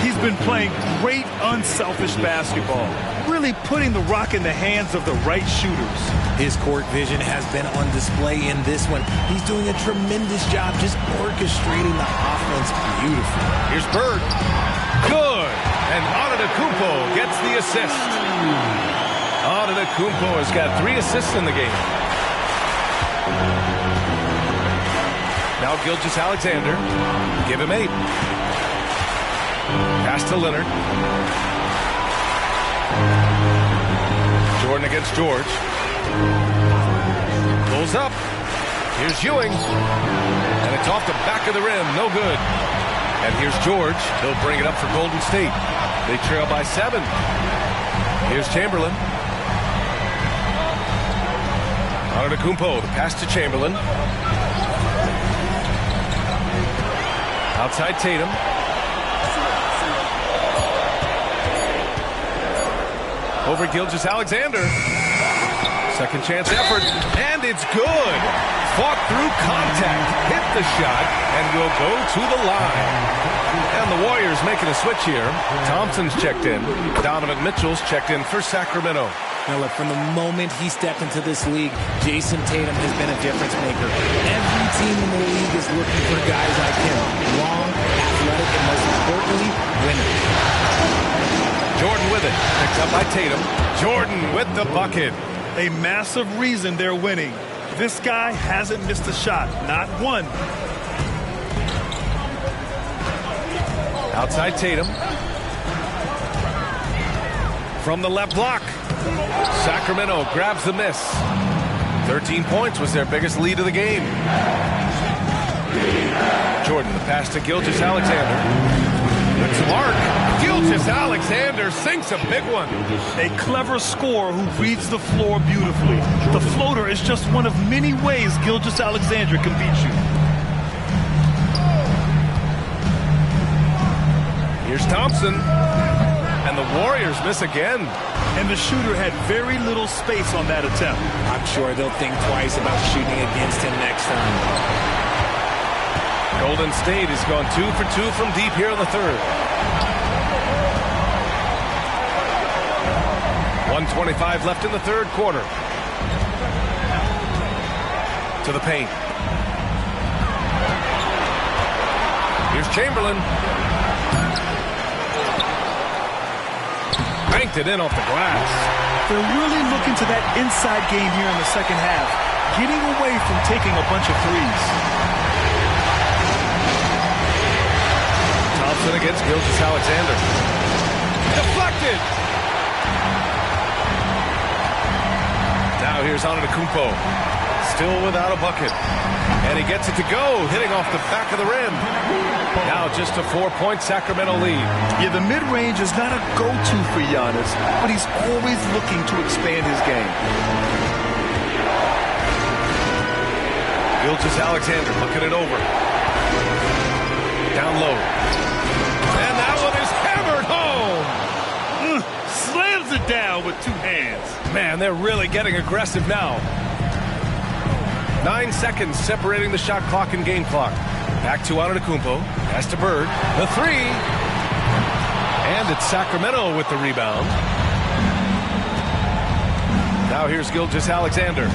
He's been playing great unselfish basketball, really putting the rock in the hands of the right shooters. His court vision has been on display in this one. He's doing a tremendous job just orchestrating the offense beautifully. Here's Bird. Good. And Antetokounmpo gets the assist. Antetokounmpo has got 3 assists in the game. Now Gilgeous-Alexander. Give him 8. Pass to Leonard. Jordan against George. Pulls up. Here's Ewing. And it's off the back of the rim. No good. And here's George. He'll bring it up for Golden State. They trail by 7. Here's Chamberlain. Antetokounmpo, the pass to Chamberlain. Outside Tatum. Over Gilgeous-Alexander. Second chance effort, and it's good. Fought through contact, hit the shot, and will go to the line. And the Warriors making a switch here. Thompson's checked in. Donovan Mitchell's checked in for Sacramento. Now look, from the moment he stepped into this league, Jason Tatum has been a difference maker. Every team in the league is looking for guys like him. Long, athletic, and most importantly, winners. Jordan with it. Picked up by Tatum. Jordan with the bucket. A massive reason they're winning. This guy hasn't missed a shot. Not one. Outside Tatum. From the left block. Sacramento grabs the miss. 13 points was their biggest lead of the game. Jordan, the pass to Gilgeous-Alexander. It's Mark. Gilgeous-Alexander sinks a big one. A clever scorer who reads the floor beautifully. The floater is just one of many ways Gilgeous-Alexander can beat you. Here's Thompson. And the Warriors miss again. And the shooter had very little space on that attempt. I'm sure they'll think twice about shooting against him next time. Golden State has gone 2 for 2 from deep here in the third. 1:25 left in the third quarter. To the paint. Here's Chamberlain. Banked it in off the glass. They're really looking to that inside game here in the second half, getting away from taking a bunch of threes. Thompson against Gilgeous-Alexander. Deflected! Now here's Antetokounmpo. Still without a bucket. And he gets it to go, hitting off the back of the rim. Now just a 4-point Sacramento lead. Yeah, the mid-range is not a go-to for Giannis, but he's always looking to expand his game. Gilgeous-Alexander looking it over. Down low. And that one is hammered home. Slams it down with 2 hands. Man, they're really getting aggressive now. 9 seconds separating the shot clock and game clock. Back to Antetokounmpo. Pass to Bird. The 3. And it's Sacramento with the rebound. Now here's Gilgeous-Alexander.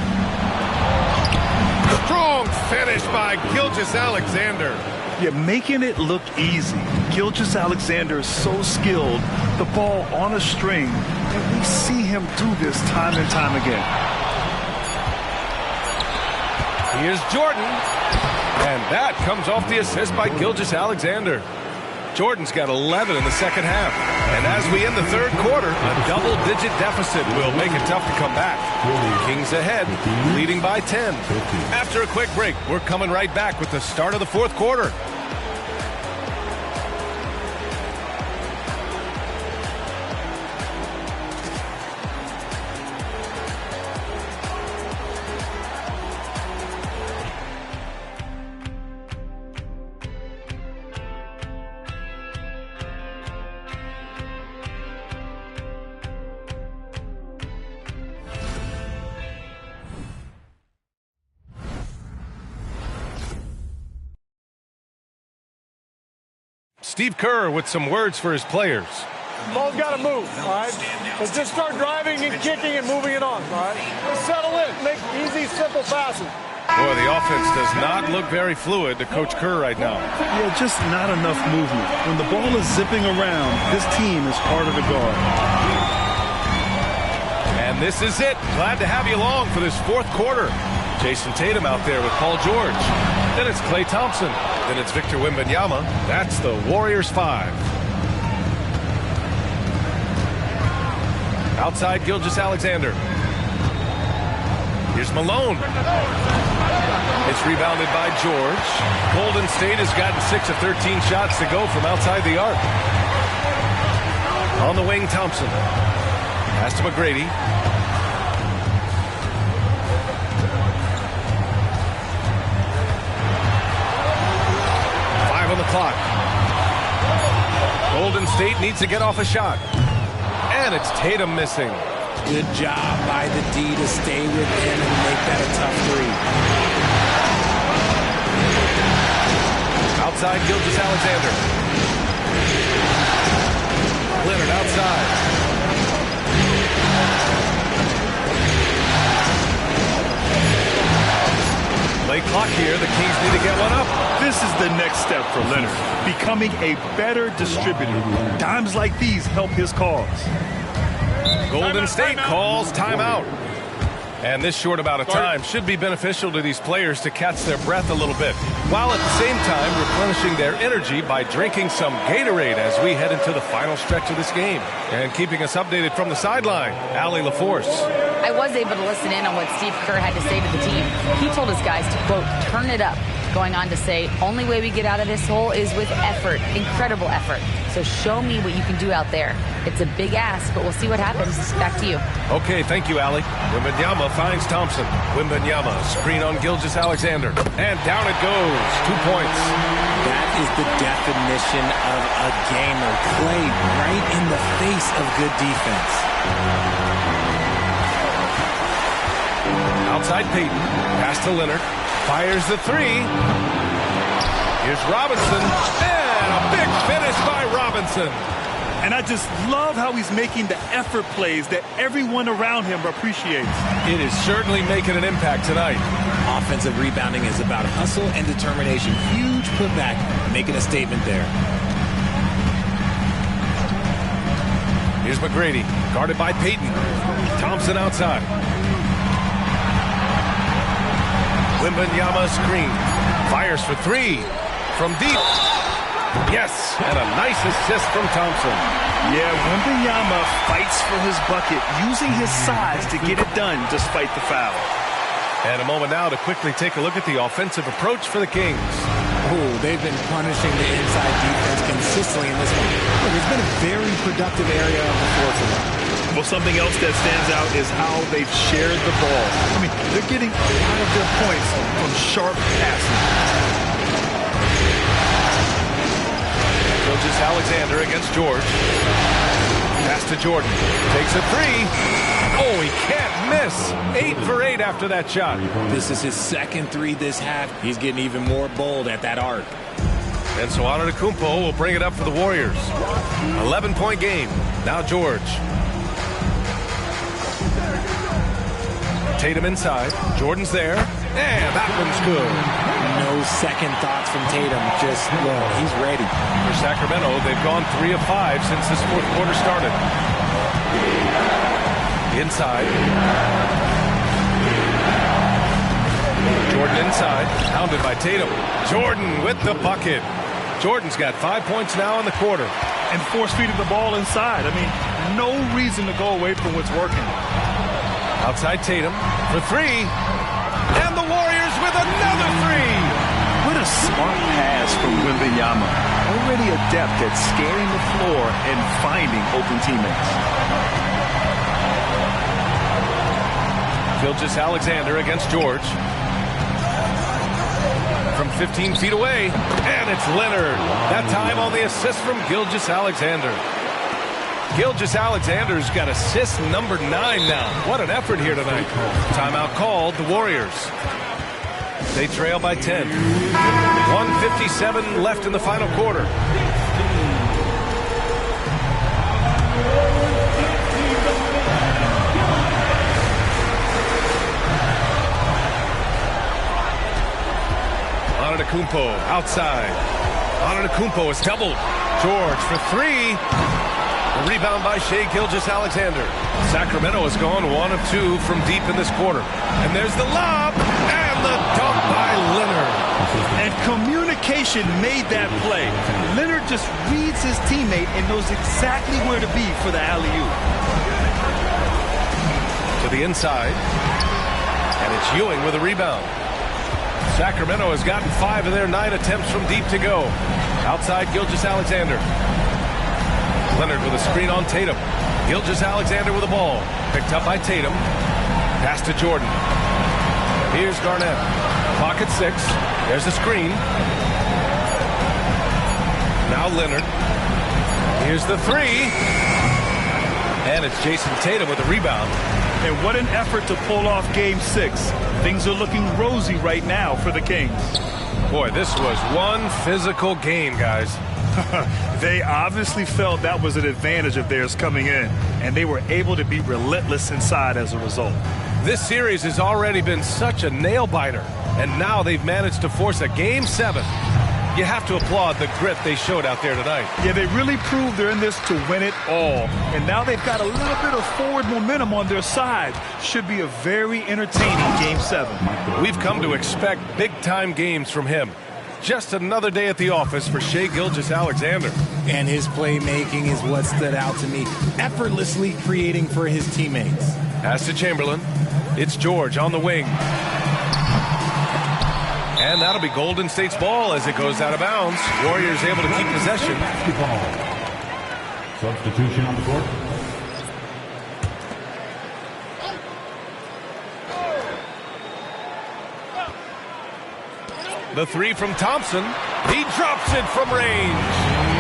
Strong finish by Gilgeous-Alexander. Yeah, making it look easy. Gilgeous-Alexander is so skilled. The ball on a string. And we see him do this time and time again. Here's Jordan. And that comes off the assist by Gilgeous-Alexander. Jordan's got 11 in the second half. And as we end the third quarter, a double-digit deficit will make it tough to come back. Kings ahead, leading by 10. After a quick break, we're coming right back with the start of the fourth quarter. Steve Kerr with some words for his players. Ball's got to move, all right? Let's just start driving and kicking and moving it on, all right? Let's settle in. Make easy, simple passes. Boy, the offense does not look very fluid to Coach Kerr right now. Yeah, just not enough movement. When the ball is zipping around, this team is harder to guard. And this is it. Glad to have you along for this fourth quarter. Jason Tatum out there with Paul George. Then it's Klay Thompson. Then it's Victor Wembanyama. That's the Warriors 5. Outside Gilgeous-Alexander. Here's Malone. It's rebounded by George. Golden State has gotten 6 of 13 shots to go from outside the arc. On the wing, Thompson. Pass to McGrady. On the clock. Golden State needs to get off a shot. And it's Tatum missing. Good job by the D to stay with him and make that a tough three. Outside, Gilgeous-Alexander. Leonard outside. Late clock here. The Kings need to get one up. This is the next step for Leonard, becoming a better distributor. Dimes like these help his cause. Golden State calls timeout. And this short amount of time should be beneficial to these players to catch their breath a little bit, while at the same time replenishing their energy by drinking some Gatorade as we head into the final stretch of this game. And keeping us updated from the sideline, Allie LaForce. I was able to listen in on what Steve Kerr had to say to the team. He told his guys to, quote, turn it up, going on to say, only way we get out of this hole is with effort, incredible effort. So show me what you can do out there. It's a big ask, but we'll see what happens. Back to you. Okay, thank you, Allie. Wembanyama finds Thompson. Wembanyama, screen on Gilgeous-Alexander. And down it goes. 2 points. That is the definition of a gamer. Play right in the face of good defense. Outside Payton. Pass to Leonard. Fires the three. Here's Robinson. And a big finish by Robinson. And I just love how he's making the effort plays that everyone around him appreciates. It is certainly making an impact tonight. Offensive rebounding is about hustle and determination. Huge putback, making a statement there. Here's McGrady, guarded by Payton. Thompson outside. Wembanyama screen. Fires for three. From deep. Yes, and a nice assist from Thompson. Yeah, Wembanyama fights for his bucket, using his size to get it done despite the foul. And a moment now to quickly take a look at the offensive approach for the Kings. Oh, they've been punishing the inside defense consistently in this one. Look, it's been a very productive area of the floor for them. Well, something else that stands out is how they've shared the ball. I mean, they're getting a lot of their points from sharp passing. Gilgeous-Alexander against George. Pass to Jordan. Takes a three. Oh, he can't miss. 8 for 8 after that shot. This is his second three this half. He's getting even more bold at that arc. And so Antetokounmpo will bring it up for the Warriors. 11-point game. Now George. Tatum inside. Jordan's there. And that one's good. No second thoughts from Tatum. Just, well, he's ready. For Sacramento, they've gone 3 of 5 since this fourth quarter started. Inside. Jordan inside. Pounded by Tatum. Jordan with the bucket. Jordan's got 5 points now in the quarter. And force-feeding the ball inside. I mean, no reason to go away from what's working. Outside Tatum for three. And the Warriors with another three. What a smart pass from Wembanyama. Already adept at scanning the floor and finding open teammates. Gilgeous-Alexander against George. From 15 feet away. And it's Leonard. That time on the assist from Gilgeous-Alexander. Gilgeous-Alexander's got assist number 9 now. What an effort here tonight. Timeout called, the Warriors. They trail by 10. 1:57 left in the final quarter. Antetokounmpo outside. Antetokounmpo is doubled. George for three. A rebound by Shai Gilgeous-Alexander. Sacramento has gone 1 of 2 from deep in this quarter. And there's the lob and the dunk by Leonard. And communication made that play. Leonard just reads his teammate and knows exactly where to be for the alley-oop. To the inside. And Ewing with a rebound. Sacramento has gotten 5 of their 9 attempts from deep to go. Outside, Gilgeous-Alexander. Leonard with a screen on Tatum. Gilgeous-Alexander with the ball. Picked up by Tatum. Pass to Jordan. Here's Garnett. Pocket 6. There's the screen. Now Leonard. Here's the 3. And it's Jason Tatum with the rebound. And what an effort to pull off Game 6. Things are looking rosy right now for the Kings. Boy, this was one physical game, guys. They obviously felt that was an advantage of theirs coming in, and they were able to be relentless inside as a result. This series has already been such a nail-biter, and now they've managed to force a Game 7. You have to applaud the grit they showed out there tonight. Yeah, they really proved they're in this to win it all. And now they've got a little bit of forward momentum on their side. Should be a very entertaining Game 7. We've come to expect big-time games from him. Just another day at the office for Shai Gilgeous-Alexander. And his playmaking is what stood out to me. Effortlessly creating for his teammates. Pass to Chamberlain. It's George on the wing. And that'll be Golden State's ball as it goes out of bounds. Warriors able to keep possession. Substitution on the court. The 3 from Thompson. He drops it from range.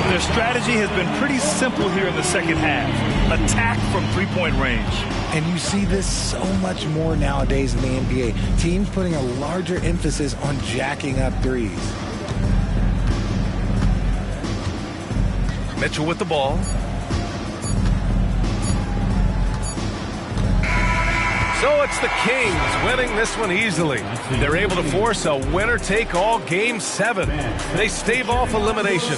Their strategy has been pretty simple here in the second half. Attack from three-point range. And you see this so much more nowadays in the NBA. Teams putting a larger emphasis on jacking up threes. Mitchell with the ball. So it's the Kings winning this one easily. They're able to force a winner-take-all Game 7. They stave off elimination.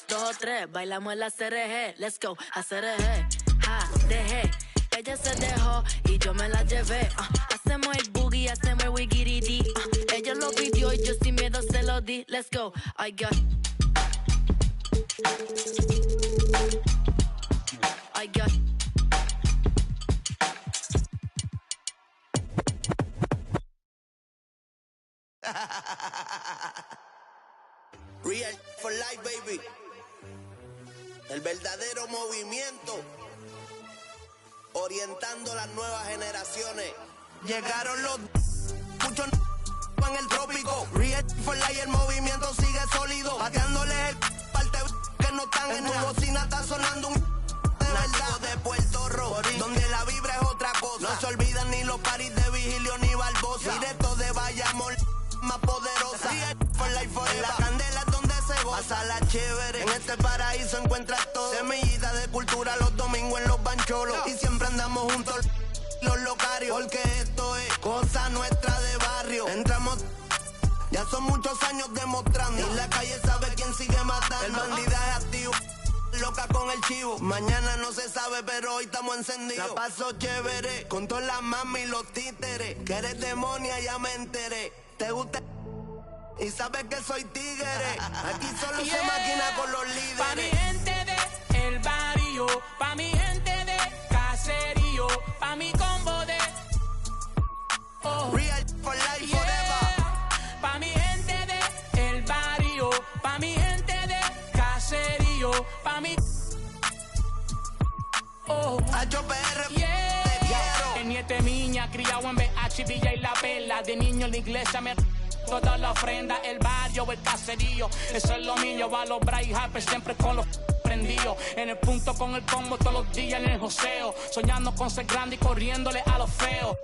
Dos o tres, bailamos la CRG, let's go, a CRG, ja, dejé, ella se dejó y yo me la llevé, hacemos el boogie, hacemos el wigiridi, ella lo pidió y yo sin miedo se lo di, let's go, I got Real for life, baby. El verdadero movimiento. Orientando las nuevas generaciones. Llegaron los muchos en el trópico. Real for life, el movimiento sigue sólido. Pateándoles el parte que no están en tu bocina. Está sonando un de verdad de Puerto Rico, donde la vibra es otra cosa. No se olvidan ni los paris de Vigilio ni Barbosa. Directo de Bayamón, más poderosa. Real for life forever. La candela es donde se goza. Pásala chévere. En este paraíso encuentras todo. Semillita de cultura los domingos en los bancholos. Y siempre andamos juntos los locarios. Porque esto es cosa nuestra de barrio. Entramos. Ya son muchos años demostrando. Y la calle sabe quién sigue matando. El bandidaje activo. Loca con el chivo. Mañana no se sabe, pero hoy estamos encendidos. La paso chévere con todas las mami y los títeres. Que eres demonia, ya me enteré. ¿Te gusta? Y sabes que soy tigre. Aquí solo se maquina con los líderes. Pa' mi gente de el barrio, pa' mi gente de caserío, pa' mi combo de Real for life forever. Pa' mi gente de el barrio, pa' mi gente de caserío, pa' mi... Oh, HR, yeah. El niete miña, criado en BH, Villa y La Perla. De niño en la iglesia me... Toda la ofrenda, el barrio, el caserío. Eso es lo mío, va a los Bryce Harper siempre con los prendidos. En el punto con el combo todos los días en el joseo. Soñando con ser grande y corriéndole a los feos.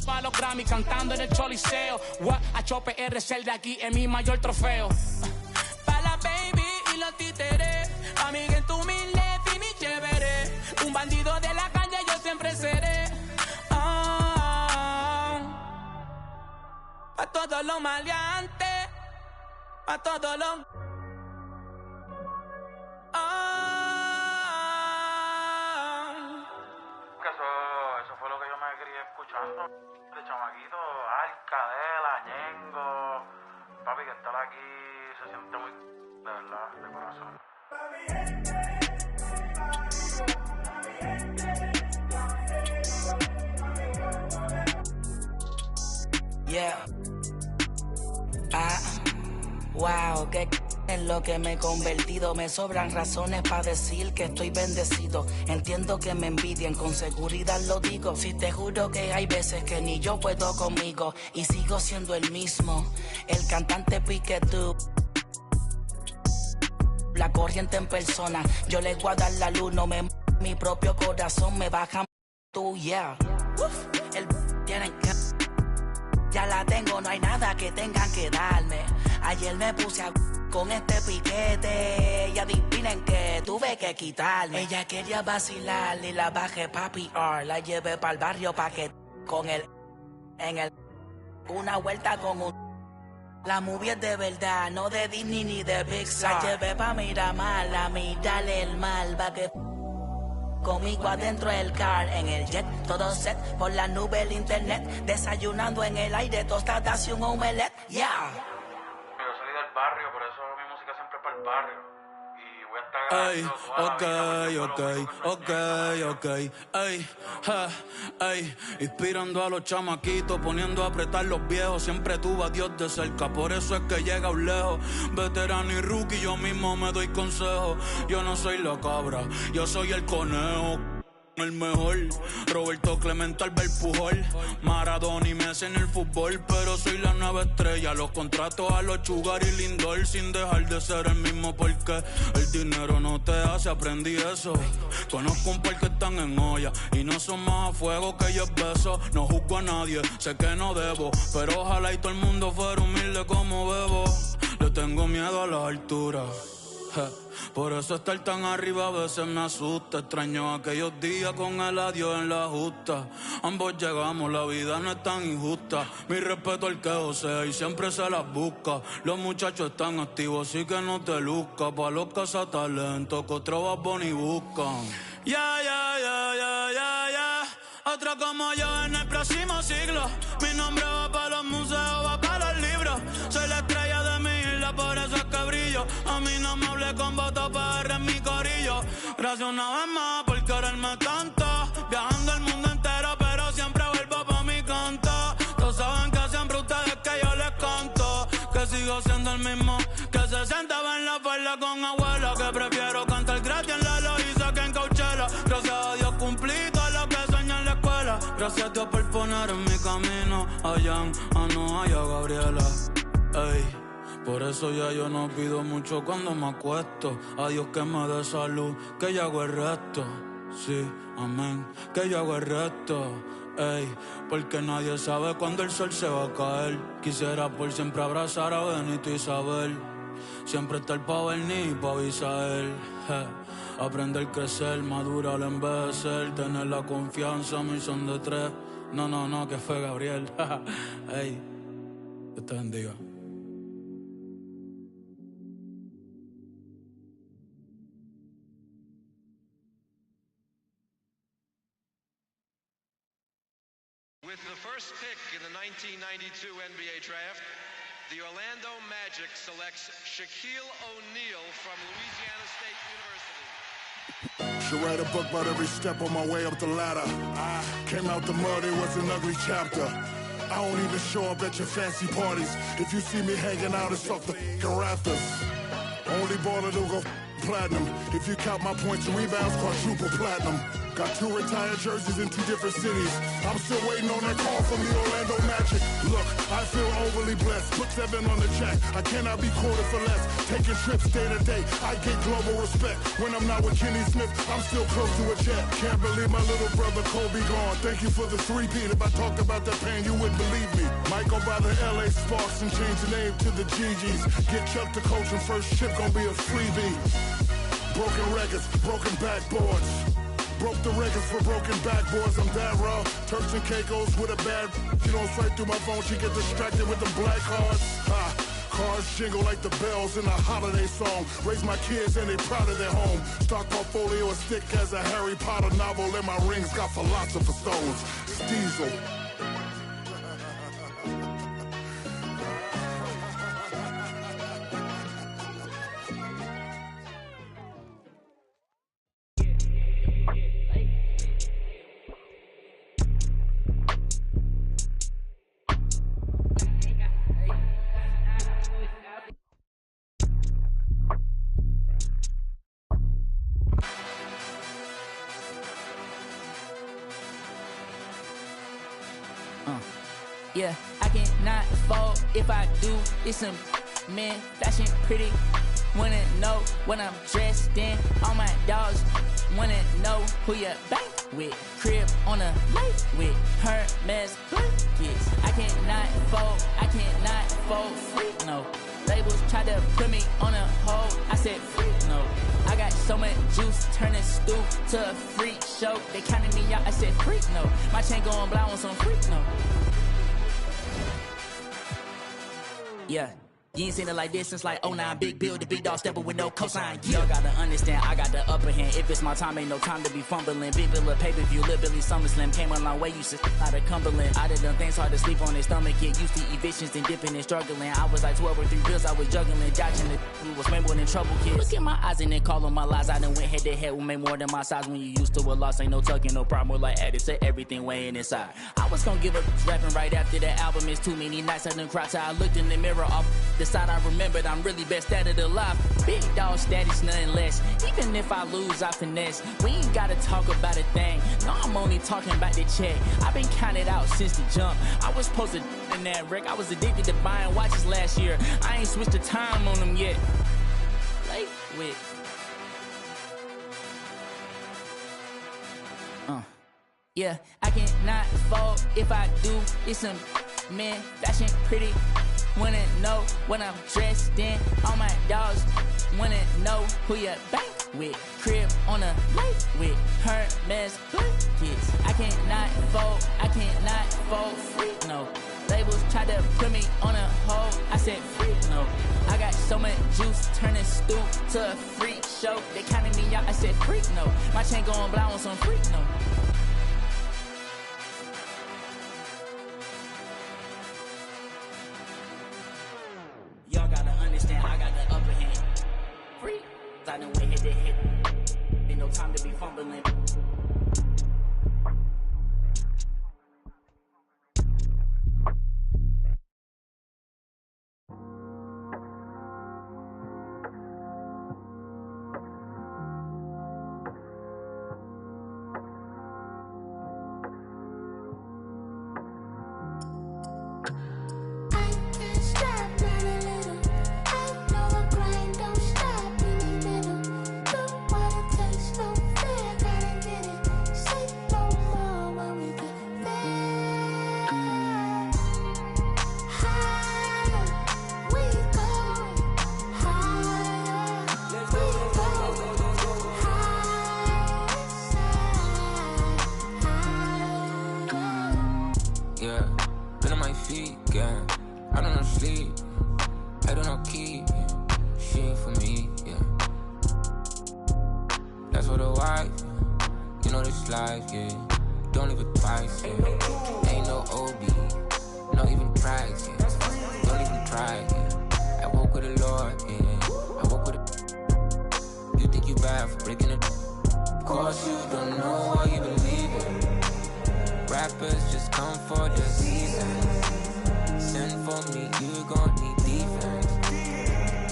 A los Grammy cantando en el Choliseo. HR es de aquí, es mi mayor trofeo. Pa' la baby y los títeres. Pa' mí que tú humilde, fin y chévere. Un bandido de la calle yo siempre seré. Pa' todos los maleantes. Pa' todos los... Eso fue lo que yo me quería escuchando. De chamaquito, Alcadela, Ñengo. Papi, que estar aquí se siente muy... de verdad, de corazón. Yeah. Wow, que en lo que me he convertido. Me sobran razones para decir que estoy bendecido. Entiendo que me envidian, con seguridad lo digo. Si te juro que hay veces que ni yo puedo conmigo. Y sigo siendo el mismo, el cantante Piquetú. La corriente en persona, yo le voy a dar la luz. No me... mi propio corazón me baja tú, yeah. El tienen que... ya la tengo, no hay nada que tengan que darme. Ayer me puse a... con este piquete y adivinen que tuve que quitarme. Ella quería vacilar y la bajé papi R. La llevé pa'l barrio pa' que... con el... en el... una vuelta con un... La movie es de verdad, no de Disney ni de Pixar. La llevé pa' Miramar, a mirarle el mal, pa' que... conmigo adentro del car, en el jet, todo set, por la nube el internet, desayunando en el aire, tostadas y un omelette, yeah. Yo salí del barrio, por eso mi música siempre es para el barrio. Y voy a estar... Inspirando a los chamaquitos, poniendo a apretar los viejos. Siempre tuve a Dios de cerca, por eso es que llega un lejos. Veterano y rookie, yo mismo me doy consejo. Yo no soy la cabra, yo soy el conejo. El mejor, Roberto Clemente, Albert Pujol, Maradona y Messi en el fútbol, pero soy la nueva estrella. Los contratos a los Sugar y Lindor, sin dejar de ser el mismo, porque el dinero no te hace, aprendí eso. Conozco un par que están en olla y no son más a fuego que yo beso. No juzgo a nadie, sé que no debo, pero ojalá y todo el mundo fuera humilde como Bebo. Le tengo miedo a las alturas. Por eso estar tan arriba a veces me asusta. Extraño aquellos días con el adiós en la justa. Ambos llegamos, la vida no es tan injusta. Mi respeto al que josea y siempre se las busca. Los muchachos están activos, así que no te luzca. Pa' los cazatalentos que otros Bad Bunny buscan. Ya. Otro como yo en el próximo siglo. Mi nombre va para los museos, va para los libros. Soy la estrella de mi isla, por eso es que brillo. A mí no me hablé con voto PR en mi corillo. Gracias una vez más por quererme tanto. Viajando el mundo entero, pero siempre vuelvo pa' mi canto. Todos saben que siempre ustedes que yo les canto. Que sigo siendo el mismo que se sentaba en la falda con abuela. Que prefiero cantar gratis en la Loíza que en Coachella. Gracias a Dios cumplí todo lo que soñé en la escuela. Gracias a Dios por poner en mi camino a Jan, a Noah y a Gabriela. Ey, por eso ya yo no pido mucho cuando me acuesto. A Dios que me dé salud, que yo hago el resto. Sí, amén, que yo hago el resto. Ey, porque nadie sabe cuándo el sol se va a caer. Quisiera por siempre abrazar a Benito y Isabel. Siempre estar pa' venir, pa' avisar. Aprender, crecer, madurar, envejecer. Tener la confianza, mi son de tres. No, que fue Gabriel. Ey, Dios te bendiga. With the first pick in the 1992 NBA draft, the Orlando Magic selects Shaquille O'Neal from Louisiana State University. Should write a book about every step on my way up the ladder. I came out the mud, it was an ugly chapter. I don't even show up at your fancy parties. If you see me hanging out, it's off the rafters. Only baller to go platinum. If you count my points and rebounds, quadruple platinum. Got 2 retired jerseys in 2 different cities. I'm still waiting on that call from the Orlando Magic. Look, I feel overly blessed. Put 7 on the check. I cannot be quoted for less. Taking trips day to day. I get global respect. When I'm not with Kenny Smith, I'm still close to a jet. Can't believe my little brother Kobe gone. Thank you for the 3-peat. If I talked about that pain, you wouldn't believe me. Might go by the LA Sparks and change the name to the GGs. Get Chuck to coach and first chip gon' be a freebie. Broken records, broken backboards. Broke the records for broken backboards. I'm that raw. Turks and Caicos with a bad. She don't swipe through my phone. She get distracted with the black cards. Cars jingle like the bells in a holiday song. Raise my kids and they proud of their home. Stock portfolio as thick as a Harry Potter novel. And my rings got philosopher stones. Diesel. Yeah, I cannot fall if I do. It's some man fashion pretty. Wanna know what I'm dressed in. All my dogs wanna know who you bank with. Crib on a lake with Hermes blankets. I cannot fold free, no. Labels try to put me on a hold. I said free, no. I got so much juice, turning stoop to a freak show. They counted me out, I said freak, no. My chain going blind on some freak, no. Yeah, you ain't seen it like this since like 09. Big bill, the big dog stepping with no cosign. Y'all gotta understand, I got the upper hand. If it's my time, ain't no time to be fumbling. Big bill of pay-per-view, Lil Billy SummerSlam. Came a long way, used to out of Cumberland. I done things hard to sleep on his stomach. Get used to evictions and dipping and struggling. I was like 12 or 3 bills, I was juggling. Dodging the we was way more than trouble kids. Look at my eyes and then call on my lies. I done went head to head with me more than my size. When you used to a loss, ain't no tucking, no problem. We're like addicts to everything weighing inside. I was gonna give up rapping right after that album. It's too many nights I done cried till I looked in the mirror off the side. I remembered I'm really best at it alive. Big dog status, nothing less. Even if I lose, I finesse. We ain't gotta talk about a thing. No, I'm only talking about the check. I've been counted out since the jump. I was supposed to in that wreck. I was addicted to buying watches last year. I ain't switched the time on them yet. Like with. Yeah, I cannot fall if I do. It's some man fashion pretty. Wanna know what I'm dressed in. All my dogs wanna know who you bank with. Crib on a lake with Hermes blankets. I cannot fold free, no. Labels try to put me on a hold. I said free, no. I got so much juice, turning stoop to a freak show. They counted me out, I said freak, no. My chain going blind on some freak, no. Y'all gotta understand, I got the upper hand. Free, I done went head to head. Ain't no time to be fumbling.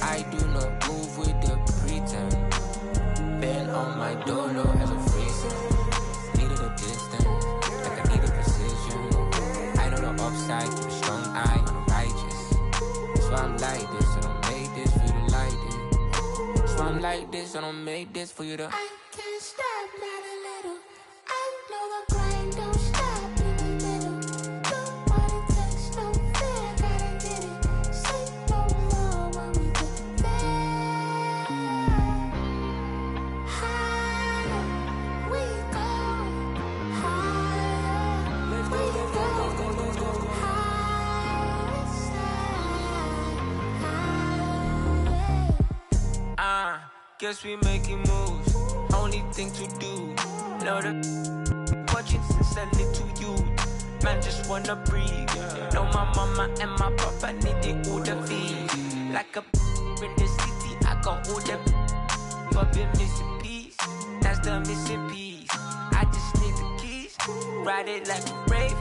I do not move with the pretense. door low as a freezer. Needed a distance, like I needed precision. I know the upside, keep a strong eye on the righteous. That's why I'm like this, I don't make this for you to like it. That's why I'm like this, I don't make this for you to. I can't stop, not a little. I know the grind don't stop in the middle. Do what it takes, no fear, gotta get it. Say no more when we get there. Higher we go, higher we go, higher side, Guess we making moves. Only thing to do. Know the watching since I little you. Man just wanna breathe. Know my mama and my papa need it all the feed. Like a in the city, I got all the. But been missing piece. That's the missing piece. I just need the keys. Ride it like a rave.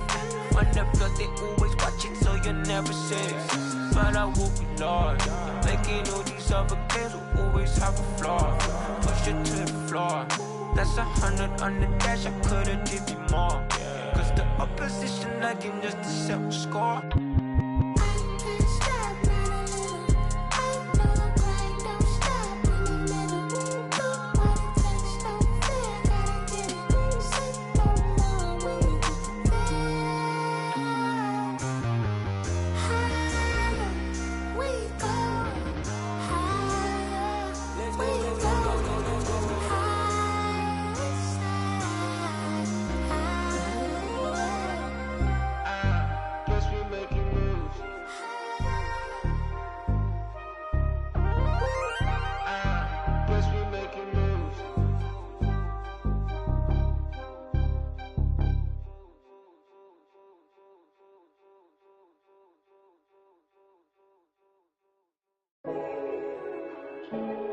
On the block they always watching, so you're never safe. But I will be lost. Making all these other kids will always have a flaw. Push it to the floor. That's 100 on the dash, I could've give you more. Cause the opposition lacking just to set the score. Thank you.